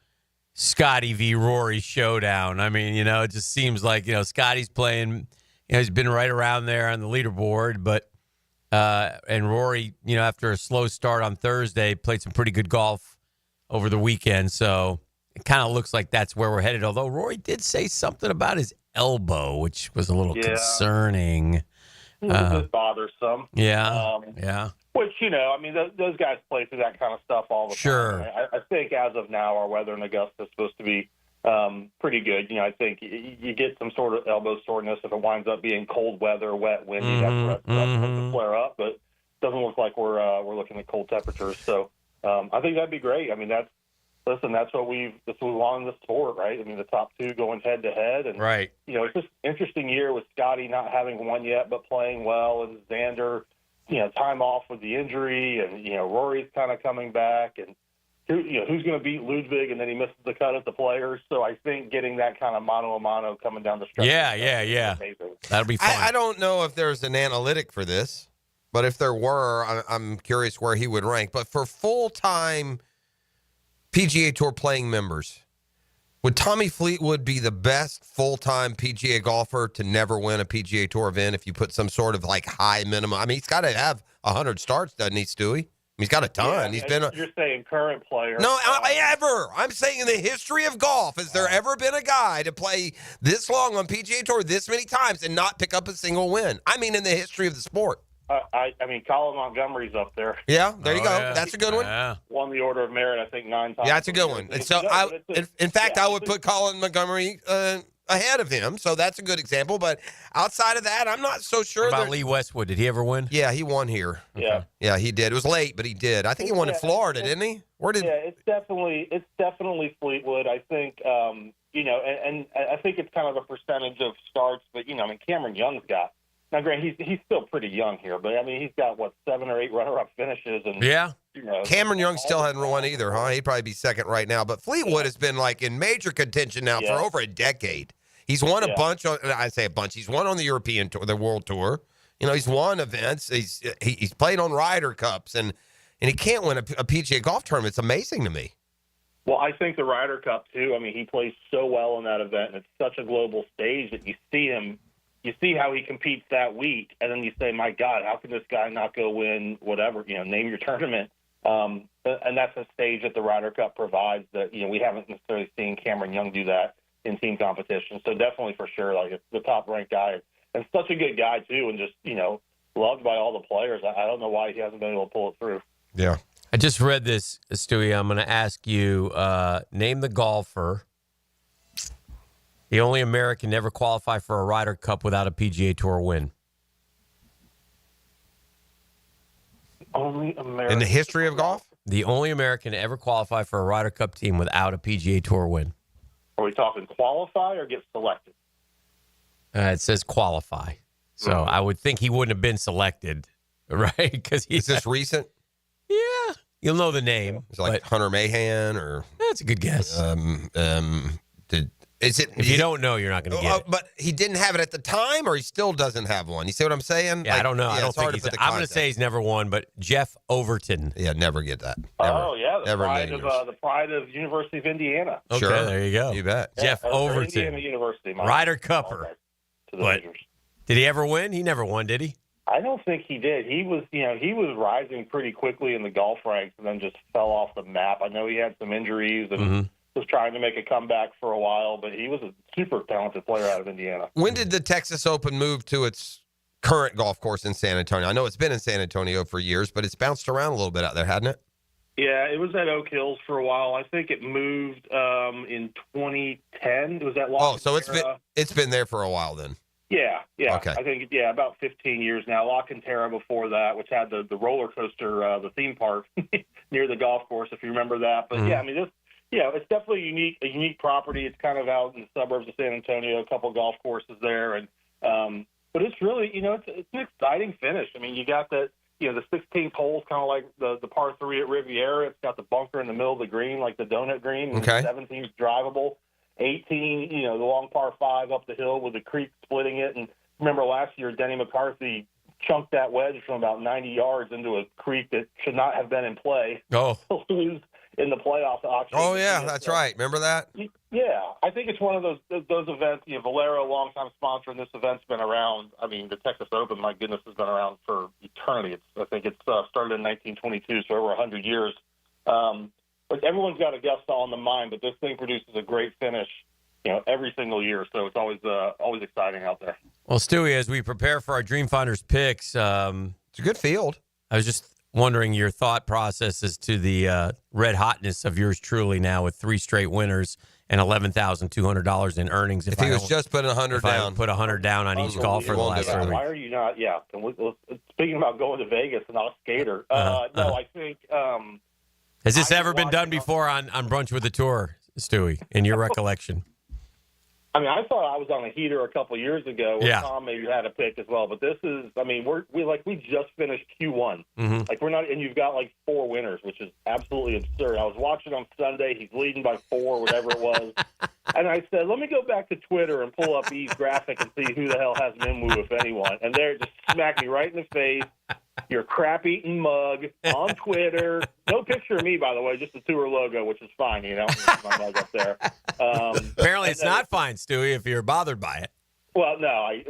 Scotty v. Rory showdown. I mean, it just seems like Scotty's playing. He's been right around there on the leaderboard, but and Rory, after a slow start on Thursday, played some pretty good golf over the weekend. So it kind of looks like that's where we're headed. Although Rory did say something about his elbow, which was a little concerning. A little bit bothersome. Yeah. Which, those guys play through that kind of stuff all the time. I think as of now, our weather in Augusta is supposed to be pretty good. I think you get some sort of elbow soreness if it winds up being cold weather, wet, windy. That's where it to flare up. But it doesn't look like we're looking at cold temperatures. So I think that'd be great. I mean, that's what we want in the sport, right? I mean, the top 2 going head to head, and right. It's just an interesting year with Scotty not having won yet, but playing well, and Xander, time off with the injury, and Rory's kind of coming back, and who's going to beat Ludwig, and then he misses the cut at the Players. So I think getting that kind of mano a mano coming down the stretch. Yeah. That'll be fun. I don't know if there's an analytic for this, but if there were, I'm curious where he would rank. But for full-time PGA Tour playing members, would Tommy Fleetwood be the best full-time PGA golfer to never win a PGA Tour event if you put some sort of high minimum? I mean, he's got to have 100 starts, doesn't he, Stewie? He's got a ton. Yeah, you're saying current player. No, ever. I'm saying in the history of golf, has there ever been a guy to play this long on PGA Tour this many times and not pick up a single win? I mean, in the history of the sport. I mean, Colin Montgomery's up there. Yeah, there you go. Yeah. That's a good one. Yeah. Won the Order of Merit, I think, 9 times. Yeah, that's a good one. And so, in fact, I would put Colin Montgomery ahead of him. So that's a good example. But outside of that, I'm not so sure. What about Lee Westwood? Did he ever win? Yeah, he won here. Yeah. Yeah, he did. It was late, but he did. I think he won in Florida, didn't he? It's definitely Fleetwood. I think, and I think it's kind of a percentage of starts. But, Cameron Young's got. Now, Grant, he's still pretty young here, but, I mean, he's got, 7 or 8 runner-up finishes. And Cameron Young still hadn't won either, huh? He'd probably be second right now. But Fleetwood has been, in major contention now for over a decade. He's won a bunch. I say a bunch. He's won on the European Tour, the World Tour. He's won events. He's played on Ryder Cups, and he can't win a PGA golf tournament. It's amazing to me. Well, I think the Ryder Cup, too. I mean, he plays so well in that event, and it's such a global stage that you see him. You see how he competes that week, and then you say, my God, how can this guy not go win whatever, name your tournament? And that's a stage that the Ryder Cup provides that, we haven't necessarily seen Cameron Young do that in team competition. So definitely for sure, it's the top-ranked guy. And such a good guy, too, and just, loved by all the players. I don't know why he hasn't been able to pull it through. Yeah. I just read this, Stewie. I'm going to ask you, name the golfer. The only American to ever qualify for a Ryder Cup without a PGA Tour win. Only American. In the history of golf? The only American to ever qualify for a Ryder Cup team without a PGA Tour win. Are we talking qualify or get selected? It says qualify. So I would think he wouldn't have been selected, right? Because is this recent? Yeah. You'll know the name. It's like Hunter Mahan or... That's a good guess. If you don't know, you're not going to get it. But he didn't have it at the time, or he still doesn't have one? You see what I'm saying? Yeah, I don't know. I don't think I'm going to say he's never won, but Jeff Overton. Yeah, never get that. Never. The pride of University of Indiana. Okay, sure. There you go. You bet. Jeff Overton. Indiana University. Ryder Cupper. But did he ever win? He never won, did he? I don't think he did. He was, he was rising pretty quickly in the golf ranks and then just fell off the map. I know he had some injuries and was trying to make a comeback for a while, but he was a super talented player out of Indiana. When did the Texas Open move to its current golf course in San Antonio? I know it's been in San Antonio for years, but it's bounced around a little bit out there, hadn't it? Yeah, it was at Oak Hills for a while. I think it moved in 2010. It was at Los so it's been there for a while then. Yeah. Okay. I think, about 15 years now. La Cantera before that, which had the roller coaster, the theme park near the golf course, if you remember that. But, I mean, it's definitely a unique property. It's kind of out in the suburbs of San Antonio, a couple golf courses there. And but it's really, it's an exciting finish. I mean, you got the 16th hole is kind of like the par 3 at Riviera. It's got the bunker in the middle of the green, like the donut green. And Okay. 17 is drivable. 18, the long par 5 up the hill with the creek splitting it. And remember last year, Denny McCarthy chunked that wedge from about 90 yards into a creek that should not have been in play. Oh. To lose in the playoffs auction. Oh, yeah, that's right. Remember that? Yeah, I think it's one of those events. Valero, longtime sponsor, and this event's been around. I mean, the Texas Open, my goodness, has been around for eternity. I think it started in 1922, so over 100 years. But everyone's got Augusta on the mind, but this thing produces a great finish, every single year. So it's always exciting out there. Well, Stewie, as we prepare for our Dreamfinders picks, it's a good field. I was just wondering your thought process as to the red hotness of yours truly now with 3 straight winners and $11,200 in earnings. If he was just putting 100 down. I put 100 down on each golfer the last 3 weeks. Why are you not? Yeah. Speaking about going to Vegas and not Gator. No, I think. Has this ever been done before on Brunch with the Tour, Stewie, in your recollection? I mean, I thought I was on a heater a couple years ago where Tom maybe had a pick as well. But this is, I mean, we just finished Q1. Mm-hmm. Like we're not, and you've got like 4 winners, which is absolutely absurd. I was watching on Sunday. He's leading by 4, whatever it was. And I said, let me go back to Twitter and pull up E's graphic and see who the hell has Minwoo, if anyone. And they're just smacked me right in the face. Your crap-eating mug on Twitter. No picture of me, by the way, just the tour logo, which is fine, my mug up there. Apparently it's not fine, Stewie, if you're bothered by it. Well, no. I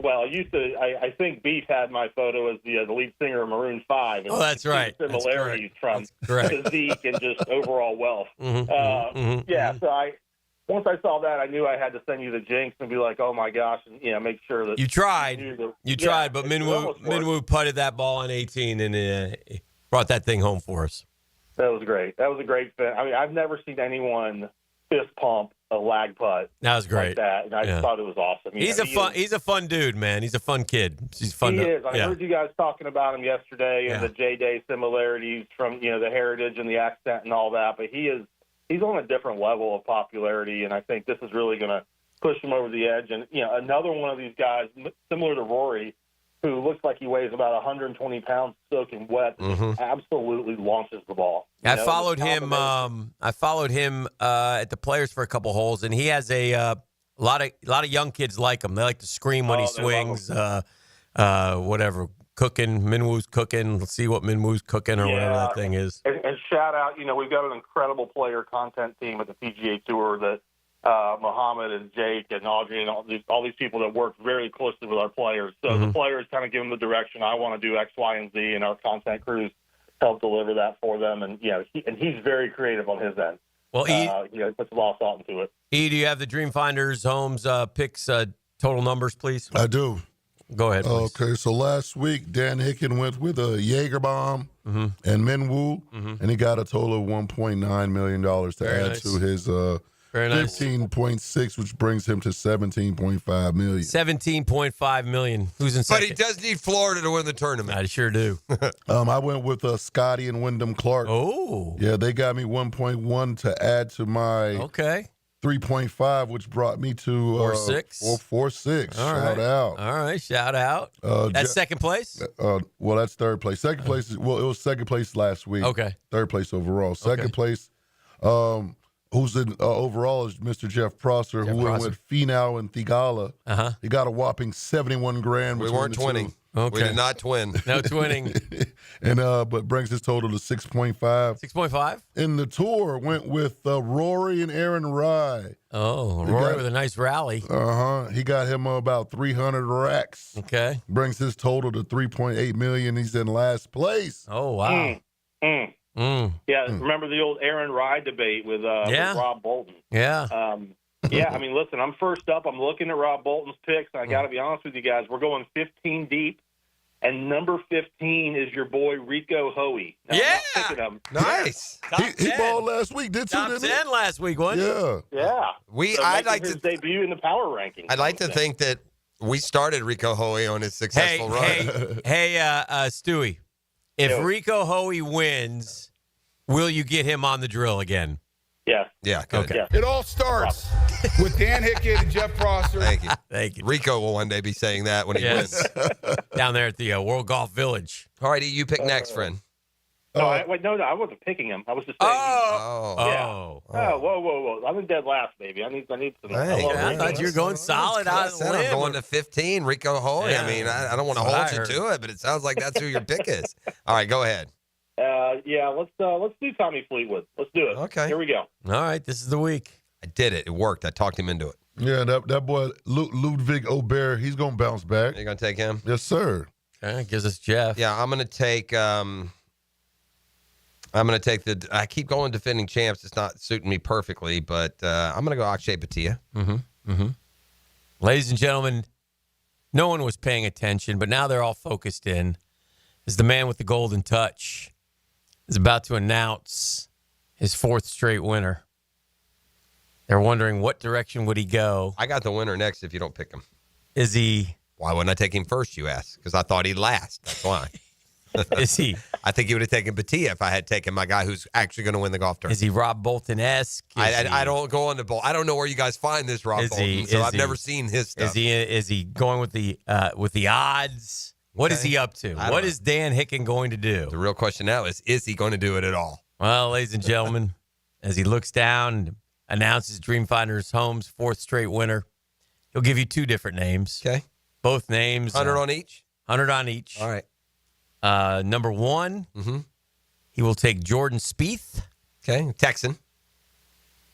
think Beef had my photo as the lead singer of Maroon 5. And that's right. Similarities from physique and just overall wealth. So once I saw that, I knew I had to send you the jinx and be like, oh, my gosh, and, make sure that you tried. You tried, but Minwoo putted that ball on 18 and brought that thing home for us. That was great. That was a great fit. I mean, I've never seen anyone fist pump a lag putt. That was great. Like that, and I just thought it was awesome. He's a fun dude, man. He's a fun kid. He's fun. He is. I heard you guys talking about him yesterday and the J-Day similarities from the heritage and the accent and all that, but he's on a different level of popularity, and I think this is really going to push him over the edge. And, another one of these guys, similar to Rory, who looks like he weighs about 120 pounds soaking wet, absolutely launches the ball. I followed him at the Players for a couple holes, and he has a lot of young kids like him. They like to scream when he swings, whatever. Cooking, Minwoo's cooking. Let's see what Minwoo's cooking or whatever that thing is. And shout out, we've got an incredible player content team at the PGA Tour that Muhammad and Jake and Audrey and all these people that work very closely with our players. So the players kind of give them the direction. I want to do X, Y, and Z, and our content crews help deliver that for them. And he's very creative on his end. Well, he puts a lot of thought into it. E, do you have the Dreamfinders Homes picks total numbers, please? I do. Go ahead, please. Okay, so last week, Dan Hicken went with a Jaeger bomb and Minwoo, and he got a total of $1.9 million to add to his 15.6, which brings him to $17.5 million. $17.5 million. Who's in second? But he does need Florida to win the tournament. I sure do. I went with Scotty and Wyndham Clark. Oh. Yeah, they got me 1.1 to add to my 3.5, which brought me to 4.6. 4.6. Shout out. All right, shout out. That's second place? Well, that's third place. Second place it was second place last week. Okay. Third place overall. Second place, who's in overall is Mr. Jeff Prosser, who went with Finau and Thigala. He got a whopping $71,000. We weren't twinning. Okay. We did not twin. No twinning. And but brings his total to 6.5. 6.5? In the tour, went with Rory and Aaron Rye. Oh, Rory with a nice rally. He got him about 300 racks. Okay. Brings his total to 3.8 million. He's in last place. Oh, wow. Yeah, remember the old Aaron Rye debate with Rob Bolton? Yeah. I mean, listen, I'm first up. I'm looking at Rob Bolton's picks, and I got to be honest with you guys. We're going 15 deep, and number 15 is your boy Rico Hoey. Now, Nice. He balled last week, didn't Top 10 last week, wasn't he? Yeah. I'd like his to debut in the power rankings. I'd like to think that We started Rico Hoey on his successful run. Hey, Stewie, if Rico Hoey wins, will you get him on the drill again? Yeah. Yeah, good. Okay. It all starts with Dan Hicken and Jeff Prosser. Thank you. Thank you. Rico will one day be saying that when he wins. Down there at the World Golf Village. All righty, you pick next, friend. No, I wasn't picking him. I was just saying. Whoa. I'm in dead last, baby. I need some. Hey, I thought you were going solid out of the I'm limb. going to 15, Rico Hoey. Yeah. I mean, I don't want to hold you to it, but it sounds like that's who your pick is. All right, go ahead. Let's do Tommy Fleetwood. Let's do it. Okay. Here we go. All right, this is the week. I did it. It worked. I talked him into it. Yeah, that boy Ludwig Aubert, he's gonna bounce back. You're gonna take him? Yes, sir. Okay, gives us Jeff. Yeah, I'm gonna take. I keep going defending champs. It's not suiting me perfectly, but I'm gonna go Akshay Bhatia. Ladies and gentlemen, no one was paying attention, but now they're all focused in. Is the man with the golden touch is about to announce his 4th straight winner. They're wondering what direction would he go. I got the winner next if you don't pick him. Is he? Why wouldn't I take him first, you ask? Because I thought he'd last. That's why. Is he? I think he would have taken Bhatia if I had taken my guy who's actually going to win the golf tournament. Is he Rob Bolton-esque? I don't go on the Bolton. I don't know where you guys find this Rob Bolton, so I've never seen his stuff. Is he going with the odds? What is he up to? What is Dan Hicken going to do? The real question now is he going to do it at all? Well, ladies and gentlemen, as he looks down and announces Dreamfinders Homes' 4th straight winner, he'll give you 2 different names. Okay. Both names. 100 on each? 100 on each. All right. Number 1, he will take Jordan Spieth. Okay. Texan.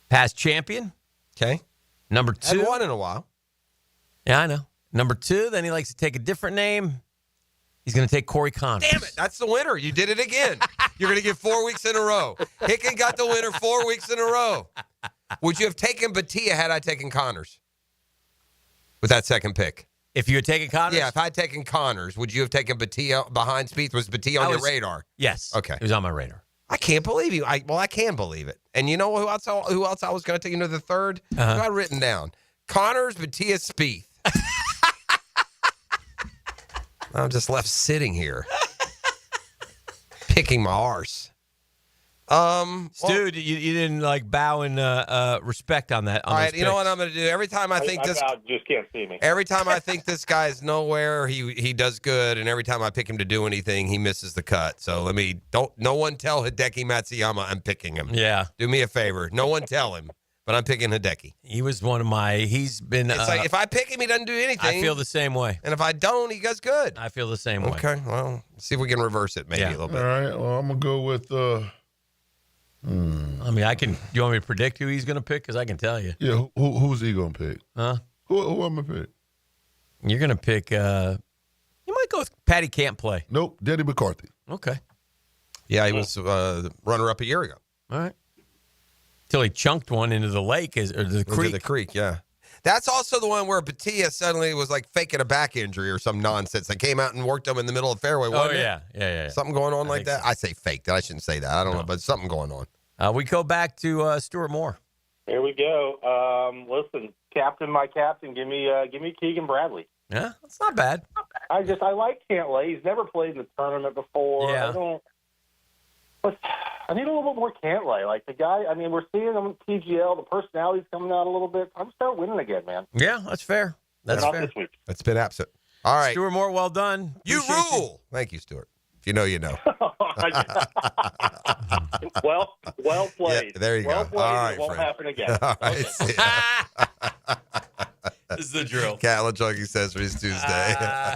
Past champion. Okay. Number 2. Hadn't won in a while. Yeah, I know. Number 2, then he likes to take a different name. He's going to take Corey Connors. Damn it. That's the winner. You did it again. You're going to get 4 weeks in a row. Hicken got the winner 4 weeks in a row. Would you have taken Bhatia had I taken Connors with that second pick? If you had taken Connors? Yeah, if I had taken Connors, would you have taken Bhatia behind Spieth? Was Bhatia on your radar? Yes. Okay. He was on my radar. I can't believe you. I can believe it. And you know who else I was going to take into the third? Who I written down? Connors, Bhatia, Spieth. I'm just left sitting here, picking my arse. Stu, you didn't bow in respect on that. All right, you know what I'm going to do? Every time I think this, just can't see me. Every time I think this guy's nowhere, he does good, and every time I pick him to do anything, he misses the cut. So no one tell Hideki Matsuyama I'm picking him. Yeah, do me a favor. No one tell him, but I'm picking Hideki. He was one of my. He's been. It's like if I pick him, he doesn't do anything. I feel the same way, and if I don't, he does good. I feel the same way. Okay, well, see if we can reverse it maybe a little bit. All right, well, I'm gonna go with. I mean, I can. Do you want me to predict who he's going to pick? Because I can tell you. Yeah, who's he going to pick? Huh? Who am I going to pick? You're going to pick. You might go with Patty Can't Play. Nope, Denny McCarthy. Okay. Yeah, he was runner-up a year ago. All right. Till he chunked one into the lake or the creek. Into the creek, yeah. That's also the one where Bhatia suddenly was faking a back injury or some nonsense. They came out and worked him in the middle of the fairway, wasn't it? Yeah. Something going on like that? So. I say faked. I shouldn't say that. I don't know, but something going on. We go back to Stuart Moore. Here we go. Listen, my captain, give me Keegan Bradley. Yeah, that's not bad. I like Cantlay. He's never played in the tournament before. Yeah. I need a little bit more Cantlay. Like the guy, I mean, we're seeing him in PGL. The personality's coming out a little bit. I'm start winning again, man. Yeah, that's fair. That's fair. This week. It's been absent. All right. Stuart Moore, well done. You rule. Thank you, Stuart. If you know, you know. well played. Yeah, there you well go. Played. All right, it won't friend. happen again. All right. This is the drill. Cattle Junkie Accessories Tuesday.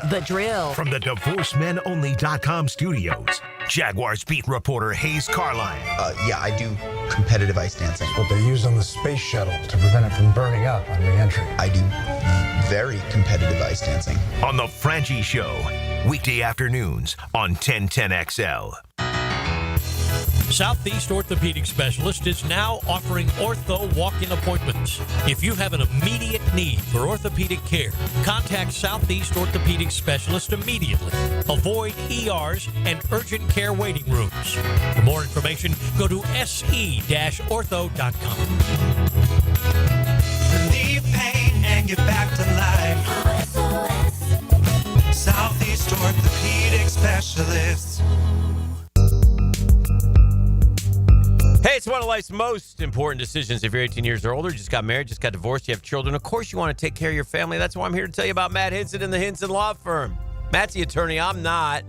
The drill. From the DivorceMenOnly.com studios, Jaguars beat reporter Hayes Carline. Yeah, I do competitive ice dancing. What they use on the space shuttle to prevent it from burning up on re-entry. I do very competitive ice dancing. On The Frangie Show, weekday afternoons on 1010XL. Southeast Orthopedic Specialist is now offering ortho walk-in appointments. If you have an immediate need for orthopedic care, contact Southeast Orthopedic Specialist immediately. Avoid ERs and urgent care waiting rooms. For more information, go to se-ortho.com. Relieve pain and get back to life. Southeast Orthopedic Specialists. Hey, it's one of life's most important decisions. If you're 18 years or older, just got married, just got divorced, you have children, of course you want to take care of your family. That's why I'm here to tell you about Matt Hinson and the Hinson Law Firm. Matt's the attorney. I'm not.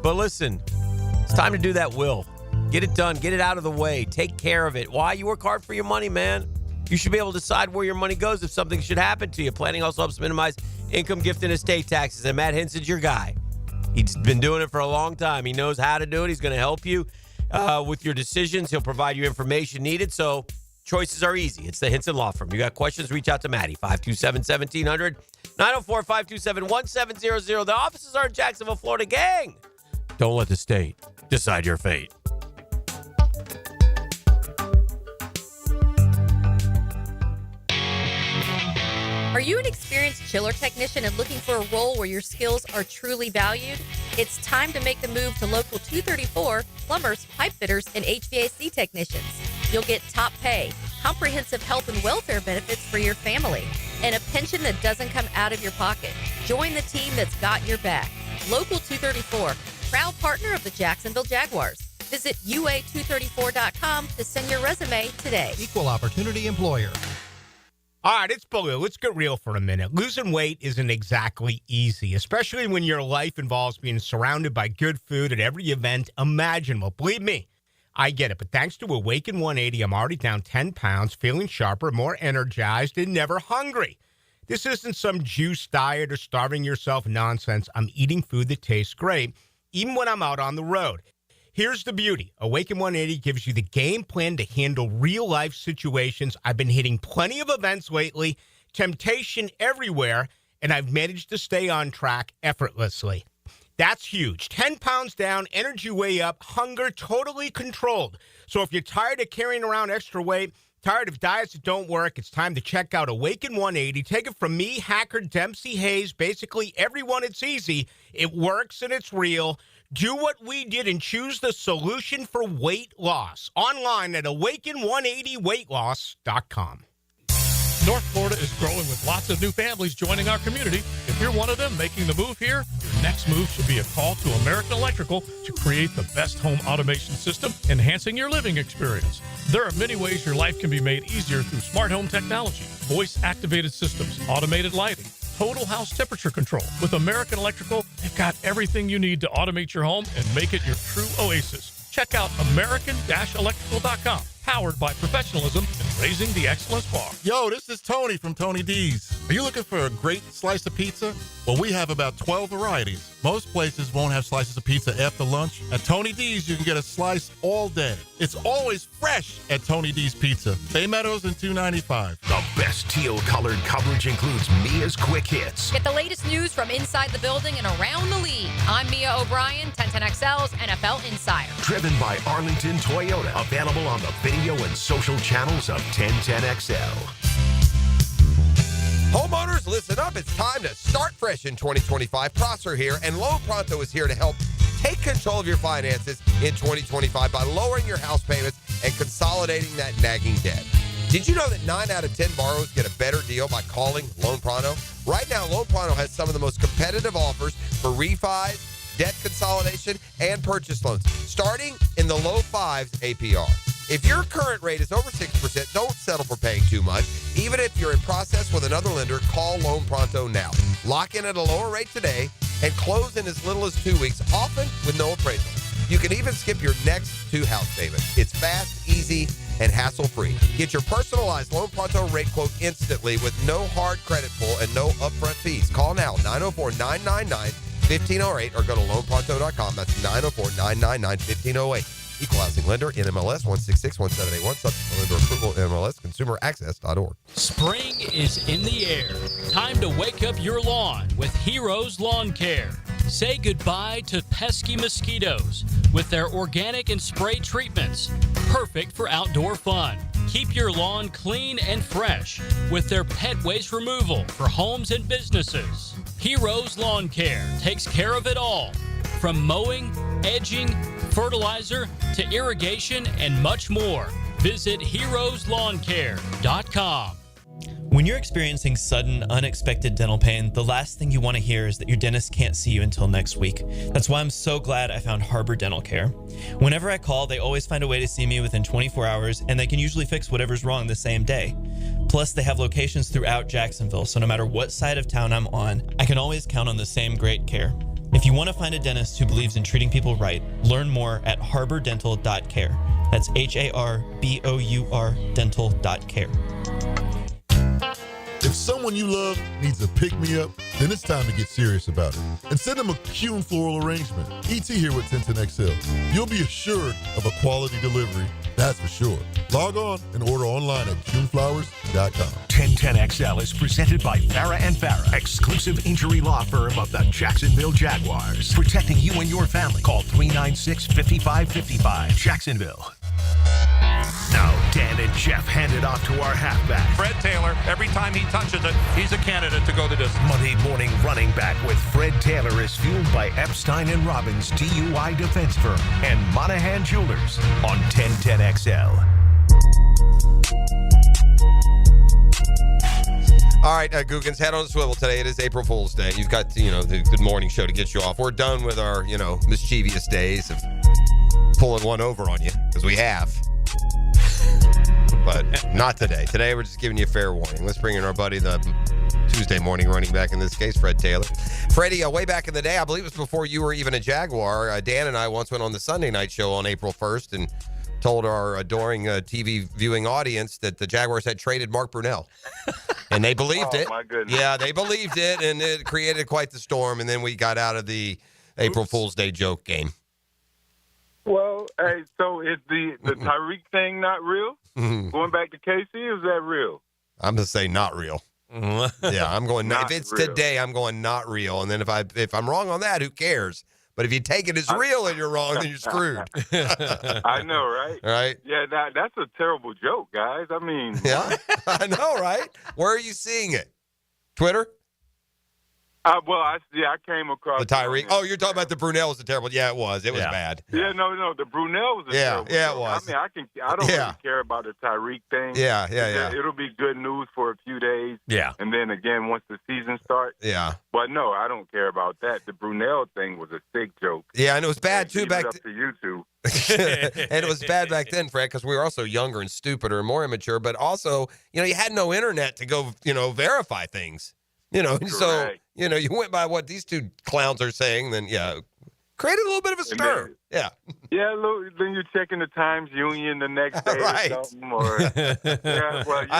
But listen, it's time to do that will. Get it done. Get it out of the way. Take care of it. Why? You work hard for your money, man. You should be able to decide where your money goes if something should happen to you. Planning also helps minimize income, gift, and estate taxes. And Matt Hinson's your guy. He's been doing it for a long time. He knows how to do it. He's going to help you with your decisions. He'll provide you information needed. So choices are easy. It's the Hinson Law Firm. You got questions, reach out to Maddie. 527-1700, 904-527-1700. The offices are in Jacksonville, Florida. Gang, don't let the state decide your fate. Are you an experienced chiller technician and looking for a role where your skills are truly valued? It's time to make the move to Local 234, plumbers, pipe fitters, and HVAC technicians. You'll get top pay, comprehensive health and welfare benefits for your family, and a pension that doesn't come out of your pocket. Join the team that's got your back. Local 234, proud partner of the Jacksonville Jaguars. Visit UA234.com to send your resume today. Equal opportunity employer. All right, it's Baloo. Let's get real for a minute. Losing weight isn't exactly easy, especially when your life involves being surrounded by good food at every event imaginable. Believe me, I get it. But thanks to Awaken 180, I'm already down 10 pounds, feeling sharper, more energized, and never hungry. This isn't some juice diet or starving yourself nonsense. I'm eating food that tastes great, even when I'm out on the road. Here's the beauty. Awaken 180 gives you the game plan to handle real-life situations. I've been hitting plenty of events lately, temptation everywhere, and I've managed to stay on track effortlessly. That's huge. 10 pounds down, energy way up, hunger totally controlled. So if you're tired of carrying around extra weight, tired of diets that don't work, it's time to check out Awaken 180. Take it from me, Hacker, Dempsey, Hayes, basically everyone. It's easy. It works and it's real. Do what we did and choose the solution for weight loss. Online at awaken180weightloss.com. North Florida is growing with lots of new families joining our community. If you're one of them making the move here, your next move should be a call to American Electrical to create the best home automation system, enhancing your living experience. There are many ways your life can be made easier through smart home technology, voice-activated systems, automated lighting, total house temperature control. With American Electrical, they've got everything you need to automate your home and make it your true oasis. Check out American-Electrical.com. Powered by professionalism and raising the excellence bar. Yo, this is Tony from Tony D's. Are you looking for a great slice of pizza? Well, we have about 12 varieties. Most places won't have slices of pizza after lunch. At Tony D's, you can get a slice all day. It's always fresh at Tony D's Pizza. Bay Meadows and 295. The best teal-colored coverage includes Mia's Quick Hits. Get the latest news from inside the building and around the league. I'm Mia O'Brien, 1010XL's NFL Insider. Driven by Arlington Toyota. Available on the video and social channels of 1010XL. Homeowners, listen up. It's time to start fresh in 2025. Prosser here, and Loan Pronto is here to help take control of your finances in 2025 by lowering your house payments and consolidating that nagging debt. Did you know that 9 out of 10 borrowers get a better deal by calling Loan Pronto? Right now, Loan Pronto has some of the most competitive offers for refis, debt consolidation, and purchase loans, starting in the low 5s APR. If your current rate is over 6%, don't settle for paying too much. Even if you're in process with another lender, call Loan Pronto now. Lock in at a lower rate today and close in as little as 2 weeks, often with no appraisal. You can even skip your next 2 house payments. It's fast, easy, and hassle-free. Get your personalized Loan Pronto rate quote instantly with no hard credit pull and no upfront fees. Call now, 904-999-1508, or go to loanpronto.com. That's 904-999-1508. Equal housing lender, NMLS 1661781, subject to lender approval, NMLS consumeraccess.org. Spring is in the air. Time to wake up your lawn with Heroes Lawn Care. Say goodbye to pesky mosquitoes with their organic and spray treatments. Perfect for outdoor fun. Keep your lawn clean and fresh with their pet waste removal for homes and businesses. Heroes Lawn Care takes care of it all. From mowing, edging, fertilizer, to irrigation, and much more. Visit heroeslawncare.com. When you're experiencing sudden, unexpected dental pain, the last thing you want to hear is that your dentist can't see you until next week. That's why I'm so glad I found Harbor Dental Care. Whenever I call, they always find a way to see me within 24 hours, and they can usually fix whatever's wrong the same day. Plus, they have locations throughout Jacksonville, so no matter what side of town I'm on, I can always count on the same great care. If you want to find a dentist who believes in treating people right, learn more at harbordental.care. That's HARBOUR dental.care. If someone you love needs a pick-me-up, then it's time to get serious about it. And send them a Coen floral arrangement. ET here with 1010XL. You'll be assured of a quality delivery, that's for sure. Log on and order online at CoenFlowers.com. 1010XL is presented by Farah & Farah, exclusive injury law firm of the Jacksonville Jaguars. Protecting you and your family. Call 396-5555. Jacksonville. Now, Dan and Jeff hand it off to our halfback. Fred Taylor, every time he touches it, he's a candidate to go the distance. Monday morning running back with Fred Taylor is fueled by Epstein & Robbins DUI defense firm and Monahan Jewelers on 1010XL. All right, Googans, head on a swivel today. It is April Fool's Day. You've got, the Good Morning Show to get you off. We're done with our, mischievous days of pulling one over on you, because we have. But not today. Today, we're just giving you a fair warning. Let's bring in our buddy, the Tuesday morning running back, in this case, Fred Taylor. Freddie, way back in the day, I believe it was before you were even a Jaguar, Dan and I once went on the Sunday night show on April 1st and told our adoring TV viewing audience that the Jaguars had traded Mark Brunell. And they believed it. My goodness. Yeah, they believed it, and it created quite the storm, and then we got out of the April Fool's Day joke game. Well, hey, so is the Tyreek thing not real? Going back to KC, is that real? I'm going to say not real. Yeah, I'm going, if it's real. Today, I'm going not real. And then if I'm wrong on that, who cares? But if you take it as real and you're wrong, then you're screwed. I know, right? Right? Yeah, that's a terrible joke, guys. I mean, yeah, I know, right? Where are you seeing it? Twitter? I came across the Tyreek. Oh, you're talking about the Brunell was a terrible. Yeah, it was. It was bad. Yeah, no, the Brunell was a terrible it joke. was. I mean, I don't really care about the Tyreek thing. Yeah. It'll be good news for a few days. Yeah. And then again, once the season starts. Yeah. But no, I don't care about that. The Brunell thing was a sick joke. Yeah, and it was bad too back to you two. And it was bad back then, Fred, because we were also younger and stupider and more immature. But also, you had no internet to go, verify things. So, you went by what these two clowns are saying, then, created a little bit of a stir. Then you're checking the Times Union the next day right. or something. Or,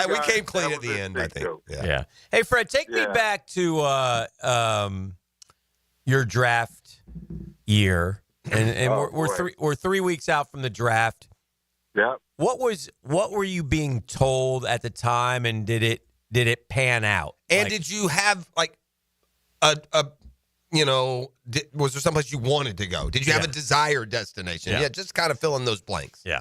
we came clean at the end, I think. Yeah. Hey, Fred, take me back to your draft year. And we're 3 weeks out from the draft. Yeah. What were you being told at the time, and did it pan out? And did you have was there someplace you wanted to go? Did you have a desired destination? Yeah, just kind of fill in those blanks. Yeah.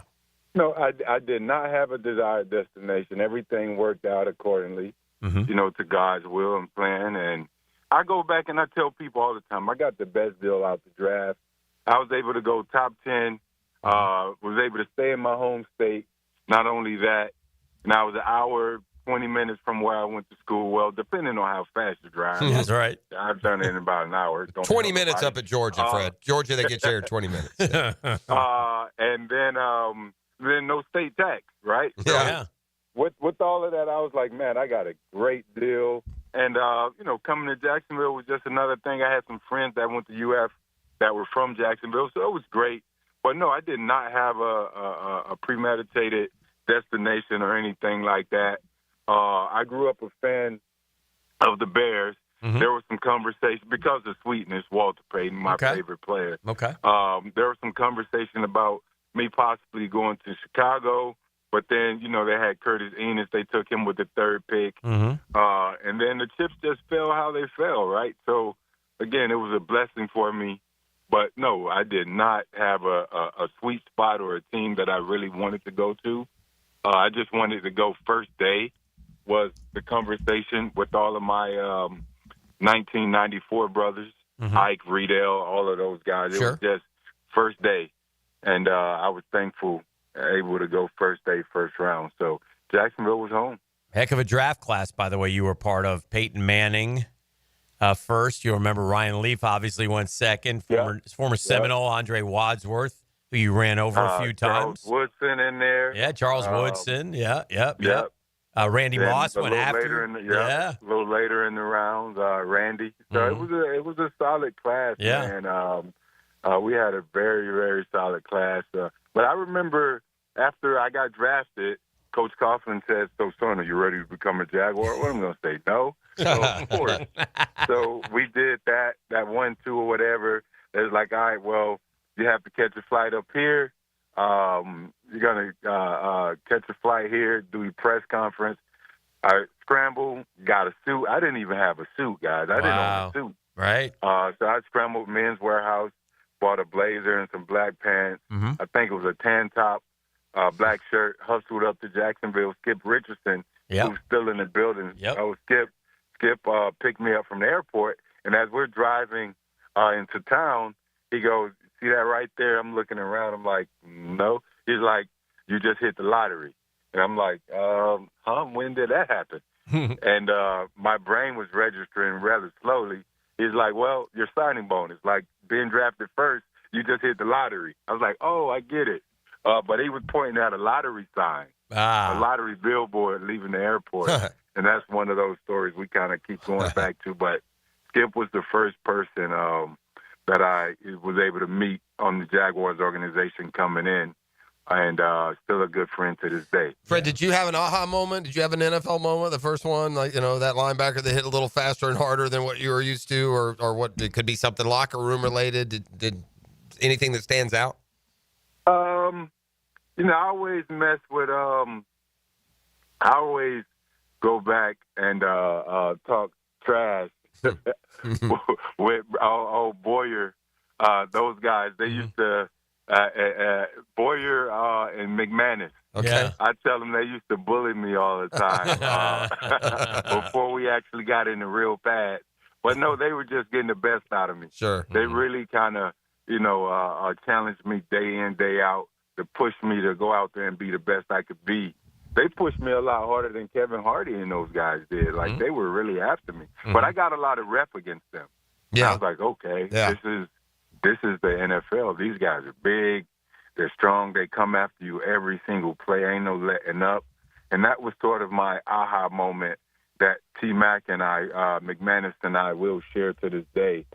No, I did not have a desired destination. Everything worked out accordingly, to God's will and plan. And I go back and I tell people all the time, I got the best deal out the draft. I was able to go top 10, was able to stay in my home state. Not only that, and I was an hour, 20 minutes from where I went to school. Well, depending on how fast you drive. That's right. I've done it in about an hour. 20 minutes up at Georgia, Fred. Georgia, they get you here in 20 minutes. And then no state tax, right? Yeah. So with all of that, I was like, man, I got a great deal. And, coming to Jacksonville was just another thing. I had some friends that went to UF that were from Jacksonville, so it was great. But, no, I did not have a premeditated destination or anything like that. I grew up a fan of the Bears. Mm-hmm. There was some conversation because of Sweetness, Walter Payton, my favorite player. Okay. There was some conversation about me possibly going to Chicago, but then, they had Curtis Enos. They took him with the third pick. Mm-hmm. And then the chips just fell how they fell, right? So, again, it was a blessing for me. But, no, I did not have a sweet spot or a team that I really wanted to go to. I just wanted to go first day. Was the conversation with all of my 1994 brothers, Ike, Riedel, all of those guys. Sure. It was just first day. And I was thankful, able to go first day, first round. So Jacksonville was home. Heck of a draft class, by the way, you were part of. Peyton Manning first. You'll remember Ryan Leaf obviously went second. Former Seminole Andre Wadsworth, who you ran over a few times. Charles Woodson in there. Yeah, Charles Woodson. Yep. Randy Then Moss a went little after. later a little later in the rounds, Randy. So it was a solid class, man. We had a very, very solid class. But I remember after I got drafted, Coach Coughlin said, "So, son, are you ready to become a Jaguar?" Well, I'm going to say no. So, of course. So we did that 1-2 or whatever. It was like, all right, well, you have to catch a flight up here. You're going to catch a flight here, do your press conference. I scrambled, got a suit. I didn't even have a suit, guys. I didn't own a suit. Right. So I scrambled Men's Warehouse, bought a blazer and some black pants. I think it was a tan top, black shirt, hustled up to Jacksonville. Skip Richardson, who's still in the building. Oh, Skip picked me up from the airport. And as we're driving into town, he goes, "See that right there?" I'm looking around. I'm like, "No." He's like, "You just hit the lottery." And I'm like, when did that happen? And my brain was registering rather slowly. He's like, "Well, your signing bonus, like being drafted first, you just hit the lottery." I was like, "Oh, I get it." But he was pointing at a lottery sign, a lottery billboard leaving the airport. And that's one of those stories we kind of keep going back to. But Skip was the first person that I was able to meet on the Jaguars organization coming in, and still a good friend to this day. Fred, did you have an aha moment? Did you have an NFL moment, the first one, like, that linebacker that hit a little faster and harder than what you were used to, or what? It could be something locker room related. Did anything that stands out? I always mess with I always go back and talk trash with old Boyer. Those guys, they used to Boyer and McManus. Okay. I tell them they used to bully me all the time before we actually got into real bad. But no, they were just getting the best out of me. Sure. They really kind of, challenged me day in, day out to push me to go out there and be the best I could be. They pushed me a lot harder than Kevin Hardy and those guys did. Like, they were really after me. But I got a lot of rep against them. Yeah. I was like, okay, this is the NFL. These guys are big. They're strong. They come after you every single play. Ain't no letting up. And that was sort of my aha moment that T-Mac and I, McManus and I, will share to this day.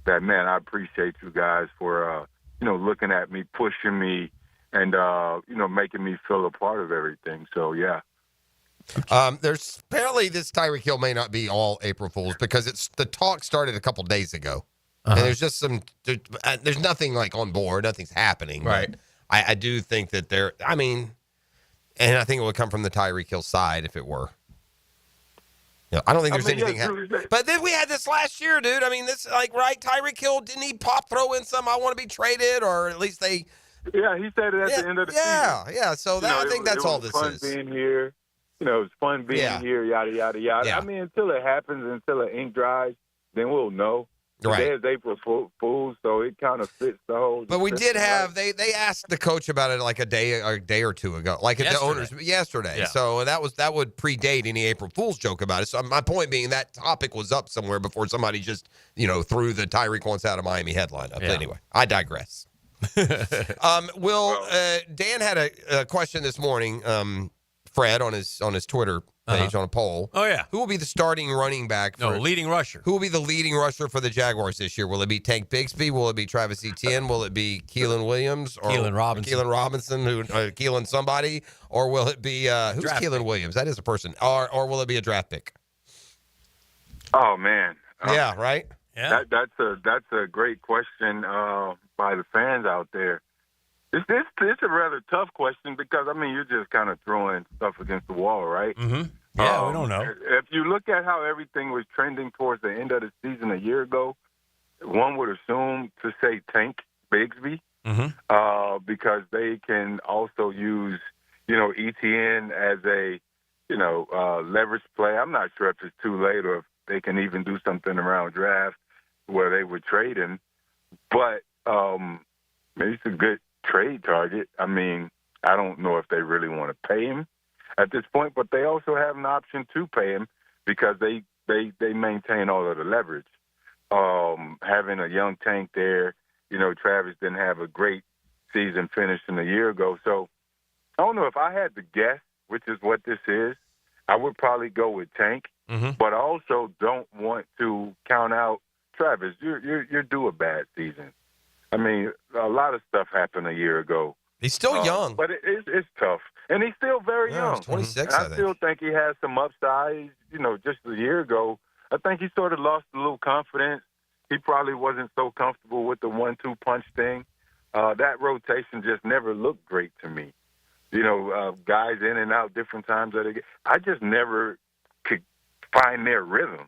That, man, I appreciate you guys for, looking at me, pushing me, and, making me feel a part of everything. So, yeah. There's apparently this Tyreek Hill may not be all April Fools because the talk started a couple days ago. And there's just there's nothing like on board. Nothing's happening. Right. I do think that and I think it would come from the Tyreek Hill side if it were. I don't think there's anything happening. But then we had this last year, dude. I mean, this, right? Tyreek Hill, didn't he throw in some, "I want to be traded," or at least they. Yeah, he said it at the end of the season. Yeah. So I think that's all this is. It was fun being here. It's fun being here, yada, yada, yada. Yeah. I mean, until it happens, until the ink dries, then we'll know. Right. Today is April Fool's, so it kind of fits the whole. But we did have they asked the coach about it like a day or two ago, like at the owners yesterday. Yeah. So that would predate any April Fool's joke about it. So my point being that topic was up somewhere before somebody just threw the Tyreek wants out of Miami headline up. Yeah. Anyway, I digress. Dan had a question this morning, Fred, on his Twitter page on a poll. Oh, yeah. Who will be the starting running back? Leading rusher. Who will be the leading rusher for the Jaguars this year? Will it be Tank Bigsby? Will it be Travis Etienne? Will it be Keelan Williams? Or Keelan Robinson. Keelan Robinson, Keelan somebody? Or will it be, who's draft Keelan pick. Williams? That is a person. Or will it be a draft pick? Oh, man. Yeah, right? Yeah. That's a great question by the fans out there. It's a rather tough question because, you're just kind of throwing stuff against the wall, right? Mm-hmm. Yeah, we don't know. If you look at how everything was trending towards the end of the season a year ago, one would assume to say Tank Bigsby because they can also use, ETN as a, leverage play. I'm not sure if it's too late or if they can even do something around draft where they would trade him. But maybe it's a good trade target. I don't know if they really want to pay him. at this point. But they also have an option to pay him because they maintain all of the leverage. Having a young Tank there, Travis didn't have a great season finishing a year ago. So I don't know if I had to guess, which is what this is, I would probably go with Tank. But I also don't want to count out Travis. You're due a bad season. I mean, a lot of stuff happened a year ago. He's still young. But it's tough. And he's still very young. He's 26, I still think he has some upside. Just a year ago, I think he sort of lost a little confidence. He probably wasn't so comfortable with the 1-2 punch thing. That rotation just never looked great to me. Guys in and out different times of the game. I just never could find their rhythm.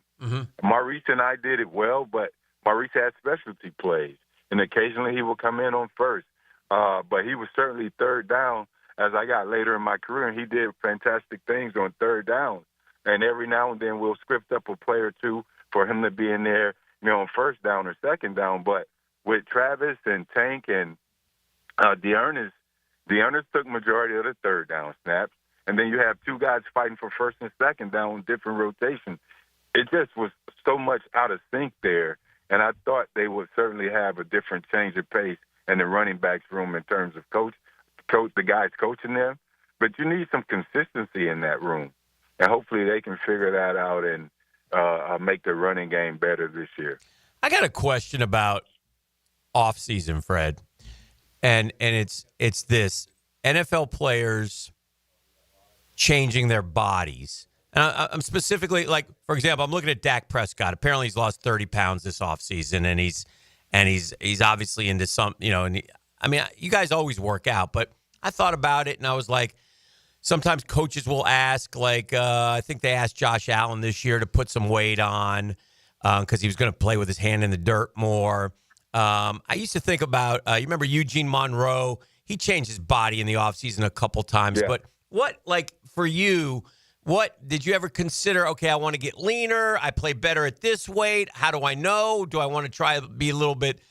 Maurice and I did it well, but Maurice had specialty plays, and occasionally he would come in on first. But he was certainly third down as I got later in my career, and he did fantastic things on third down. And every now and then we'll script up a play or two for him to be in there, on first down or second down. But with Travis and Tank and Dearness took majority of the third down snaps. And then you have two guys fighting for first and second down on different rotations. It just was so much out of sync there. And I thought they would certainly have a different change of pace in the running backs room in terms of coach the guys coaching them. But you need some consistency in that room. And hopefully they can figure that out and make the running game better this year. I got a question about off-season, Fred. And it's this. NFL players changing their bodies. And I'm specifically, like, for example, I'm looking at Dak Prescott. Apparently he's lost 30 pounds this offseason, and he's obviously into some, you guys always work out, but I thought about it, and I was like, sometimes coaches will ask, like, I think they asked Josh Allen this year to put some weight on because he was going to play with his hand in the dirt more. I used to think about, you remember Eugene Monroe? He changed his body in the offseason a couple times. Yeah. But what, like, for you, what did you ever consider, okay, I want to get leaner. I play better at this weight. How do I know? Do I want to try to be a little bit,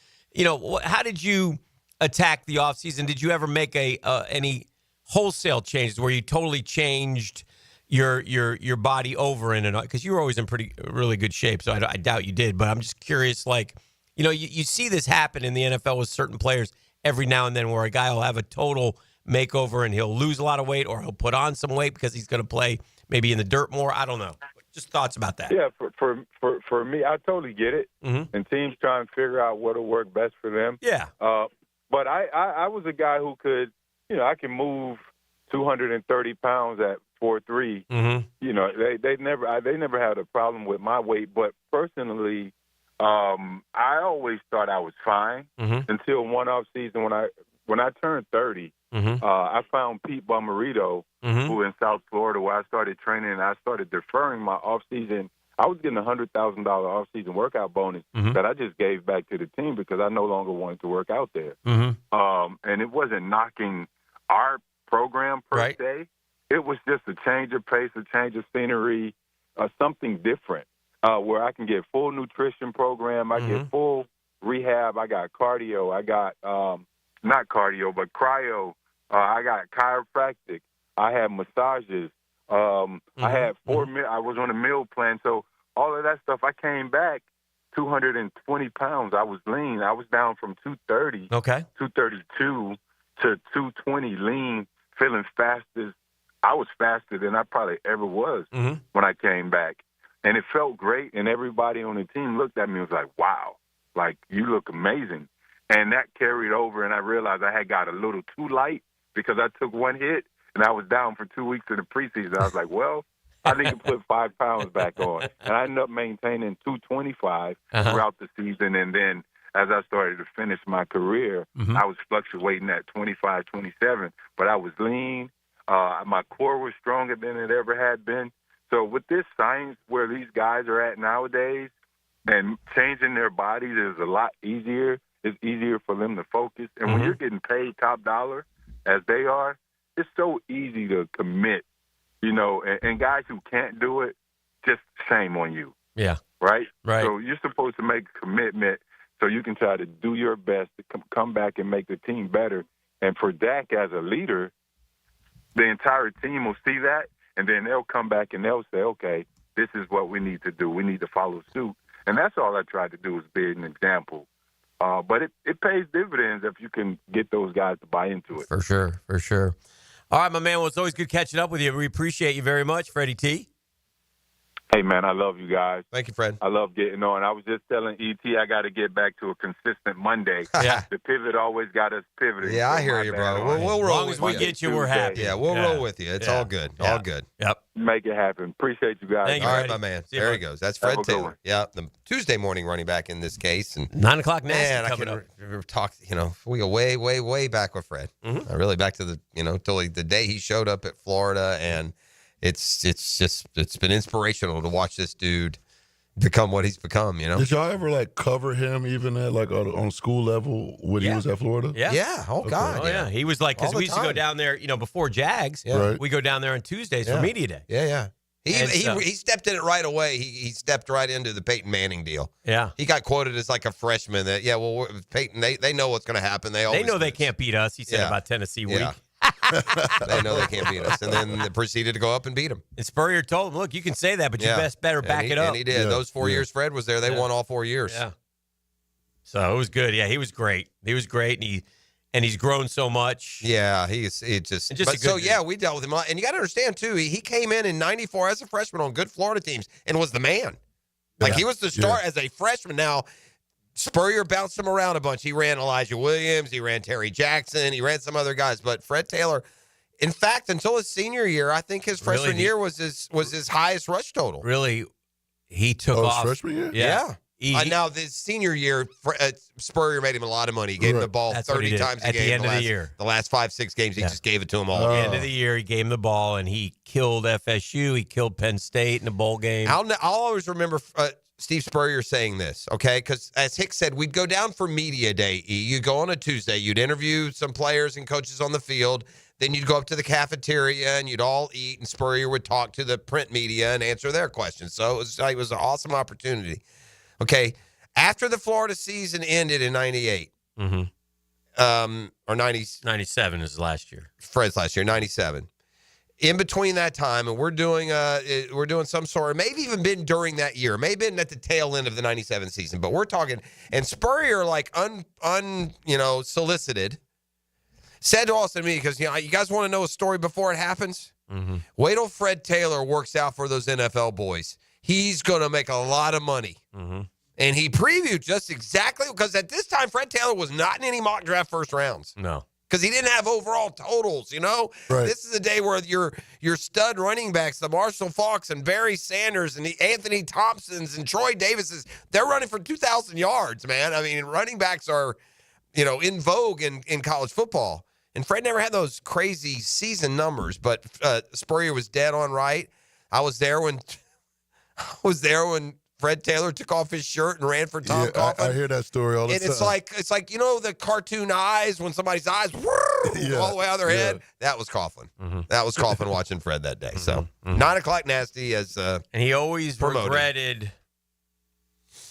how did you attack the offseason? Did you ever make any wholesale changes where you totally changed your body over in and out? Because you were always in really good shape, so I doubt you did. But I'm just curious, like, you see this happen in the NFL with certain players every now and then where a guy will have a total makeover and he'll lose a lot of weight or he'll put on some weight because he's going to play maybe in the dirt more. I don't know. Just thoughts about that. Yeah, for me, I totally get it. Mm-hmm. And teams try and figure out what'll work best for them. Yeah. But I was a guy who could, I can move 230 pounds at 4'3". Mm-hmm. They never had a problem with my weight. But personally, I always thought I was fine until one off season when I turned 30. Mm-hmm. I found Pete Bomarito, who in South Florida, where I started training, and I started deferring my off season. I was getting a $100,000 off season workout bonus that I just gave back to the team because I no longer wanted to work out there. Mm-hmm. And it wasn't knocking our program per se. It was just a change of pace, a change of scenery, something different. Where I can get full nutrition program, I get full rehab, I got cardio, I got not cardio, but cryo, I got chiropractic, I had massages, I had I was on a meal plan, so all of that stuff, I came back 220 pounds. I was lean. I was down from 230, 232 to 220 lean, feeling I was faster than I probably ever was when I came back. And it felt great, and everybody on the team looked at me and was like, wow, like, you look amazing. And that carried over, and I realized I had got a little too light because I took one hit, and I was down for 2 weeks in the preseason. I was like, well, I need to put 5 pounds back on. And I ended up maintaining 225 throughout the season, and then as I started to finish my career, I was fluctuating at 25, 27, but I was lean. My core was stronger than it ever had been. So with this science where these guys are at nowadays and changing their bodies is a lot easier. It's easier for them to focus. And when you're getting paid top dollar, as they are, it's so easy to commit, and guys who can't do it, just shame on you. Yeah. Right? Right. So you're supposed to make a commitment so you can try to do your best to come back and make the team better. And for Dak as a leader, the entire team will see that, and then they'll come back and they'll say, okay, this is what we need to do. We need to follow suit. And that's all I tried to do is be an example. But it pays dividends if you can get those guys to buy into it. For sure, for sure. All right, my man. Well, it's always good catching up with you. We appreciate you very much, Freddie T. Hey, man, I love you guys. Thank you, Fred. I love getting on. I was just telling E.T. I got to get back to a consistent Monday. Yeah. The pivot always got us pivoting. Yeah, I So hear my you, bad bro. on We'll it. roll As long as we with get you, we're happy. Yeah, we'll roll with you. It's all good. All good. Yep. Make it happen. Appreciate you guys. Thank you, All right, Freddie. my man. See you, There bud. he goes. That's Have Fred a good Taylor. one. Yeah, the Tuesday morning running back in this case. And 9 o'clock nasty man, I coming can up. talk. We go way, way, way back with Fred. Really back to the till the day he showed up at Florida, and it's been inspirational to watch this dude become what he's become. Did y'all ever cover him even at on school level when he was at Florida? Yeah. Yeah. Oh, God. Oh, yeah. He was because All the we used to go time. down there, before Jags. Yeah. Right. We go down there on Tuesdays Yeah. for Media Day. Yeah, yeah. And He stepped in it right away. He stepped right into the Peyton Manning deal. Yeah. He got quoted as like a freshman that, Peyton, they know what's going to happen. They They know they do. can't beat us, he said Yeah. about Tennessee week. Yeah. They know they can't beat us. And then they proceeded to go up and beat them. And Spurrier told him, look, you can say that, but you better back it up. And he did. Yeah. Those 4 years Fred was there, they Yeah. won all 4 years. Yeah. So it was good. Yeah, he was great. He was great, and he's grown so much. Yeah, And just a but good so dude. yeah, we dealt with him a lot. And you got to understand too, he came in '94 as a freshman on good Florida teams and was the man. Like he was the star as a freshman. Now Spurrier bounced him around a bunch. He ran Elijah Williams, he ran Terry Jackson, he ran some other guys, but Fred Taylor, in fact, until his senior year, I think his freshman year was his highest rush total. Really, he took his off. freshman year? Yeah. Now, this senior year, Spurrier made him a lot of money. He gave him the ball That's what he 30 did. times a At game. the end of the year. The last 5-6 games, he just gave it to him all. At the end of the year, he gave him the ball, and he killed FSU. He killed Penn State in the bowl game. I'll always remember Steve Spurrier saying this, okay? Because as Hick said, we'd go down for media day. You go on a Tuesday. You'd interview some players and coaches on the field. Then you'd go up to the cafeteria and you'd all eat, and Spurrier would talk to the print media and answer their questions. So it was an awesome opportunity. Okay, after the Florida season ended in '98, or 97 is last year. Fred's last year, 97. In between that time, and we're doing some sort of, maybe even been during that year, maybe been at the tail end of the 97 season, but we're talking, and Spurrier, solicited, said to us and me, because, you guys want to know a story before it happens? Wait till Fred Taylor works out for those NFL boys. He's going to make a lot of money. And he previewed just exactly, because at this time, Fred Taylor was not in any mock draft first rounds. No. Because he didn't have overall totals, Right. This is a day where your stud running backs, the Marshall Faulks and Barry Sanders and the Anthony Thompsons and Troy Davises, they're running for 2,000 yards, man. I mean, running backs are, in vogue in college football. And Fred never had those crazy season numbers, but Spurrier was dead on right. I was there when Fred Taylor took off his shirt and ran for Tom Coughlin. I hear that story all the time. And it's like the cartoon eyes when somebody's eyes all the way out of their head. That was Coughlin. That was Coughlin watching Fred that day. So 9 o'clock nasty as and he always regretted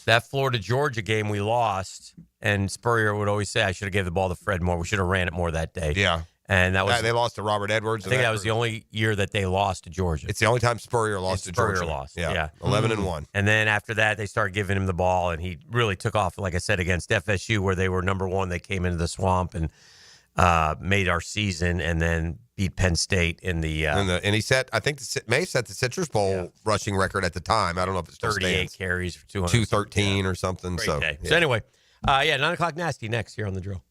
that Florida Georgia game we lost. And Spurrier would always say, "I should have gave the ball to Fred more. We should have ran it more that day." Yeah. And that was they lost to Robert Edwards. I think that was the only year that they lost to Georgia. It's the only time Spurrier lost to Georgia. Lost. Yeah. 11-1. And then after that, they started giving him the ball, and he really took off, like I said, against FSU, where they were number one. They came into the swamp and made our season, and then beat Penn State in the. And he set, I think, may have set the Citrus Bowl rushing record at the time. I don't know if it still 38 stands. carries for 213 or something. Great So day. So anyway, 9 o'clock nasty next here on The Drill.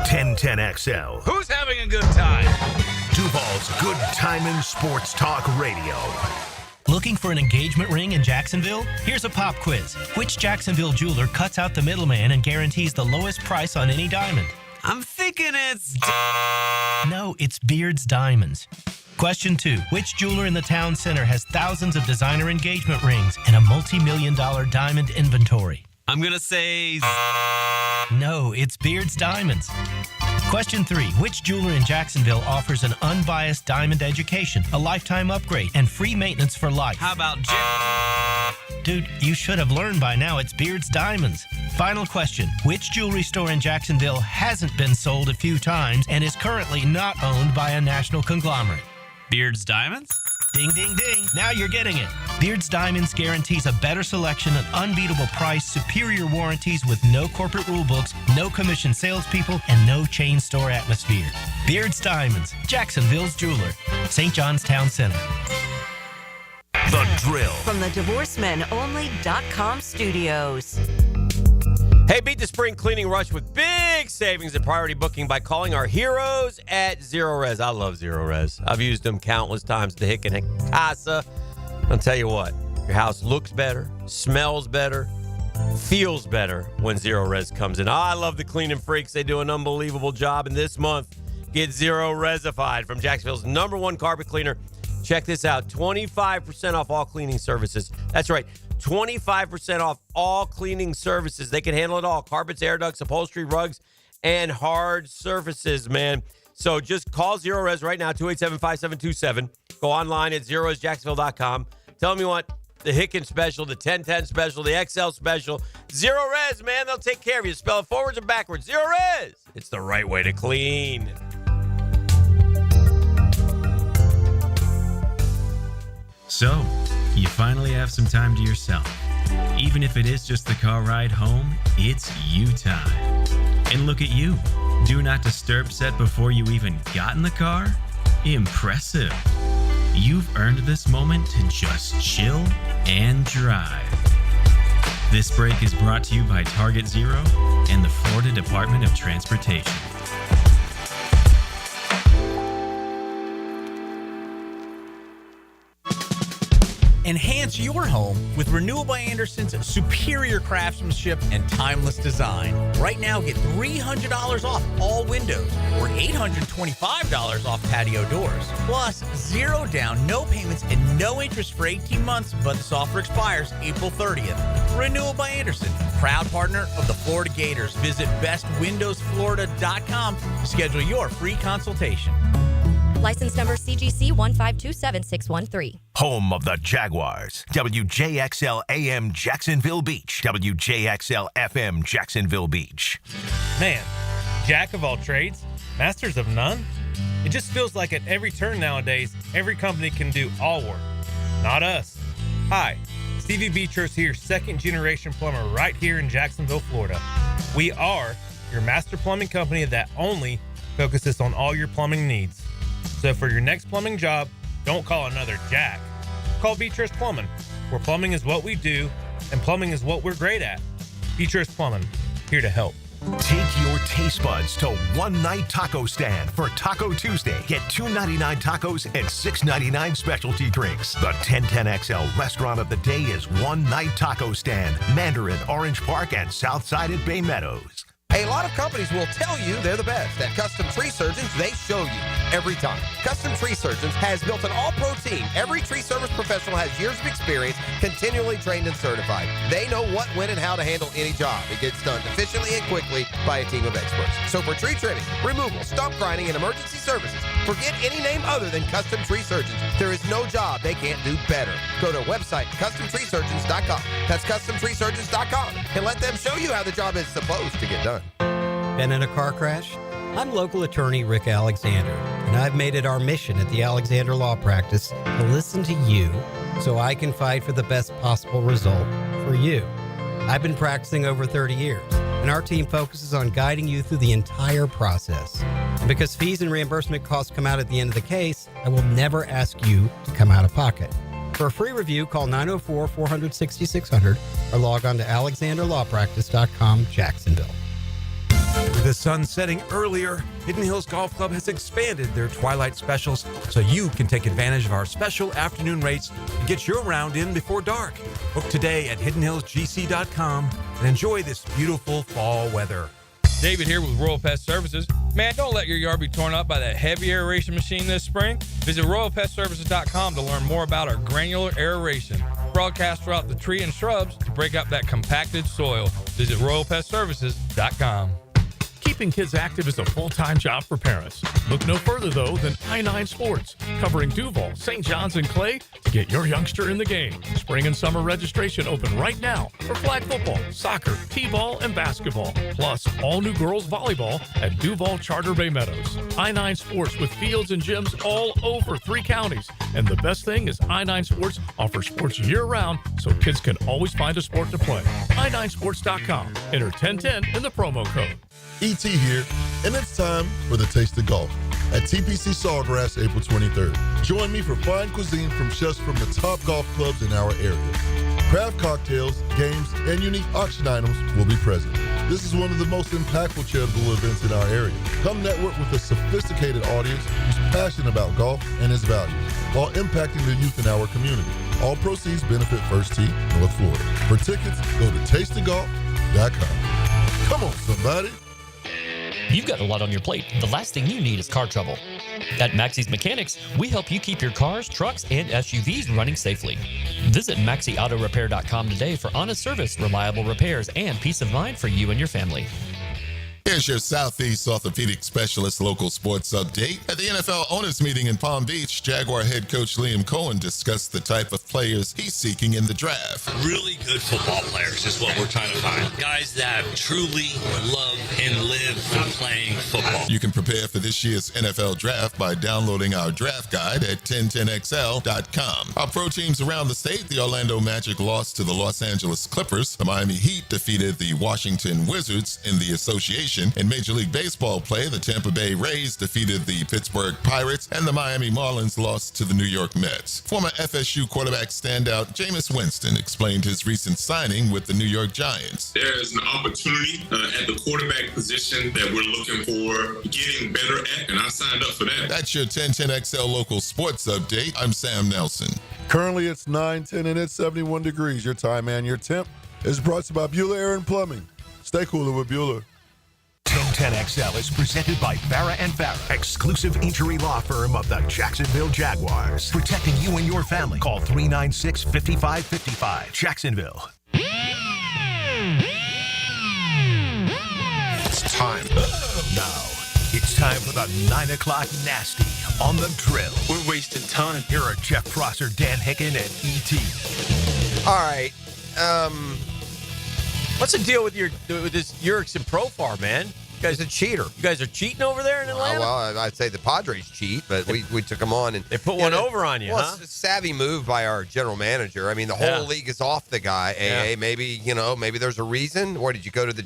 1010XL. Who's having a good time? Duval's Good Timin' Sports Talk Radio. Looking for an engagement ring in Jacksonville? Here's a pop quiz. Which Jacksonville jeweler cuts out the middleman and guarantees the lowest price on any diamond? I'm thinking it's... No, it's Beard's Diamonds. Question 2. Which jeweler in the town center has thousands of designer engagement rings and a multi-million-dollar diamond inventory? I'm going to say... No, it's Beard's Diamonds. Question 3. Which jeweler in Jacksonville offers an unbiased diamond education, a lifetime upgrade, and free maintenance for life? How about Dude, you should have learned by now it's Beard's Diamonds. Final question. Which jewelry store in Jacksonville hasn't been sold a few times and is currently not owned by a national conglomerate? Beard's Diamonds? Ding, ding, ding. Now you're getting it. Beard's Diamonds guarantees a better selection, an unbeatable price, superior warranties with no corporate rule books, no commission salespeople, and no chain store atmosphere. Beard's Diamonds, Jacksonville's jeweler. St. John's Town Center. The Drill. From the DivorceMenOnly.com studios. Hey, beat the spring cleaning rush with big savings and priority booking by calling our heroes at Zero Res. I love Zero Res. I've used them countless times to Hicken and Casa. I'll tell you what, your house looks better, smells better, feels better when Zero Res comes in. I love the cleaning freaks. They do an unbelievable job. And this month, get Zero Resified from Jacksonville's #1 carpet cleaner. Check this out, 25% off all cleaning services. That's right, 25% off all cleaning services. They can handle it all. Carpets, air ducts, upholstery, rugs, and hard surfaces, man. So just call Zero Res right now, 287-5727. Go online at zeroresjacksonville.com. Tell them you want the Hicken special, the 1010 special, the XL special. Zero Res, man, they'll take care of you. Spell it forwards and backwards. Zero Res. It's the right way to clean. So, you finally have some time to yourself. Even if it is just the car ride home, it's you time. And look at you. Do not disturb set before you even got in the car? Impressive. You've earned this moment to just chill and drive. This break is brought to you by Target Zero and the Florida Department of Transportation. Enhance your home with Renewal by Anderson's superior craftsmanship and timeless design. Right now, get $300 off all windows or $825 off patio doors. Plus, 0 down, no payments, and no interest for 18 months, but this offer expires April 30th. Renewal by Anderson, proud partner of the Florida Gators. Visit bestwindowsflorida.com to schedule your free consultation. License number CGC 1527613. Home of the Jaguars. WJXL AM Jacksonville Beach. WJXL FM Jacksonville Beach. Man, jack of all trades, masters of none? It just feels like at every turn nowadays, every company can do all work. Not us. Hi, Stevie Beechurst here, second generation plumber right here in Jacksonville, Florida. We are your master plumbing company that only focuses on all your plumbing needs. So for your next plumbing job, don't call another Jack. Call Beechurst Plumbing, where plumbing is what we do and plumbing is what we're great at. Beechurst Plumbing, here to help. Take your taste buds to One Night Taco Stand for Taco Tuesday. Get $2.99 tacos and $6.99 specialty drinks. The 1010XL restaurant of the day is One Night Taco Stand, Mandarin, Orange Park, and Southside at Bay Meadows. A lot of companies will tell you they're the best. At Custom Tree Surgeons, they show you every time. Custom Tree Surgeons has built an all-pro team. Every tree service professional has years of experience, continually trained and certified. They know what, when, and how to handle any job. It gets done efficiently and quickly by a team of experts. So for tree trimming, removal, stump grinding, and emergency services, forget any name other than Custom Tree Surgeons. There is no job they can't do better. Go to our website, CustomTreeSurgeons.com. That's CustomTreeSurgeons.com. And let them show you how the job is supposed to get done. Been in a car crash? I'm local attorney Rick Alexander, and I've made it our mission at the Alexander Law Practice to listen to you so I can fight for the best possible result for you. I've been practicing over 30 years, and our team focuses on guiding you through the entire process. And because fees and reimbursement costs come out at the end of the case, I will never ask you to come out of pocket. For a free review, call 904-400-6600 or log on to alexanderlawpractice.com, Jacksonville. With the sun setting earlier, Hidden Hills Golf Club has expanded their twilight specials so you can take advantage of our special afternoon rates and get your round in before dark. Book today at hiddenhillsgc.com and enjoy this beautiful fall weather. David here with Royal Pest Services. Man, don't let your yard be torn up by that heavy aeration machine this spring. Visit RoyalPestServices.com to learn more about our granular aeration. Broadcast throughout the tree and shrubs to break up that compacted soil. Visit RoyalPestServices.com. Keeping kids active is a full-time job for parents. Look no further, though, than I-9 Sports, covering Duval, St. John's, and Clay to get your youngster in the game. Spring and summer registration open right now for flag football, soccer, t-ball, and basketball. Plus, all new girls volleyball at Duval Charter Bay Meadows. I-9 Sports with fields and gyms all over 3 counties. And the best thing is I-9 Sports offers sports year-round so kids can always find a sport to play. i9sports.com. Enter 1010 in the promo code. ET here, and it's time for the Taste of Golf at TPC Sawgrass, April 23rd. Join me for fine cuisine from chefs from the top golf clubs in our area. Craft cocktails, games, and unique auction items will be present. This is one of the most impactful charitable events in our area. Come network with a sophisticated audience who's passionate about golf and its values, while impacting the youth in our community. All proceeds benefit First Tee, North Florida. For tickets, go to tasteofgolf.com. Come on, somebody. You've got a lot on your plate. The last thing you need is car trouble. At Maxie's Mechanics, we help you keep your cars, trucks, and SUVs running safely. Visit MaxieAutoRepair.com today for honest service, reliable repairs, and peace of mind for you and your family. Here's your Southeast Orthopedic Specialist local sports update. At the NFL owners meeting in Palm Beach, Jaguar head coach Liam Coen discussed the type of players he's seeking in the draft. Really good football players is what we're trying to find. Guys that truly love and live for playing football. You can prepare for this year's NFL draft by downloading our draft guide at 1010XL.com. Our pro teams around the state, the Orlando Magic lost to the Los Angeles Clippers. The Miami Heat defeated the Washington Wizards in the association. In Major League Baseball play, the Tampa Bay Rays defeated the Pittsburgh Pirates, and the Miami Marlins lost to the New York Mets. Former FSU quarterback standout Jameis Winston explained his recent signing with the New York Giants. There's an opportunity at the quarterback position that we're looking for getting better at, and I signed up for that. That's your 1010XL local sports update. I'm Sam Nelson. Currently, it's 9:10 and it's 71 degrees. Your time and your temp is brought to you by Bueller Air and Plumbing. Stay cooler with Bueller. 1010XL is presented by Farrah & Farrah, exclusive injury law firm of the Jacksonville Jaguars. Protecting you and your family. Call 396-5555. Jacksonville. It's time. Now, it's time for the 9 o'clock nasty on the drill. We're wasting time. Here are Jeff Prosser, Dan Hicken, and E.T. All right. What's the deal with this Yerkes Profar, man? You guys are cheater. You guys are cheating over there in Atlanta? Well, I'd say the Padres cheat, but we took them on. And they put one over on you, huh? It's a savvy move by our general manager. I mean, the whole league is off the guy. AA, maybe there's a reason. Or did you go to the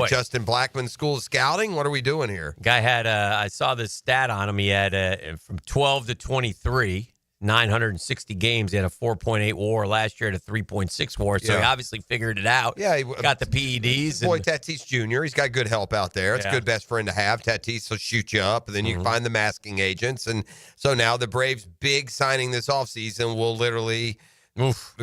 Justin Blackman School of Scouting? What are we doing here? Guy had, I saw this stat on him. He had from 12 to 23. 960 games. He had a 4.8 WAR last year, at a 3.6 WAR. So he obviously figured it out. Yeah, he got the PEDs. Boy, Tatis Jr. He's got good help out there. It's a good best friend to have. Tatis will shoot you up, and then you can find the masking agents. And so now the Braves' big signing this offseason will literally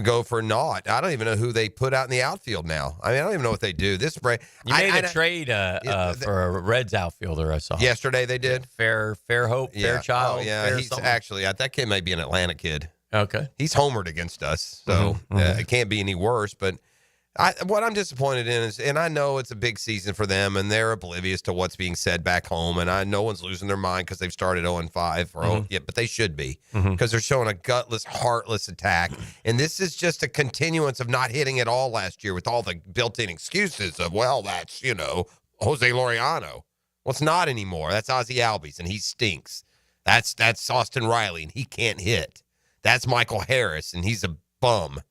go for naught. I don't even know who they put out in the outfield now. I mean, I don't even know what they do. This Brave. You made a trade for a Reds outfielder, I saw. Yesterday they did. Fairhope, Fairchild. Oh, yeah, he's something. actually, that kid may be an Atlanta kid. Okay. He's homered against us, so it can't be any worse. But what I'm disappointed in is, and I know it's a big season for them, and they're oblivious to what's being said back home, and no one's losing their mind because they've started 0-5, but they should be, because they're showing a gutless, heartless attack. And this is just a continuance of not hitting it all last year with all the built-in excuses of, well, that's, Jose Laureano. Well, it's not anymore. That's Ozzie Albies, and he stinks. That's Austin Riley, and he can't hit. That's Michael Harris, and he's a bum.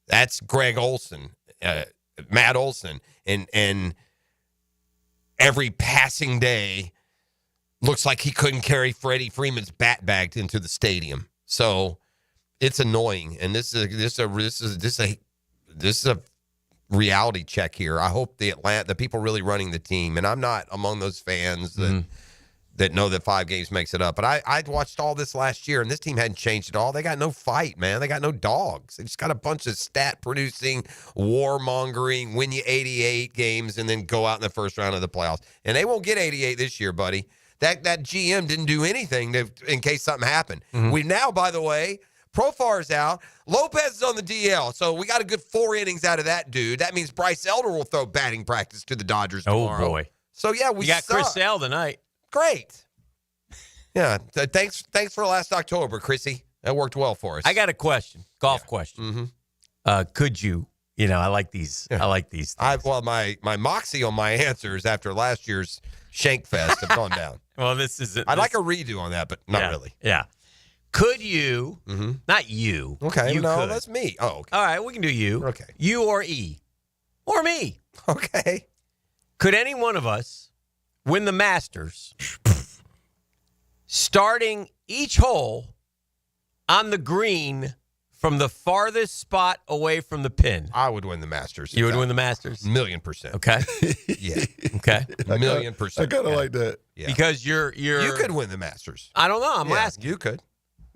That's Greg Olson. Matt Olson, and every passing day looks like he couldn't carry Freddie Freeman's bat bag into the stadium. So it's annoying, and this is a reality check here. I hope the people really running the team, and I'm not among those fans that know that 5 games makes it up. But I watched all this last year, and this team hadn't changed at all. They got no fight, man. They got no dogs. They just got a bunch of stat-producing, warmongering, win you 88 games, and then go out in the first round of the playoffs. And they won't get 88 this year, buddy. That GM didn't do anything in case something happened. We now, by the way, Profar's out. Lopez is on the DL, so we got a good 4 innings out of that dude. That means Bryce Elder will throw batting practice to the Dodgers tomorrow. Oh, boy. So, yeah, we got suck. Chris Sale tonight. Great. Yeah. Thanks for last October, Chrissy. That worked well for us. I got a question. Golf question. Mm-hmm. Could you? I like these. I like these. My moxie on my answers after last year's Shank Fest have gone down. Well, this is. I'd like a redo on that, but not really. Yeah. Could you? Not you. Okay. You no, could. that's me. Oh, okay. All right. We can do you. Okay. You or E. Or me. Okay. Could any one of us win the Masters starting each hole on the green from the farthest spot away from the pin? I would win the Masters. You would win the Masters? 1,000,000%. Okay. Yeah. Okay. 1,000,000%. I kind of like that. Yeah. Because you're You could win the Masters. I don't know. I'm asking. You could.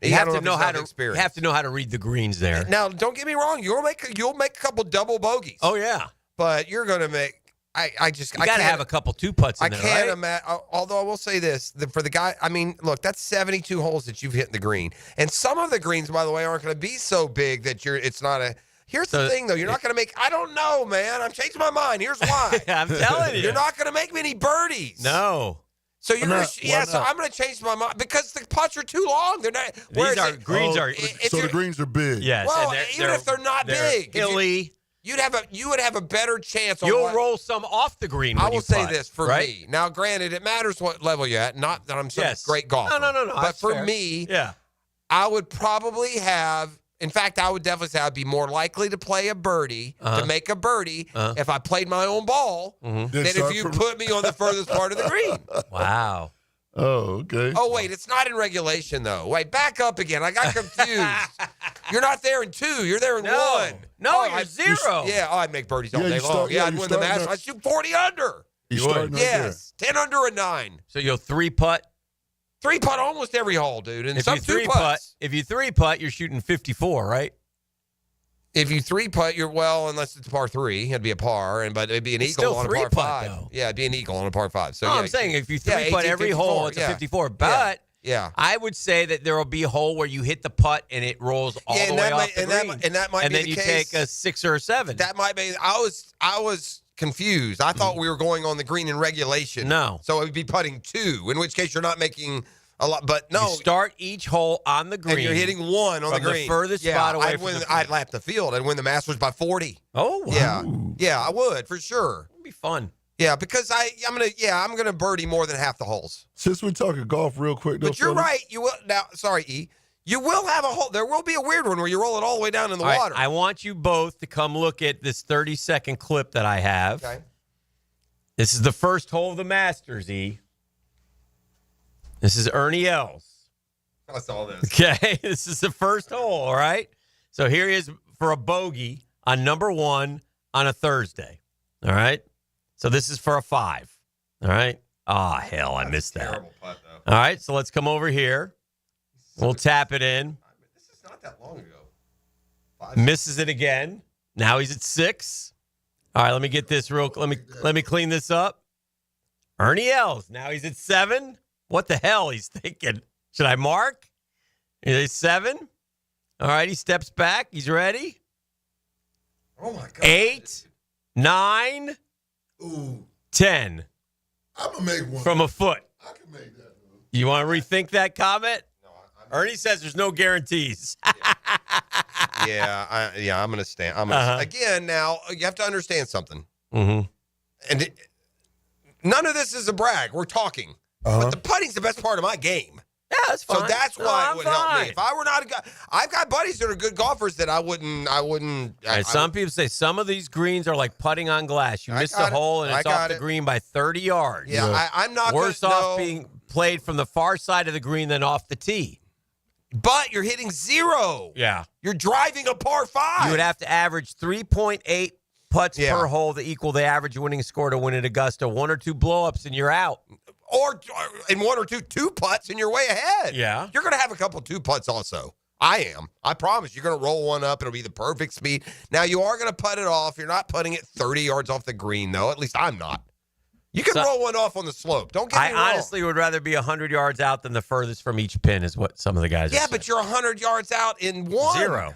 You have to know how to experience. You have to know how to read the greens there. Now, don't get me wrong. You'll make a couple double bogeys. Oh yeah. But you're going to make. I got to have a couple 2-putts in there, I can't right? imagine. Although I will say this for the guy. I mean, look, that's 72 holes that you've hit in the green, and some of the greens, by the way, aren't going to be so big that it's not a. Here's the thing, though. You're not going to make. I don't know, man. I'm changing my mind. Here's why. I'm telling you, you're not going to make many birdies. No. So you're so I'm going to change my mind because the putts are too long. They're not. Greens are. So the greens are big. Yes. Well, even if they're not big, hilly. You would have a better chance. You'll roll some off the green. I will say putt, this for right? me. Now, granted, it matters what level you're at. Not that I'm some great golfer. No. But for me, I would probably have. In fact, I would definitely say I'd be more likely to play a birdie, to make a birdie, if I played my own ball, than if you put me on the furthest part of the green. Wow. Oh, okay. Oh, wait, it's not in regulation, though. Wait, back up again. I got confused. You're not there in 2. You're there in 1. No, you're 0. I'd make birdies all day long. I'd win the Masters. I'd shoot 40 under. You would? Yes. 10 under and 9. So you'll 3-putt? 3-putt almost every hole, dude. And if some you 2-putts. If you 3-putt, you're shooting 54, right? If you 3-putt, unless it's a par 3, it'd be a par, but it'd be an eagle on a par 5. Though. Yeah, it'd be an eagle on a par 5. So I'm saying if you 3-putt every hole, it's a 54. But I would say that there will be a hole where you hit the putt and it rolls all the way off the green. And that might be and then the you case. take a 6 or a 7. That might be. I was confused. I thought we were going on the green in regulation. No. So it would be putting 2, in which case you're not making a lot. But no. You start each hole on the green. And you're hitting 1 on the green. The furthest spot away from the green. I'd lap the field. I'd win the Masters by 40. Oh, wow. Yeah, I would, for sure. It'd be fun. Yeah, because I'm gonna birdie more than half the holes. Since we're talking golf real quick, though, but you're right. You will now. Sorry, E. You will have a hole. There will be a weird one where you roll it all the way down in the water. I want you both to come look at this 30-second clip that I have. Okay. This is the first hole of the Masters, E. This is Ernie Els. I saw this. Okay, this is the first hole, all right? So here he is for a bogey on number 1 on a Thursday, all right? So this is for a 5, all right? Oh, hell, I missed that. Terrible putt, though. All right, so let's come over here. We'll tap it in. This is not that long ago. 5. Misses it again. Now he's at 6. All right, let me get this let me clean this up. Ernie Els. Now he's at 7. What the hell? He's thinking, should I mark? He's 7. All right, he steps back. He's ready. Oh, my God. 8, 9, 10. I'm going to make one. From a foot. I can make that. You want to rethink that comment? No, Ernie says there's no guarantees. I'm going to stand. Again, now, you have to understand something. Mm-hmm. And none of this is a brag. We're talking. But the putting's the best part of my game. Yeah, that's fine. So that's why it would help me. If I were not a guy, I've got buddies that are good golfers that I wouldn't. Some people say some of these greens are like putting on glass. You miss a hole and it's off the green by 30 yards. Yeah, I'm not worse off being played from the far side of the green than off the tee. But you're hitting 0. Yeah, you're driving a par 5. You would have to average 3.8 putts per hole to equal the average winning score to win at Augusta. 1 or 2 blowups and you're out. Or in 1 or 2 putts and you're way ahead. Yeah. You're going to have a couple 2 putts also. I am. I promise. You're going to roll one up. It'll be the perfect speed. Now, you are going to putt it off. You're not putting it 30 yards off the green, though. At least I'm not. You can roll one off on the slope. Don't get me wrong. I honestly would rather be 100 yards out than the furthest from each pin is what some of the guys are saying. But you're 100 yards out in 1.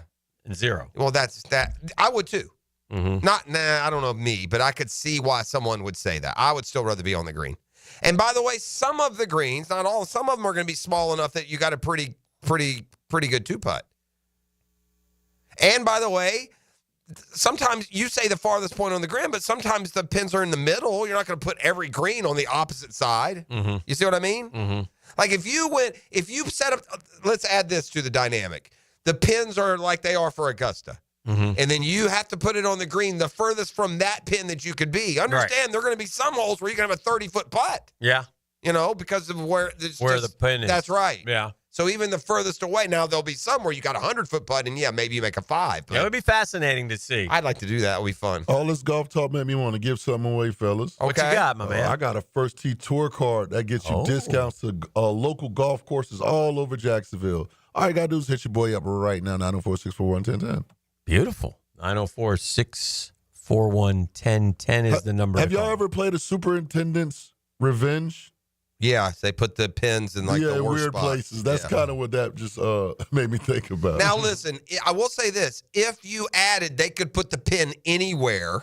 0. Well, that's that. I would, too. I don't know me, but I could see why someone would say that. I would still rather be on the green. And by the way, some of the greens, not all, some of them are going to be small enough that you got a pretty good 2-putt. And by the way, sometimes you say the farthest point on the green, but sometimes the pins are in the middle. You're not going to put every green on the opposite side. You see what I mean? Like if you set up, let's add this to the dynamic. The pins are like they are for Augusta. And then you have to put it on the green the furthest from that pin that you could be. Understand, there are going to be some holes where you can have a 30-foot putt. Yeah. Because of where the pin is. That's right. Yeah. So even the furthest away, now there'll be some where you got a 100-foot putt, and maybe you make a 5. It would be fascinating to see. I'd like to do that. It would be fun. All this golf talk made me want to give something away, fellas. What you got, my man? I got a First Tee Tour card that gets you discounts to local golf courses all over Jacksonville. All you got to do is hit your boy up right now, 904-641-1010. Beautiful. 904-641-1010 is the number. Have y'all ever played a Superintendent's Revenge? Yeah, they put the pins in the worst weird spots. places. That's kind of what that just made me think about. Now listen, I will say this: if you added, they could put the pin anywhere.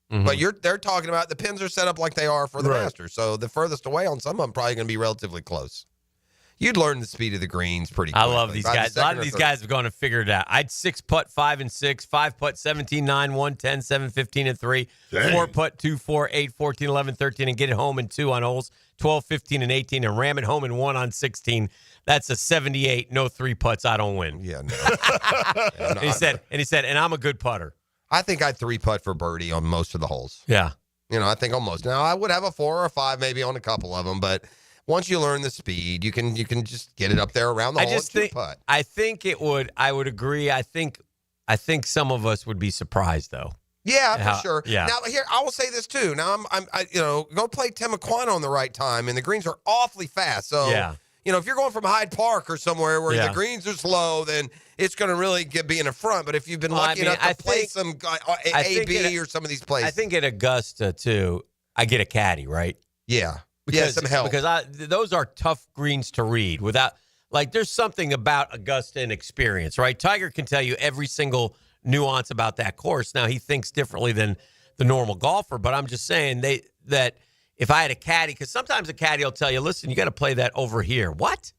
But they're talking about the pins are set up like they are for the Masters, so the furthest away on some of them probably going to be relatively close. You'd learn the speed of the greens pretty quickly. I love these guys. A lot of these guys have gone and figured it out. I'd 6-putt 5 and 6, 5-putt 17, 9, 1, 10, 7, 15 and 3, 4-putt 2, 4, 8, 14, 11, 13, and get it home in 2 on holes 12, 15, and 18, and ram it home in 1 on 16. That's a 78. No 3 putts. I don't win. Yeah, no. And he said, and I'm a good putter. I think I'd 3-putt for birdie on most of the holes. Yeah. I think almost. Now I would have a 4 or a 5 maybe on a couple of them, but once you learn the speed, you can just get it up there around the hole and 2-putt. I think it would. I would agree. I think some of us would be surprised though. Yeah, for sure. Yeah. Now here, I will say this too. Now I go play Timaquana on the right time, and the greens are awfully fast. So if you're going from Hyde Park or somewhere where the greens are slow, then it's going to really be in the front. But if you've been lucky enough to play some AB or some of these places, I think at Augusta too, I get a caddy, right? Yeah. Some help. Because those are tough greens to read without, there's something about Augusta and experience, right? Tiger can tell you every single nuance about that course. Now, he thinks differently than the normal golfer, but I'm just saying that if I had a caddy, because sometimes a caddy will tell you, listen, you got to play that over here. What?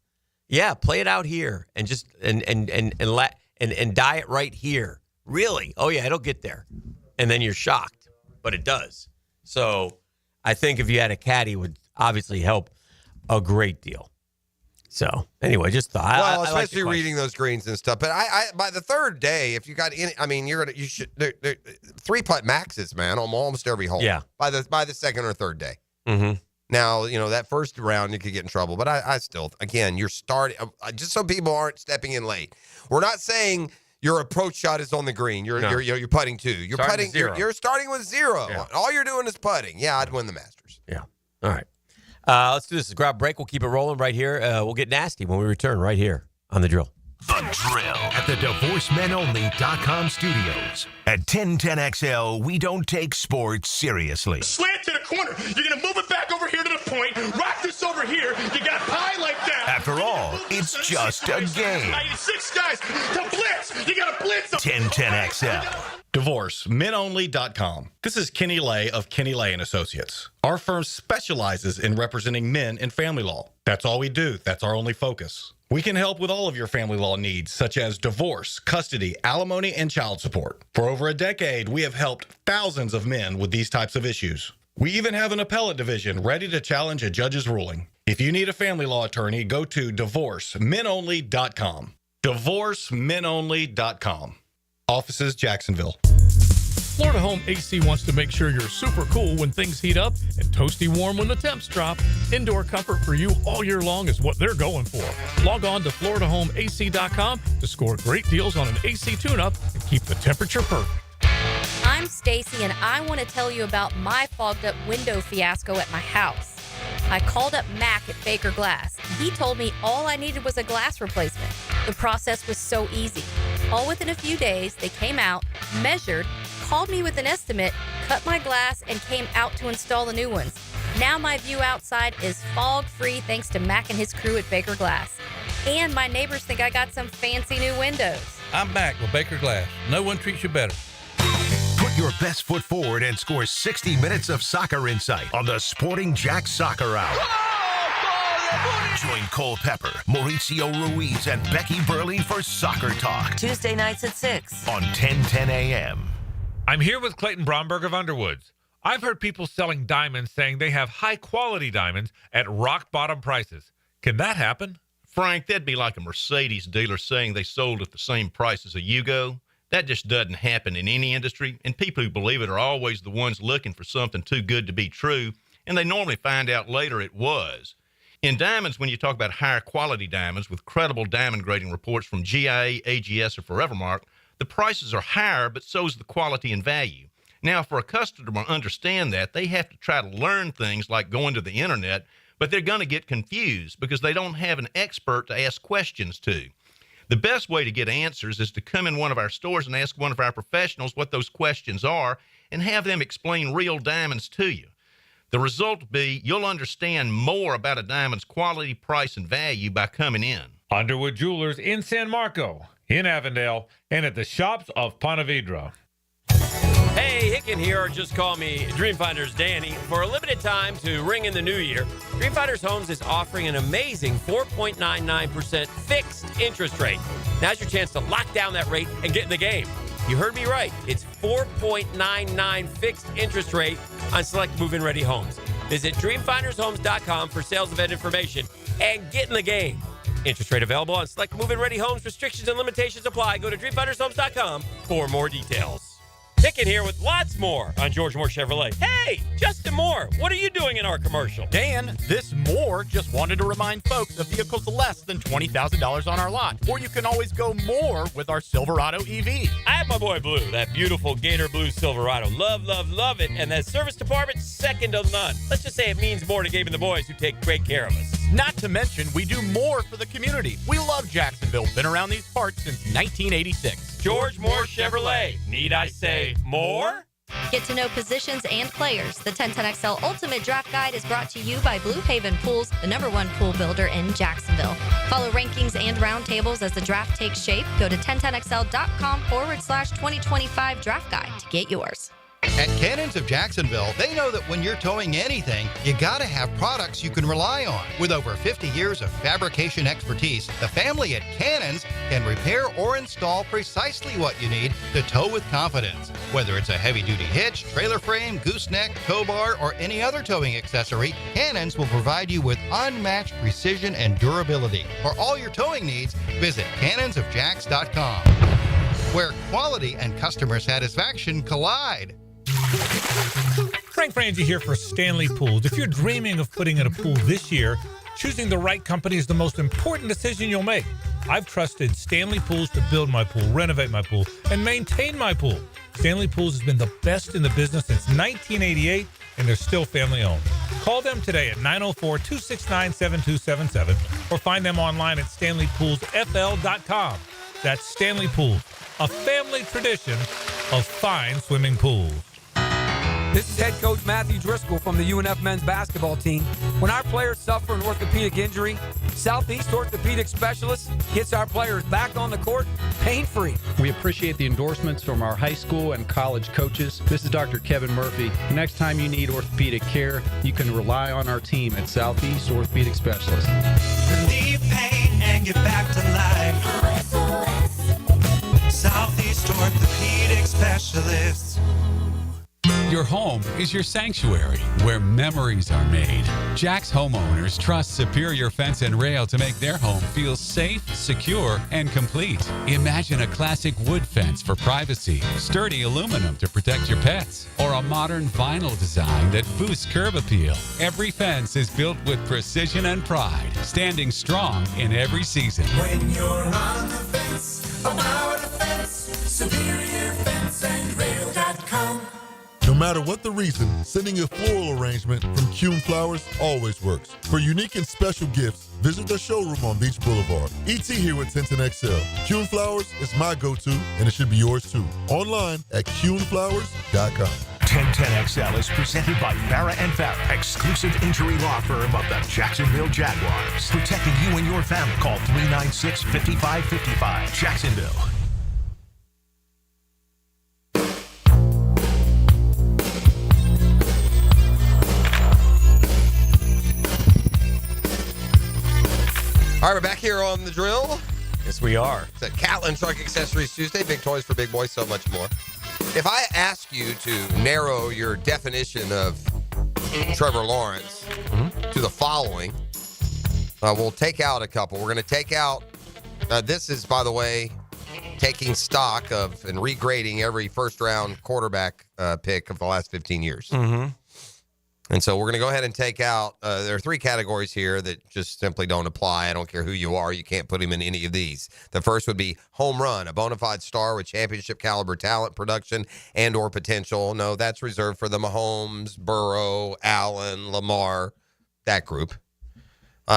Yeah, play it out here and just and die it right here. Really? Oh, yeah, it'll get there. And then you're shocked, but it does. So I think if you had a caddy, it would obviously help a great deal. So anyway, just thought. Well, especially reading those greens and stuff. But I by the third day, if you got any, you should 3-putt maxes, man, on almost every hole. Yeah. By the second or third day. Now that first round you could get in trouble, but I still, again, you're starting just so people aren't stepping in late. We're not saying your approach shot is on the green. You're putting 2. You're putting. You're starting with 0. Yeah. All you're doing is putting. Yeah, I'd win the Masters. Yeah. All right. Let's do this. Let's grab a break. We'll keep it rolling right here. We'll get nasty when we return right here on The Drill. The Drill at the DivorceMenOnly.com studios. At 1010XL, we don't take sports seriously. Slant to the corner. You're going to move it back over here to the point. Rock this over here. You got pie like that. After all, it's just a game. I need 6 guys to blitz. You got to blitz. 1010XL. DivorceMenOnly.com. This is Kenny Lay of Kenny Lay & Associates. Our firm specializes in representing men in family law. That's all we do. That's our only focus. We can help with all of your family law needs, such as divorce, custody, alimony, and child support. For over a decade, we have helped thousands of men with these types of issues. We even have an appellate division ready to challenge a judge's ruling. If you need a family law attorney, go to DivorceMenOnly.com. DivorceMenOnly.com. Offices, Jacksonville. Florida Home AC wants to make sure you're super cool when things heat up and toasty warm when the temps drop. Indoor comfort for you all year long is what they're going for. Log on to FloridaHomeAC.com to score great deals on an AC tune-up and keep the temperature perfect. I'm Stacy, and I want to tell you about my fogged up window fiasco at my house. I called up Mac at Baker Glass. He told me all I needed was a glass replacement. The process was so easy. All within a few days, they came out, measured, called me with an estimate, cut my glass, and came out to install the new ones. Now my view outside is fog-free thanks to Mac and his crew at Baker Glass. And my neighbors think I got some fancy new windows. I'm Mac with Baker Glass. No one treats you better. Put your best foot forward and score 60 minutes of soccer insight on the Sporting Jack Soccer Hour. Join Cole Pepper, Mauricio Ruiz, and Becky Burley for Soccer Talk. Tuesday nights at 6 on 1010 a.m. I'm here with Clayton Bromberg of Underwoods. I've heard people selling diamonds saying they have high-quality diamonds at rock-bottom prices. Can that happen? Frank, that'd be like a Mercedes dealer saying they sold at the same price as a Yugo. That just doesn't happen in any industry, and people who believe it are always the ones looking for something too good to be true, and they normally find out later it was. In diamonds, when you talk about higher quality diamonds with credible diamond grading reports from GIA, AGS, or Forevermark, the prices are higher, but so is the quality and value. Now, for a customer to understand that, they have to try to learn things like going to the internet, but they're going to get confused because they don't have an expert to ask questions to. The best way to get answers is to come in one of our stores and ask one of our professionals what those questions are and have them explain real diamonds to you. The result will be you'll understand more about a diamond's quality, price, and value by coming in. Underwood Jewelers in San Marco, in Avondale, and at the shops of Ponte Vedra. Hey, Hicken here, or just call me Dreamfinders Danny. For a limited time to ring in the new year, Dreamfinders Homes is offering an amazing 4.99% fixed interest rate. Now's your chance to lock down that rate and get in the game. You heard me right. It's 4.99 fixed interest rate on select move-in ready homes. Visit dreamfindershomes.com for sales event information and get in the game. Interest rate available on select move-in ready homes. Restrictions and limitations apply. Go to dreamfindershomes.com for more details. Hicken here with lots more on George Moore Chevrolet. Hey, Justin Moore, what are you doing in our commercial? Dan, this Moore just wanted to remind folks of vehicles less than $20,000 on our lot. Or you can always go more with our Silverado EV. I have my boy Blue, that beautiful Gator Blue Silverado. Love, love, love it. And that service department, second to none. Let's just say it means more to Gabe and the boys who take great care of us. Not to mention, we do more for the community. We love Jacksonville. Been around these parts since 1986. George Moore Chevrolet. Need I say more? Get to know positions and players. The 1010XL Ultimate Draft Guide is brought to you by Blue Haven Pools, the #1 pool builder in Jacksonville. Follow rankings and roundtables as the draft takes shape. Go to 1010XL.com/2025 draft guide to get yours. At Cannons of Jacksonville, they know that when you're towing anything, you gotta have products you can rely on. With over 50 years of fabrication expertise, the family at Cannons can repair or install precisely what you need to tow with confidence. Whether it's a heavy-duty hitch, trailer frame, gooseneck, tow bar, or any other towing accessory, Cannons will provide you with unmatched precision and durability. For all your towing needs, visit cannonsofjacks.com, where quality and customer satisfaction collide. Frank Frangie here for Stanley Pools. If you're dreaming of putting in a pool this year, choosing the right company is the most important decision you'll make. I've trusted Stanley Pools to build my pool, renovate my pool, and maintain my pool. Stanley Pools has been the best in the business since 1988, and they're still family owned. Call them today at 904-269-7277 or find them online at stanleypoolsfl.com. That's Stanley Pools, a family tradition of fine swimming pools. This is head coach Matthew Driscoll from the UNF men's basketball team. When our players suffer an orthopedic injury, Southeast Orthopedic Specialists gets our players back on the court pain-free. We appreciate the endorsements from our high school and college coaches. This is Dr. Kevin Murphy. Next time you need orthopedic care, you can rely on our team at Southeast Orthopedic Specialists. Relieve pain and get back to life. Southeast Orthopedic Specialists. Your home is your sanctuary where memories are made. Jack's homeowners trust Superior Fence and Rail to make their home feel safe, secure, and complete. Imagine a classic wood fence for privacy, sturdy aluminum to protect your pets, or a modern vinyl design that boosts curb appeal. Every fence is built with precision and pride, standing strong in every season. When you're on the fence, about a fence, SuperiorFenceandRail.com. No matter what the reason, sending a floral arrangement from Coen Flowers always works. For unique and special gifts, visit their showroom on Beach Boulevard. ET here with 1010XL. Coen Flowers is my go-to, and it should be yours too. Online at CoenFlowers.com. 1010XL is presented by Farah & Farah, exclusive injury law firm of the Jacksonville Jaguars. Protecting you and your family. Call 396-5555. Jacksonville. All right, we're back here on The Drill. Yes, we are. It's at Catlin Truck Accessories Tuesday. Big toys for big boys, so much more. If I ask you to narrow your definition of Trevor Lawrence to the following, we'll take out a couple. We're going to take out, this is, by the way, taking stock of and regrading every first-round quarterback pick of the last 15 years. Mm-hmm. And so we're going to go ahead and take out, there are 3 categories here that just simply don't apply. I don't care who you are. You can't put him in any of these. The first would be home run, a bona fide star with championship caliber talent, production, and or potential. No, that's reserved for the Mahomes, Burrow, Allen, Lamar, that group.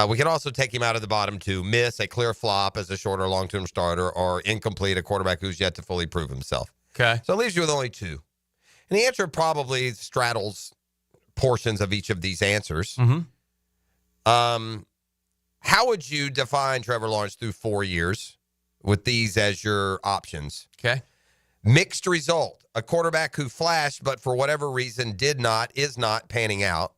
We can also take him out of the bottom 2, miss, a clear flop as a short or long-term starter, or incomplete, a quarterback who's yet to fully prove himself. Okay. So it leaves you with only 2. And the answer probably straddles portions of each of these answers. Mm-hmm. How would you define Trevor Lawrence through 4 years with these as your options? Okay. Mixed result, a quarterback who flashed but for whatever reason is not panning out.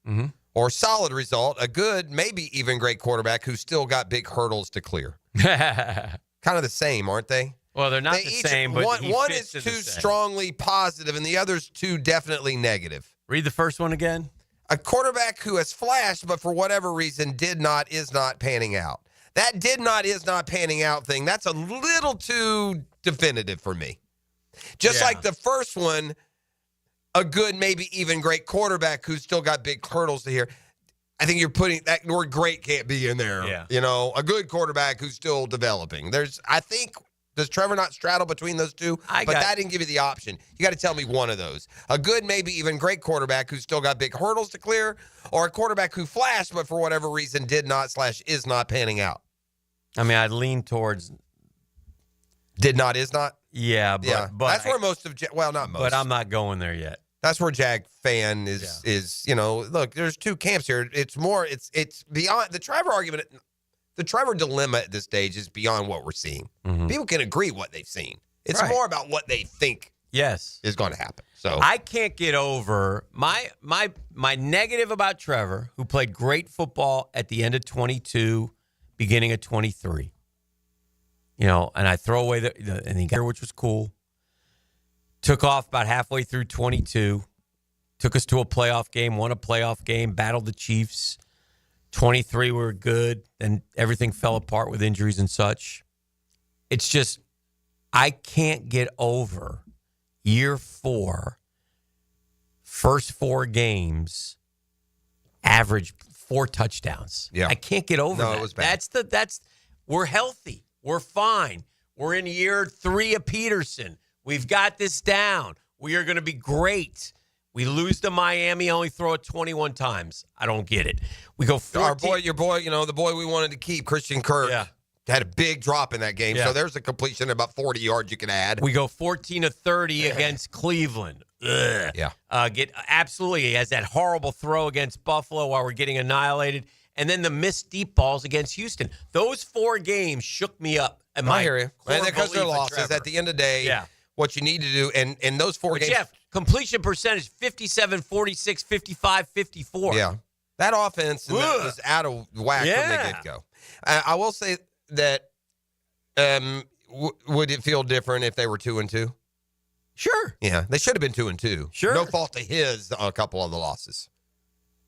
Mm-hmm. Or solid result, a good, maybe even great quarterback who still got big hurdles to clear. Kind of the same, aren't they? Well, they're not the same, but one is too strongly positive and the other's too definitely negative. Read the first one again. A quarterback who has flashed, but for whatever reason is not panning out. That is not panning out thing, that's a little too definitive for me. Just like the first one, a good, maybe even great quarterback who's still got big hurdles to hear. I think you're putting that word great can't be in there. Yeah. You know, a good quarterback who's still developing. Does Trevor not straddle between those two? That didn't give you the option. You got to tell me one of those. A good, maybe even great quarterback who's still got big hurdles to clear, or a quarterback who flashed but for whatever reason is not panning out. I mean, I'd lean towards is not? Yeah, but that's where most of not most. But I'm not going there yet. That's where Jag fan is, look, there's 2 camps here. It's beyond the Trevor argument. The Trevor dilemma at this stage is beyond what we're seeing. Mm-hmm. People can agree what they've seen. It's more about what they think is going to happen. So I can't get over my negative about Trevor, who played great football at the end of 22, beginning of 23. And I throw away and he got, which was cool. Took off about halfway through 22. Took us to a playoff game, won a playoff game, battled the Chiefs. 23 we were good, then everything fell apart with injuries and such. It's just, I can't get over year 4, first 4 games, average 4 touchdowns. Yeah. I can't get over that. It was bad. We're healthy. We're fine. We're in year 3 of Peterson. We've got this down. We are going to be great. We lose to Miami, only throw it 21 times. I don't get it. We go 14. Your boy, the boy we wanted to keep, Christian Kirk, had a big drop in that game. Yeah. So there's a completion of about 40 yards you can add. We go 14 of 30 against Cleveland. Ugh. Yeah. He has that horrible throw against Buffalo while we're getting annihilated. And then the missed deep balls against Houston. Those 4 games shook me up. I hear you. And because they're losses, at the end of the day, what you need to do, and those 4 games. Jeff, completion percentage 57, 46, 55, 54. Yeah. That offense was out of whack from the get-go. I will say that would it feel different if they were 2-2? Sure. Yeah, they should have been 2-2. Sure. No fault of his, a couple of the losses.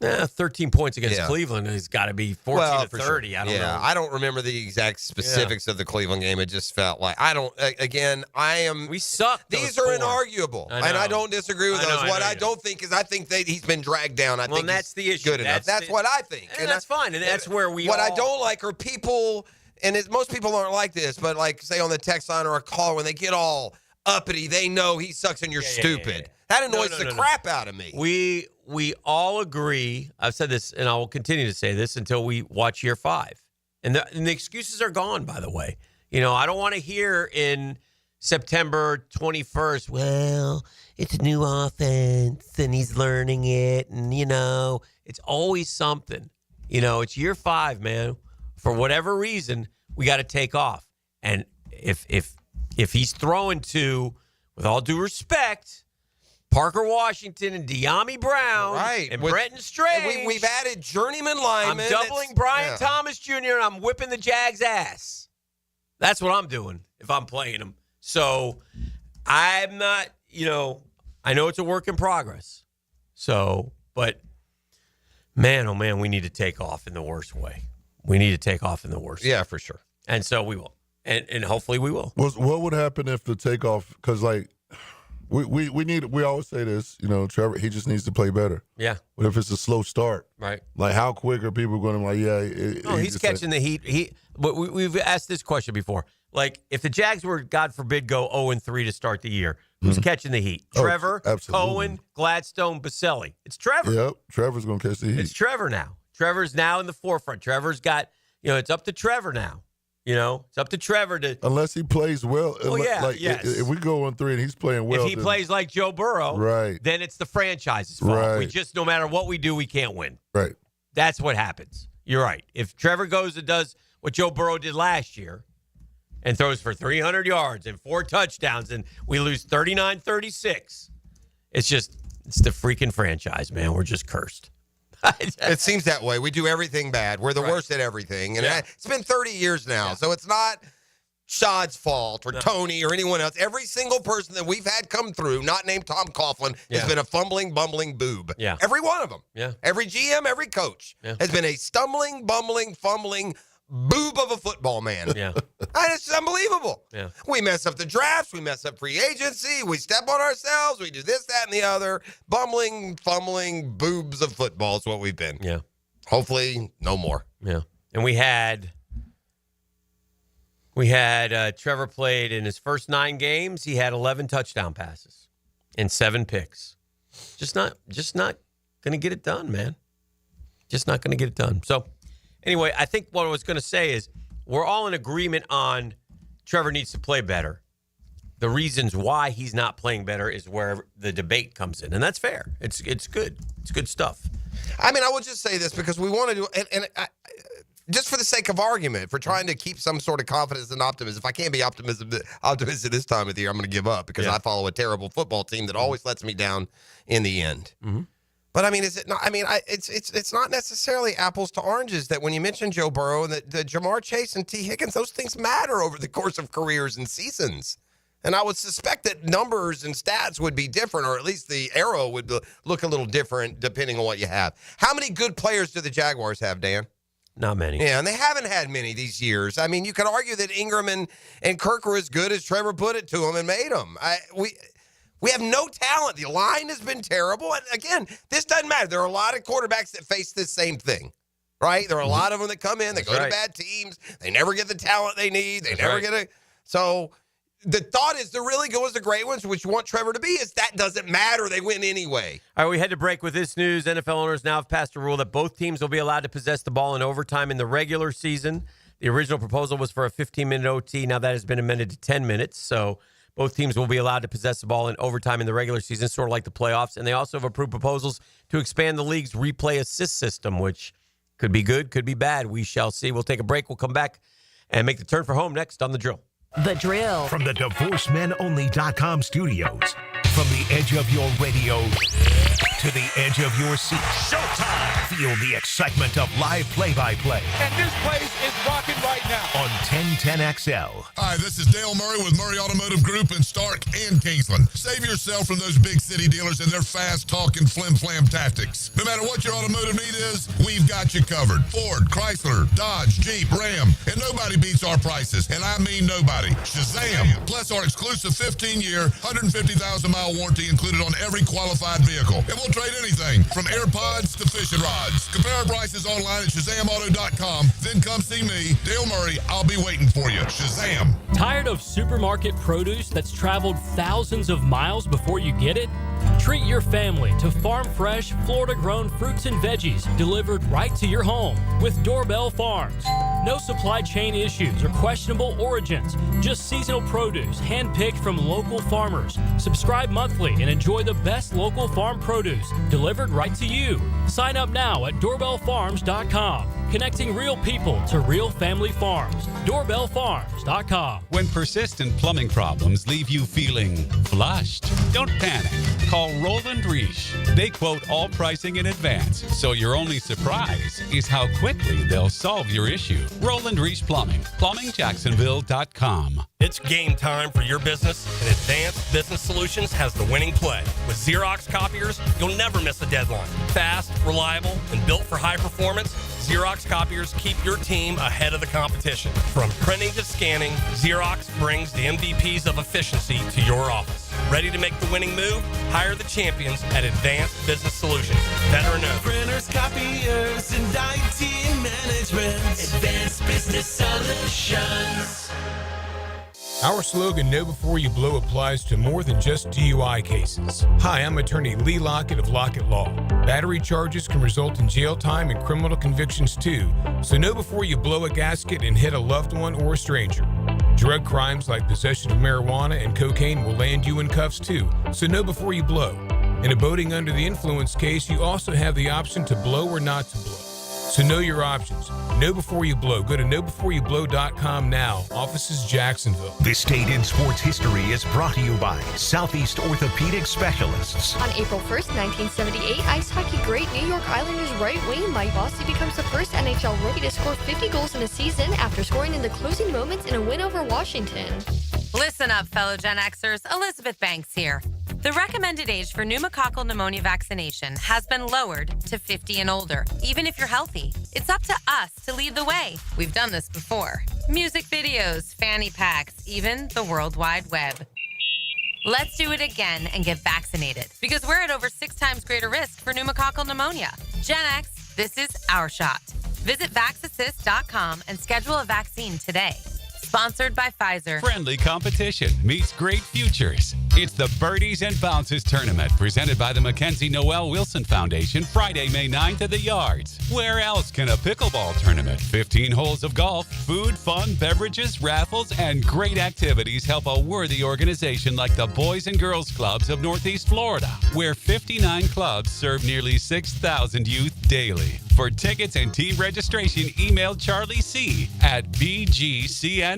13 points against Cleveland has got to be 14 to 30. Sure. I don't know. I don't remember the exact specifics of the Cleveland game. It just felt like We suck. These are inarguable, and I don't disagree with those. What I don't think is I think that he's been dragged down. I think that's the issue. Good enough. That's what I think, and that's fine. And that's where we. What I don't like are people, and most people aren't like this, but like say on the text line or a call when they get all uppity, they know he sucks and you're stupid. That annoys the crap out of me. We all agree. I've said this, and I will continue to say this until we watch year 5. And the excuses are gone, by the way. I don't want to hear in September 21st, well, it's a new offense, and he's learning it, and, it's always something. It's year 5, man. For whatever reason, we got to take off. And if he's throwing to, with all due respect, Parker Washington and De'Ami Brown and Brenton Strange. We've added journeyman linemen. I'm doubling Brian Thomas Jr. and I'm whipping the Jags' ass. That's what I'm doing if I'm playing them. So I'm not, I know it's a work in progress. So, but man, oh man, we need to take off in the worst way. We need to take off in the worst way. Yeah, for sure. And so we will. And hopefully we will. What would happen if the takeoff, because we always say this, Trevor, he just needs to play better. Yeah. What if it's a slow start? Right. Like, how quick are people going to he's catching the heat. But we've asked this question before. Like, if the Jags were, God forbid, go 0-3 to start the year, who's catching the heat? Trevor, Coen, Gladstone, Baselli. It's Trevor. Yep, Trevor's going to catch the heat. It's Trevor now. Trevor's now in the forefront. Trevor's got, it's up to Trevor now. It's up to Trevor to. Unless he plays well. Yes. If we go 1-3 and he's playing well. If he plays like Joe Burrow, right, then it's the franchise's fault. Right. We just, no matter what we do, we can't win. Right. That's what happens. You're right. If Trevor goes and does what Joe Burrow did last year and throws for 300 yards and 4 touchdowns and we lose 39-36, it's the freaking franchise, man. We're just cursed. It seems that way. We do everything bad. We're the worst at everything. And it's been 30 years now, so it's not Shad's fault or Tony or anyone else. Every single person that we've had come through, not named Tom Coughlin, has been a fumbling, bumbling boob. Yeah. Every one of them. Yeah. Every GM, every coach has been a stumbling, bumbling, fumbling boob of a football man. Yeah. And it's unbelievable. Yeah. We mess up the drafts. We mess up free agency. We step on ourselves. We do this, that, and the other. Bumbling, fumbling boobs of football is what we've been. Yeah. Hopefully, no more. Yeah. And we had Trevor played in his first 9 games. He had 11 touchdown passes and 7 picks. Just not going to get it done, man. Just not going to get it done. So, anyway, I think what I was going to say is we're all in agreement on Trevor needs to play better. The reasons why he's not playing better is where the debate comes in, and that's fair. It's good. It's good stuff. I mean, I will just say this because we want to do, and just for the sake of argument, for trying to keep some sort of confidence and optimism. If I can't be optimistic this time of the year, I'm going to give up because I follow a terrible football team that always lets me down in the end. Mm-hmm. But I mean, is it not? I mean, it's not necessarily apples to oranges that when you mention Joe Burrow and the Jamar Chase and T. Higgins, those things matter over the course of careers and seasons. And I would suspect that numbers and stats would be different, or at least the arrow would look a little different depending on what you have. How many good players do the Jaguars have, Dan? Not many. Yeah, and they haven't had many these years. I mean, you could argue that Ingram and Kirk were as good as Trevor put it to them and made them. We have no talent. The line has been terrible. And again, this doesn't matter. There are a lot of quarterbacks that face this same thing, right? There are a lot of them that come in, they go to bad teams. They never get the talent they need. They never get it. So the thought is to really go as the great ones, which you want Trevor to be, is that doesn't matter. They win anyway. All right, we had to break with this news. NFL owners now have passed a rule that both teams will be allowed to possess the ball in overtime in the regular season. The original proposal was for a 15-minute OT. Now that has been amended to 10 minutes. So both teams will be allowed to possess the ball in overtime in the regular season, sort of like the playoffs. And they also have approved proposals to expand the league's replay assist system, which could be good, could be bad. We shall see. We'll take a break. We'll come back and make the turn for home next on The Drill. The Drill. From the DivorceMenOnly.com studios. From the edge of your radio to the edge of your seat. Showtime! Feel the excitement of live play-by-play. And this place is rocking right now. On 1010XL. Hi, this is Dale Murray with Murray Automotive Group in Stark and Kingsland. Save yourself from those big city dealers and their fast-talking flim-flam tactics. No matter what your automotive need is, we've got you covered. Ford, Chrysler, Dodge, Jeep, Ram, and nobody beats our prices. And I mean nobody. Shazam! Plus our exclusive 15-year, 150,000-mile warranty included on every qualified vehicle. And we'll trade anything from AirPods to fishing rods. Compare our prices online at ShazamAuto.com. Then come see me, Dale Murray. I'll be waiting for you. Shazam! Tired of supermarket produce that's traveled thousands of miles before you get it? Treat your family to farm-fresh, Florida-grown fruits and veggies delivered right to your home with Doorbell Farms. No supply chain issues or questionable origins, just seasonal produce handpicked from local farmers. Subscribe monthly and enjoy the best local farm produce delivered right to you. Sign up now at doorbellfarms.com. Connecting real people to real family farms. Doorbellfarms.com. When persistent plumbing problems leave you feeling flushed, don't panic. Call Roland Reich. They quote all pricing in advance, so your only surprise is how quickly they'll solve your issue. Roland Reich Plumbing. PlumbingJacksonville.com. It's game time for your business, and Advanced Business Solutions has the winning play. With Xerox copiers, you'll never miss a deadline. Fast, reliable, and built for high performance, Xerox copiers keep your team ahead of the competition. From printing to scanning, Xerox brings the MVPs of efficiency to your office. Ready to make the winning move? Hire the champions at Advanced Business Solutions. Better known. Printers, copiers, and IT management. Advanced Business Solutions. Our slogan, Know Before You Blow, applies to more than just DUI cases. Hi, I'm attorney Lee Lockett of Lockett Law. Battery charges can result in jail time and criminal convictions too, so know before you blow a gasket and hit a loved one or a stranger. Drug crimes like possession of marijuana and cocaine will land you in cuffs too, so know before you blow. In a boating under the influence case, you also have the option to blow or not to blow. So know your options. Know before you blow. Go to knowbeforeyouBlow.com now. Offices Jacksonville. This Date in Sports History is brought to you by Southeast Orthopedic Specialists. On April 1st, 1978, ice hockey great New York Islanders right wing Mike Bossy becomes the first NHL rookie to score 50 goals in a season after scoring in the closing moments in a win over Washington. Listen up, fellow Gen Xers. Elizabeth Banks here. The recommended age for pneumococcal pneumonia vaccination has been lowered to 50 and older, even if you're healthy. It's up to us to lead the way. We've done this before. Music videos, fanny packs, even the World Wide Web. Let's do it again and get vaccinated, because we're at over 6 times greater risk for pneumococcal pneumonia. Gen X, this is our shot. Visit vaxassist.com and schedule a vaccine today. Sponsored by Pfizer. Friendly competition meets great futures. It's the Birdies and Bounces Tournament presented by the Mackenzie Noel Wilson Foundation, Friday, May 9th at the Yards. Where else can a pickleball tournament, 15 holes of golf, food, fun, beverages, raffles, and great activities help a worthy organization like the Boys and Girls Clubs of Northeast Florida, where 59 clubs serve nearly 6,000 youth daily. For tickets and team registration, email Charlie C. at bgcnf.org.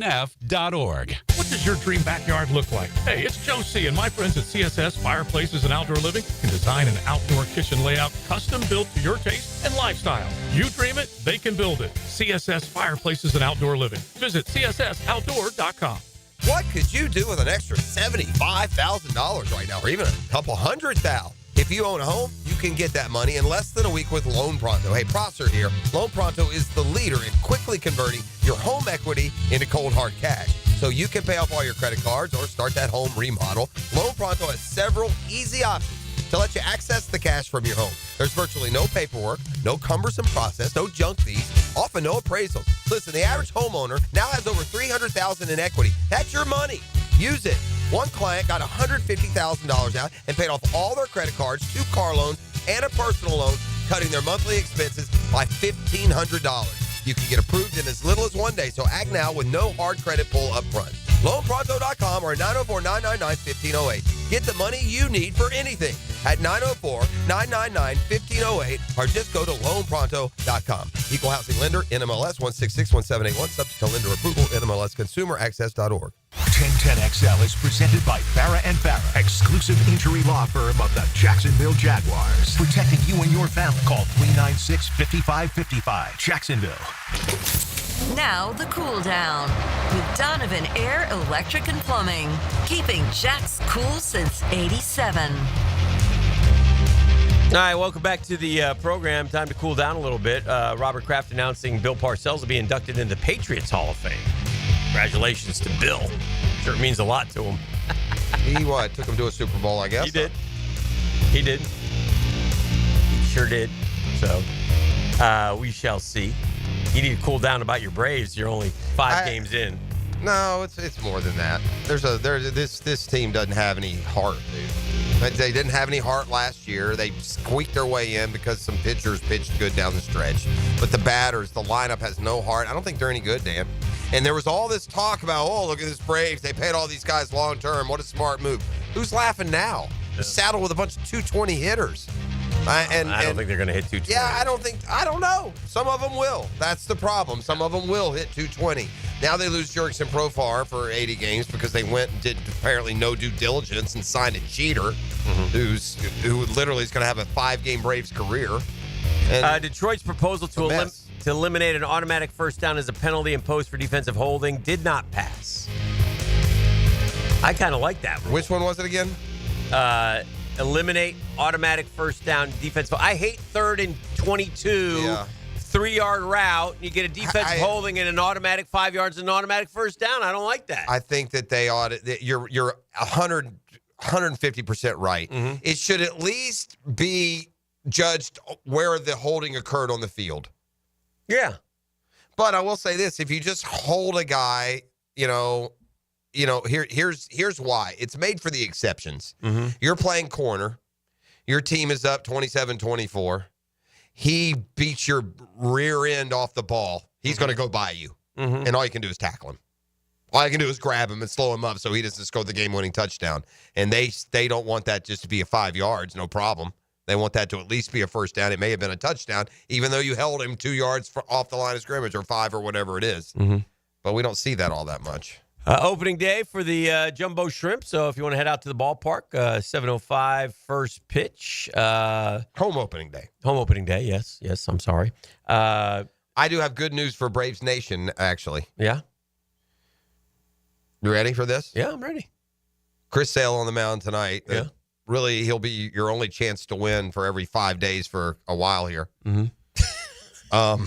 What does your dream backyard look like? Hey, it's Joe C. and my friends at CSS Fireplaces and Outdoor Living can design an outdoor kitchen layout custom built to your taste and lifestyle. You dream it, they can build it. CSS Fireplaces and Outdoor Living. Visit cssoutdoor.com. What could you do with an extra $75,000 right now, or even a couple $100,000? If you own a home, you can get that money in less than a week with Loan Pronto. Hey, Prosser here. Loan Pronto is the leader in quickly converting your home equity into cold hard cash, so you can pay off all your credit cards or start that home remodel. Loan Pronto has several easy options to let you access the cash from your home. There's virtually no paperwork, no cumbersome process, no junk fees, often no appraisals. Listen, the average homeowner now has over $300,000 in equity. That's your money. Use it. One client got $150,000 out and paid off all their credit cards, 2 car loans, and a personal loan, cutting their monthly expenses by $1,500. You can get approved in as little as 1 day, so act now with no hard credit pull up front. LoanPronto.com or 904-999-1508. Get the money you need for anything at 904-999-1508 or just go to loanpronto.com. Equal housing lender, NMLS 1661781, subject to lender approval, NMLSconsumeraccess.org. 1010XL is presented by Farrah & Farrah, exclusive injury law firm of the Jacksonville Jaguars. Protecting you and your family. Call 396-5555. Jacksonville. Now the cool down with Donovan Air, Electric and Plumbing, keeping Jack's cool since '87. All right, welcome back to the program. Time to cool down a little bit. Robert Kraft announcing Bill Parcells will be inducted into the Patriots Hall of Fame. Congratulations to Bill. Sure it means a lot to him. He what? Took him to a Super Bowl, I guess. He did. He did. He sure did. So we shall see. You need to cool down about your Braves. You're only 5 games in. No, it's more than that. This team doesn't have any heart, dude. They didn't have any heart last year. They squeaked their way in because some pitchers pitched good down the stretch. But the batters, the lineup has no heart. I don't think they're any good, Dan. And there was all this talk about, oh, look at this Braves. They paid all these guys long term. What a smart move. Who's laughing now? Saddled with a bunch of 220 hitters. I don't think they're going to hit 220. Yeah, I don't know. Some of them will. That's the problem. Some of them will hit 220. Now they lose Jurickson Profar for 80 games because they went and did apparently no due diligence and signed a cheater who literally is going to have a 5-game Braves career. And Detroit's proposal to eliminate an automatic first down as a penalty imposed for defensive holding did not pass. I kind of like that rule. Which one was it again? Eliminate automatic first down defense. I hate 3rd and 22, 3-yard route. You get a defensive holding and an automatic 5 yards and an automatic first down. I don't like that. I think that they ought to. You're 150% right. Mm-hmm. It should at least be judged where the holding occurred on the field. Yeah. But I will say this: if you just hold a guy, here's why. It's made for the exceptions. Mm-hmm. You're playing corner. Your team is up 27-24. He beats your rear end off the ball. He's going to go by you. Mm-hmm. And all you can do is tackle him. All you can do is grab him and slow him up so he doesn't score the game-winning touchdown. And they don't want that just to be a 5 yards, no problem. They want that to at least be a first down. It may have been a touchdown, even though you held him 2 yards off the line of scrimmage or 5 or whatever it is. Mm-hmm. But we don't see that all that much. Opening day for the Jumbo Shrimp. So if you want to head out to the ballpark, 7:05 first pitch. Home opening day. Home opening day, yes. Yes, I'm sorry. I do have good news for Braves Nation, actually. Yeah? You ready for this? Yeah, I'm ready. Chris Sale on the mound tonight. Yeah. Really, he'll be your only chance to win for every 5 days for a while here. Mm-hmm.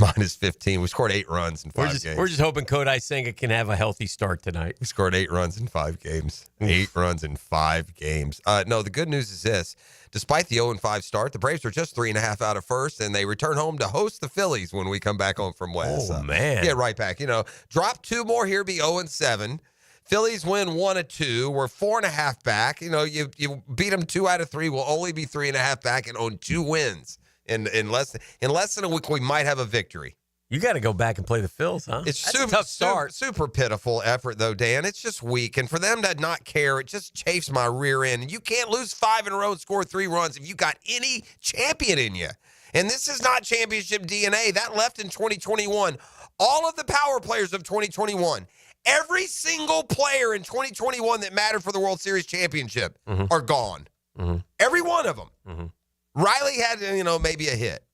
Minus 15. We scored 8 runs in 5 games. We're just hoping Kodai Senga can have a healthy start tonight. We scored 8 runs in 5 games. 8 runs in 5 games. No, the good news is this. Despite the 0-5 start, the Braves are just 3.5 out of first, and they return home to host the Phillies when we come back home from West. Oh, man. Get right back. Drop 2 more here, be 0-7. Phillies win 1 of 2. We're 4.5 back. You beat them 2 out of 3. We'll only be 3.5 back and own 2 wins. In less than a week, we might have a victory. You got to go back and play the Phils, huh? It's That's a tough start. Super pitiful effort, though, Dan. It's just weak. And for them to not care, it just chafes my rear end. And you can't lose 5 in a row and score 3 runs if you got any champion in you. And this is not championship DNA. That left in 2021. All of the power players of 2021, every single player in 2021 that mattered for the World Series championship are gone. Mm-hmm. Every one of them. Mm-hmm. Riley had, maybe a hit.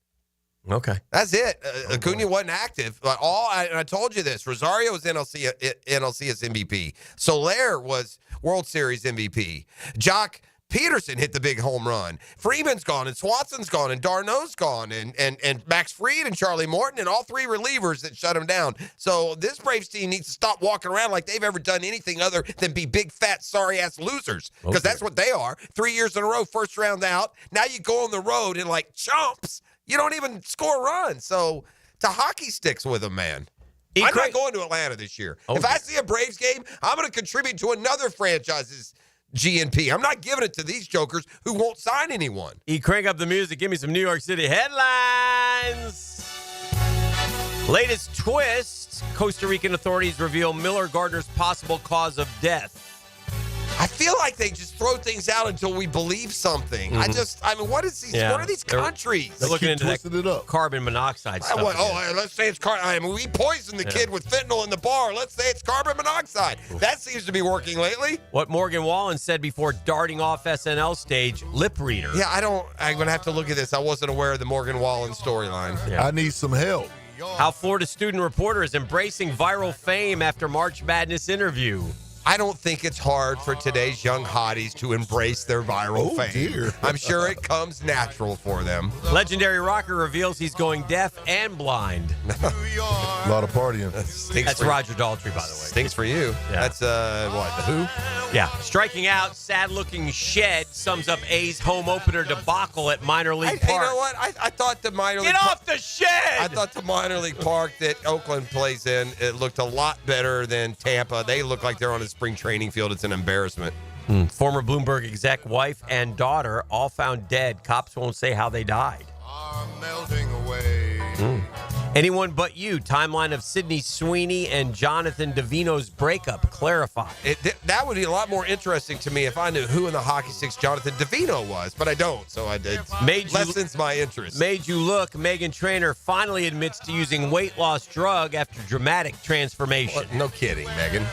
Okay. That's it. Acuna wasn't active. But I told you this. Rosario was NLCS MVP. Soler was World Series MVP. Jock Peterson hit the big home run. Freeman's gone, and Swanson's gone, and Darno's gone, and Max Fried and Charlie Morton, and all 3 relievers that shut him down. So this Braves team needs to stop walking around like they've ever done anything other than be big, fat, sorry-ass losers. Because that's what they are. 3 years in a row, first round out. Now you go on the road and like chumps. You don't even score runs. So to hockey sticks with them, man. I'm not going to Atlanta this year. If I see a Braves game, I'm going to contribute to another franchise's GNP. I'm not giving it to these jokers who won't sign anyone. Crank up the music. Give me some New York City headlines. Latest twist. Costa Rican authorities reveal Miller Gardner's possible cause of death. I feel like they just throw things out until we believe something. Mm-hmm. What are these countries? They're looking into that carbon monoxide stuff. Let's say it's carbon. We poisoned the kid with fentanyl in the bar. Let's say it's carbon monoxide. That seems to be working lately. What Morgan Wallen said before darting off SNL stage, lip reader. Yeah, I'm going to have to look at this. I wasn't aware of the Morgan Wallen storyline. Yeah. I need some help. How Florida student reporter is embracing viral fame after March Madness interview. I don't think it's hard for today's young hotties to embrace their viral fame. Dear. I'm sure it comes natural for them. Legendary rocker reveals he's going deaf and blind. A lot of partying. That's Roger Daltrey, by the way. Stinks for you. Yeah. That's, The Who? Yeah. Striking out, sad-looking Shed sums up A's home opener debacle at minor league park. You know what? I thought the minor league... Get off the Shed! I thought the minor league park that Oakland plays in, it looked a lot better than Tampa. They look like they're on a spring training field. It's an embarrassment. Former Bloomberg exec wife and daughter all found dead. Cops won't say how they died. Melting away. Anyone but you. Timeline of Sydney Sweeney and Jonathan Davino's breakup clarified. That would be a lot more interesting to me if I knew who in the hockey sticks Jonathan Davino was, but I don't, so it lessens my interest. Made you look. Meghan Trainor finally admits to using weight loss drug after dramatic transformation. No kidding, Megan.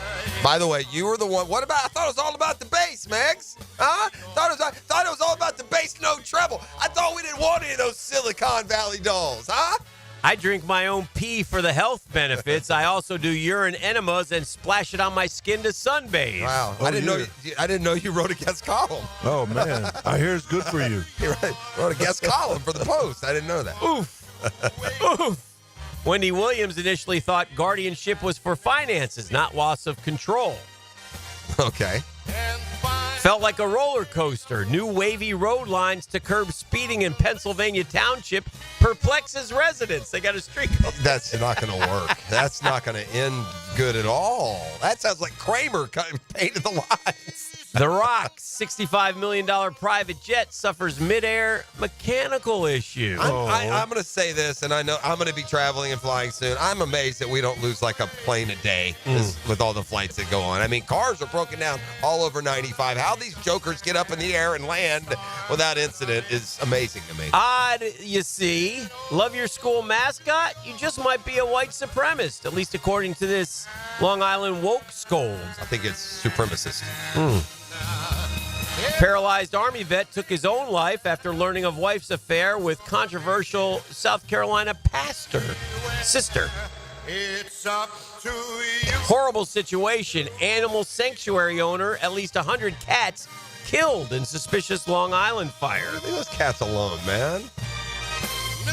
By the way, you were the one. What about? I thought it was all about the bass, Megs. Huh? Thought it was all about the bass, no treble. I thought we didn't want any of those Silicon Valley dolls, huh? I drink my own pee for the health benefits. I also do urine enemas and splash it on my skin to sunbathe. Wow. I didn't know you wrote a guest column. Oh, man. I hear it's good for you. You wrote a guest column for the Post. I didn't know that. Oof. Oof. Wendy Williams initially thought guardianship was for finances, not loss of control. Okay. Felt like a roller coaster. New wavy road lines to curb speeding in Pennsylvania Township perplexes residents. They got a street. That's not going to work. That's not going to end good at all. That sounds like Kramer painted the lines. The Rock's $65 million private jet suffers midair mechanical issue. I'm going to say this, and I know I'm going to be traveling and flying soon. I'm amazed that we don't lose like a plane a day with all the flights that go on. I mean, cars are broken down all over 95. How these jokers get up in the air and land without incident is amazing to me. Odd, you see. Love your school mascot? You just might be a white supremacist, at least according to this Long Island woke scold. I think it's supremacist. Paralyzed Army vet took his own life after learning of wife's affair with controversial South Carolina sister. It's up to you. Horrible situation. Animal sanctuary owner, at least 100 cats killed in suspicious Long Island fire. Leave those cats alone, man.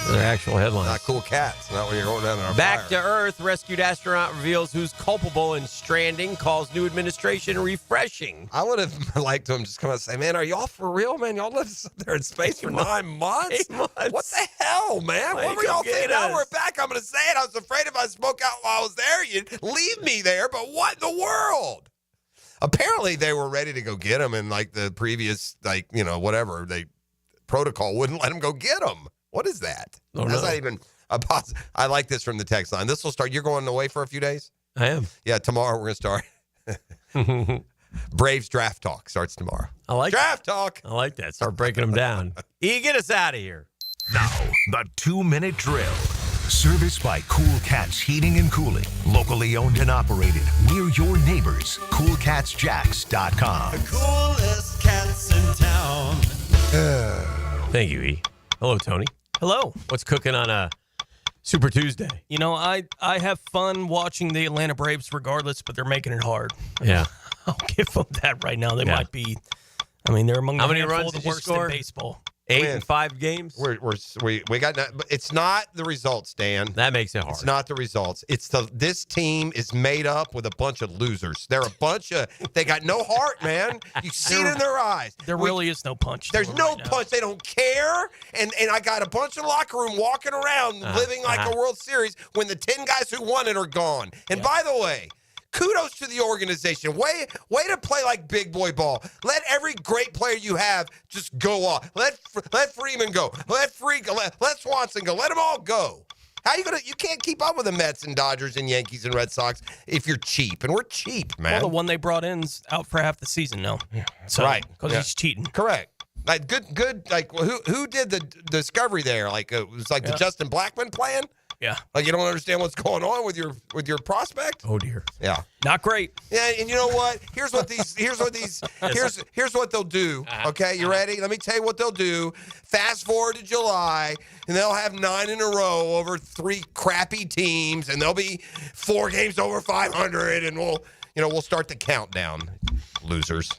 They're actual headlines. Not cool cats. Not when you're going down in our Back fire. to Earth, rescued astronaut reveals who's culpable in stranding, calls new administration refreshing. I would have liked to just come out and say, man, are y'all for real, man? Y'all lived there in space for 9 months? 8 months. What the hell, man? What were y'all thinking? Now we're back. I'm going to say it. I was afraid if I spoke out while I was there, you'd leave me there. But what in the world? Apparently, they were ready to go get him, and like the previous, whatever, protocol wouldn't let him go get him. What is that? That's not even a I like this from the text line. This will start. You're going away for a few days? I am. Yeah, tomorrow we're going to start. Braves draft talk starts tomorrow. I like draft talk. I like that. Start breaking them down. Get us out of here. Now, the 2-minute drill. Serviced by Cool Cats Heating and Cooling. Locally owned and operated. We're your neighbors. CoolCatsJacks.com. The coolest cats in town. Thank you, E. Hello, Tony. Hello. What's cooking on a Super Tuesday? You know, I have fun watching the Atlanta Braves regardless, but they're making it hard. Yeah. I'll give them that right now. They might be, they're among the How many handful runs of the did you worst score? in baseball. 8 in 5 games? We got that, but it's not the results, Dan. That makes it hard. It's not the results. It's this team is made up with a bunch of losers. They're a bunch of they got no heart, man. You see it in their eyes. There really is no punch. There's no punch. They don't care. And I got a bunch of locker room walking around living like a World Series when the 10 guys who won it are gone. And by the way, kudos to the organization. Way to play like big boy ball. Let every great player you have just go off. Let Freeman go. Let Swanson go. Let them all go. How you you can't keep up with the Mets and Dodgers and Yankees and Red Sox if you're cheap, and we're cheap, man. Well, the one they brought in's out for half the season now. So, right, because he's cheating. Correct. Like good. Like who did the discovery there? Like it was like the Justin Blackmon plan. Yeah. Like you don't understand what's going on with your prospect? Oh dear. Yeah. Not great. Yeah, and you know what? Here's what they'll do. Okay, you ready? Let me tell you what they'll do. Fast forward to July, and they'll have 9 in a row over 3 crappy teams, and they'll be 4 games over 500, and we'll start the countdown. Losers.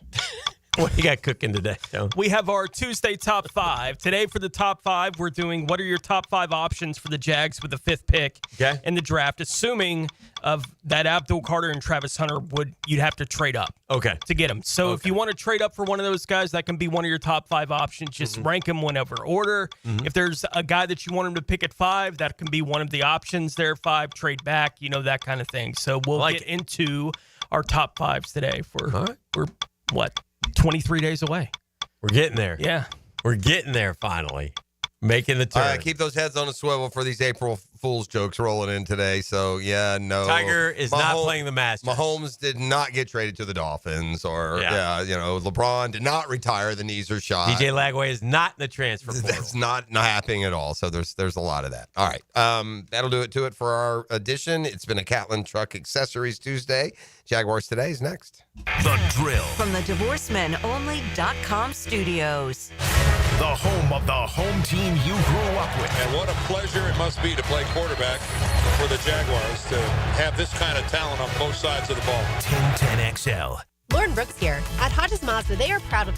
What do you got cooking today, Joe? We have our Tuesday top 5. Today for the top 5, we're doing what are your top 5 options for the Jags with the 5th pick in the draft, assuming of that Abdul Carter and Travis Hunter you'd have to trade up to get them. So if you want to trade up for one of those guys, that can be one of your top 5 options. Just rank them whenever order. If there's a guy that you want him to pick at 5, that can be one of the options there. 5, trade back, that kind of thing. So we'll get into our top 5s today. We're what? 23 days away. We're getting there. Yeah. We're getting there finally. Making the turn. Keep those heads on a swivel for these April Fool's jokes rolling in today. So, yeah, no. Tiger is not playing the Masters. Mahomes did not get traded to the Dolphins. Or, LeBron did not retire. The knees are shot. DJ Lagway is not in the transfer portal. That's not happening at all. So there's a lot of that. All right. That'll do it for our edition. It's been a Catlin Truck Accessories Tuesday. Jaguars Today is next. The Drill. From the DivorceMenOnly.com studios. The home of the home team you grew up with. And what a pleasure it must be to play quarterback for the Jaguars, to have this kind of talent on both sides of the ball. 1010XL. Lauren Brooks here. At Hodges Mazda, they are proud of